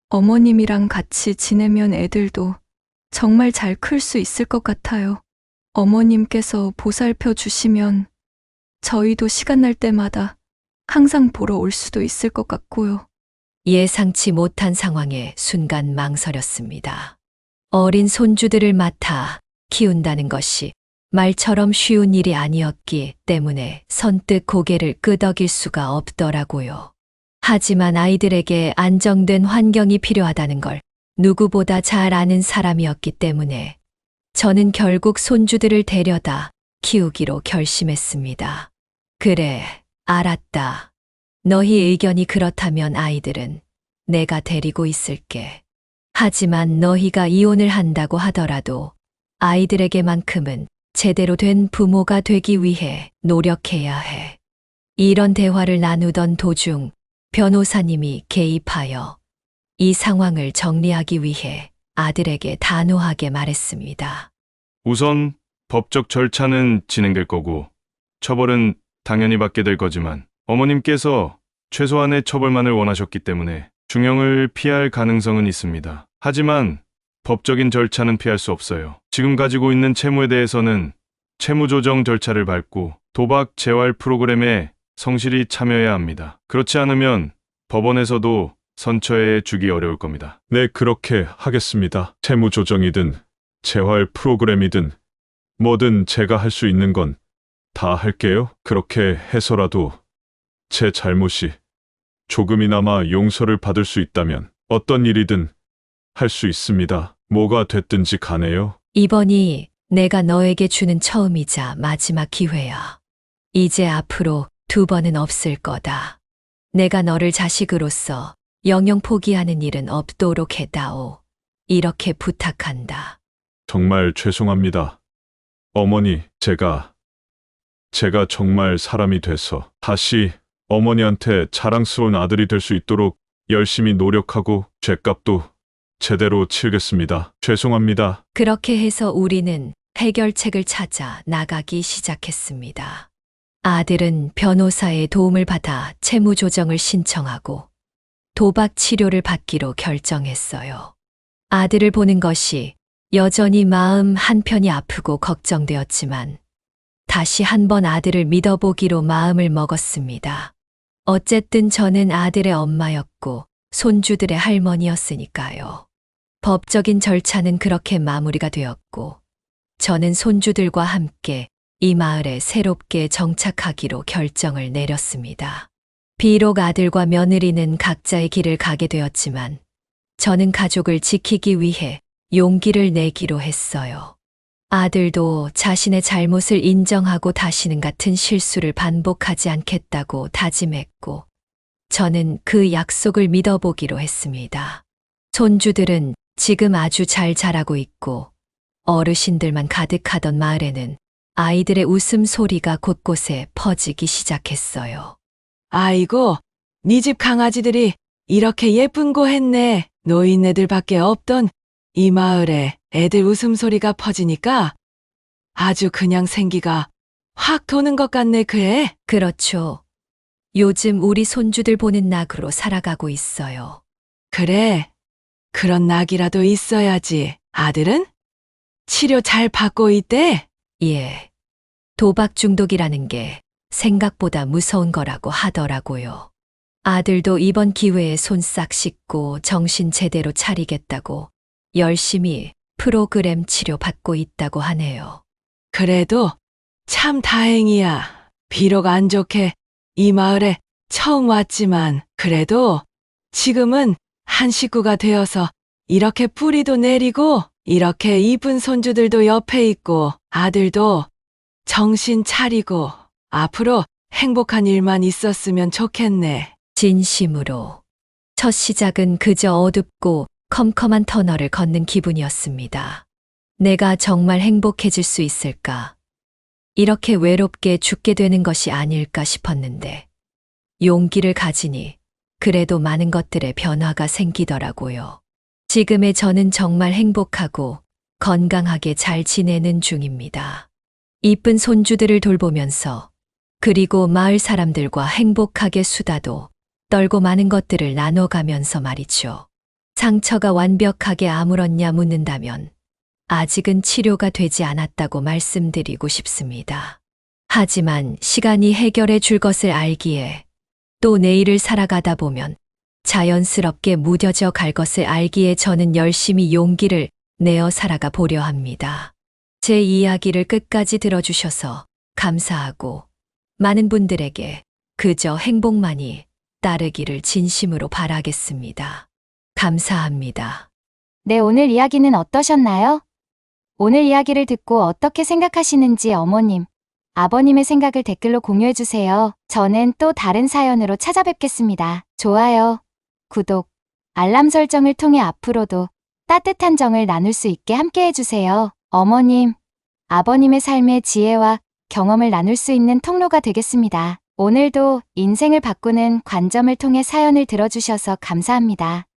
어머님이랑 같이 지내면 애들도 정말 잘 클 수 있을 것 같아요. 어머님께서 보살펴 주시면 저희도 시간 날 때마다 항상 보러 올 수도 있을 것 같고요. 예상치 못한 상황에 순간 망설였습니다. 어린 손주들을 맡아 키운다는 것이 말처럼 쉬운 일이 아니었기 때문에 선뜻 고개를 끄덕일 수가 없더라고요. 하지만 아이들에게 안정된 환경이 필요하다는 걸 누구보다 잘 아는 사람이었기 때문에 저는 결국 손주들을 데려다 키우기로 결심했습니다. 그래, 알았다. 너희 의견이 그렇다면 아이들은 내가 데리고 있을게. 하지만 너희가 이혼을 한다고 하더라도 아이들에게만큼은 제대로 된 부모가 되기 위해 노력해야 해. 이런 대화를 나누던 도중 변호사님이 개입하여 이 상황을 정리하기 위해 아들에게 단호하게 말했습니다. 우선 법적 절차는 진행될 거고 처벌은 당연히 받게 될 거지만 어머님께서 최소한의 처벌만을 원하셨기 때문에 중형을 피할 가능성은 있습니다. 하지만 법적인 절차는 피할 수 없어요. 지금 가지고 있는 채무에 대해서는 채무조정 절차를 밟고 도박 재활 프로그램에 성실히 참여해야 합니다. 그렇지 않으면 법원에서도 선처해 주기 어려울 겁니다. 네, 그렇게 하겠습니다. 채무 조정이든 재활 프로그램이든 뭐든 제가 할 수 있는 건 다 할게요. 그렇게 해서라도 제 잘못이 조금이나마 용서를 받을 수 있다면 어떤 일이든 할 수 있습니다. 뭐가 됐든지 간에요. 이번이 내가 너에게 주는 처음이자 마지막 기회야. 이제 앞으로 두 번은 없을 거다. 내가 너를 자식으로서 영영 포기하는 일은 없도록 해다오. 이렇게 부탁한다. 정말 죄송합니다. 어머니, 제가 정말 사람이 돼서 다시 어머니한테 자랑스러운 아들이 될 수 있도록 열심히 노력하고 죗값도 제대로 치르겠습니다. 죄송합니다. 그렇게 해서 우리는 해결책을 찾아 나가기 시작했습니다. 아들은 변호사의 도움을 받아 채무 조정을 신청하고 도박 치료를 받기로 결정했어요. 아들을 보는 것이 여전히 마음 한편이 아프고 걱정되었지만 다시 한번 아들을 믿어보기로 마음을 먹었습니다. 어쨌든 저는 아들의 엄마였고 손주들의 할머니였으니까요. 법적인 절차는 그렇게 마무리가 되었고 저는 손주들과 함께 이 마을에 새롭게 정착하기로 결정을 내렸습니다. 비록 아들과 며느리는 각자의 길을 가게 되었지만 저는 가족을 지키기 위해 용기를 내기로 했어요. 아들도 자신의 잘못을 인정하고 다시는 같은 실수를 반복하지 않겠다고 다짐했고 저는 그 약속을 믿어보기로 했습니다. 손주들은 지금 아주 잘 자라고 있고 어르신들만 가득하던 마을에는 아이들의 웃음소리가 곳곳에 퍼지기 시작했어요. 아이고, 네 집 강아지들이 이렇게 예쁜 거 했네. 노인네들밖에 없던 이 마을에 애들 웃음소리가 퍼지니까 아주 그냥 생기가 확 도는 것 같네, 그래? 그렇죠. 요즘 우리 손주들 보는 낙으로 살아가고 있어요. 그래. 그런 낙이라도 있어야지. 아들은? 치료 잘 받고 있대? 예. 도박 중독이라는 게 생각보다 무서운 거라고 하더라고요. 아들도 이번 기회에 손 싹 씻고 정신 제대로 차리겠다고 열심히 프로그램 치료 받고 있다고 하네요. 그래도 참 다행이야. 비록 안 좋게 이 마을에 처음 왔지만 그래도 지금은 한 식구가 되어서 이렇게 뿌리도 내리고 이렇게 이쁜 손주들도 옆에 있고 아들도 정신 차리고 앞으로 행복한 일만 있었으면 좋겠네. 진심으로. 첫 시작은 그저 어둡고 컴컴한 터널을 걷는 기분이었습니다. 내가 정말 행복해질 수 있을까? 이렇게 외롭게 죽게 되는 것이 아닐까 싶었는데, 용기를 가지니 그래도 많은 것들의 변화가 생기더라고요. 지금의 저는 정말 행복하고 건강하게 잘 지내는 중입니다. 이쁜 손주들을 돌보면서 그리고 마을 사람들과 행복하게 수다도 떨고 많은 것들을 나눠가면서 말이죠. 상처가 완벽하게 아물었냐 묻는다면 아직은 치료가 되지 않았다고 말씀드리고 싶습니다. 하지만 시간이 해결해 줄 것을 알기에 또 내일을 살아가다 보면 자연스럽게 무뎌져 갈 것을 알기에 저는 열심히 용기를 내어 살아가 보려 합니다. 제 이야기를 끝까지 들어주셔서 감사하고 많은 분들에게 그저 행복만이 따르기를 진심으로 바라겠습니다. 감사합니다. 네, 오늘 이야기는 어떠셨나요? 오늘 이야기를 듣고 어떻게 생각하시는지 어머님, 아버님의 생각을 댓글로 공유해주세요. 저는 또 다른 사연으로 찾아뵙겠습니다. 좋아요, 구독, 알람 설정을 통해 앞으로도 따뜻한 정을 나눌 수 있게 함께 해주세요. 어머님, 아버님의 삶의 지혜와 경험을 나눌 수 있는 통로가 되겠습니다. 오늘도 인생을 바꾸는 관점을 통해 사연을 들어주셔서 감사합니다.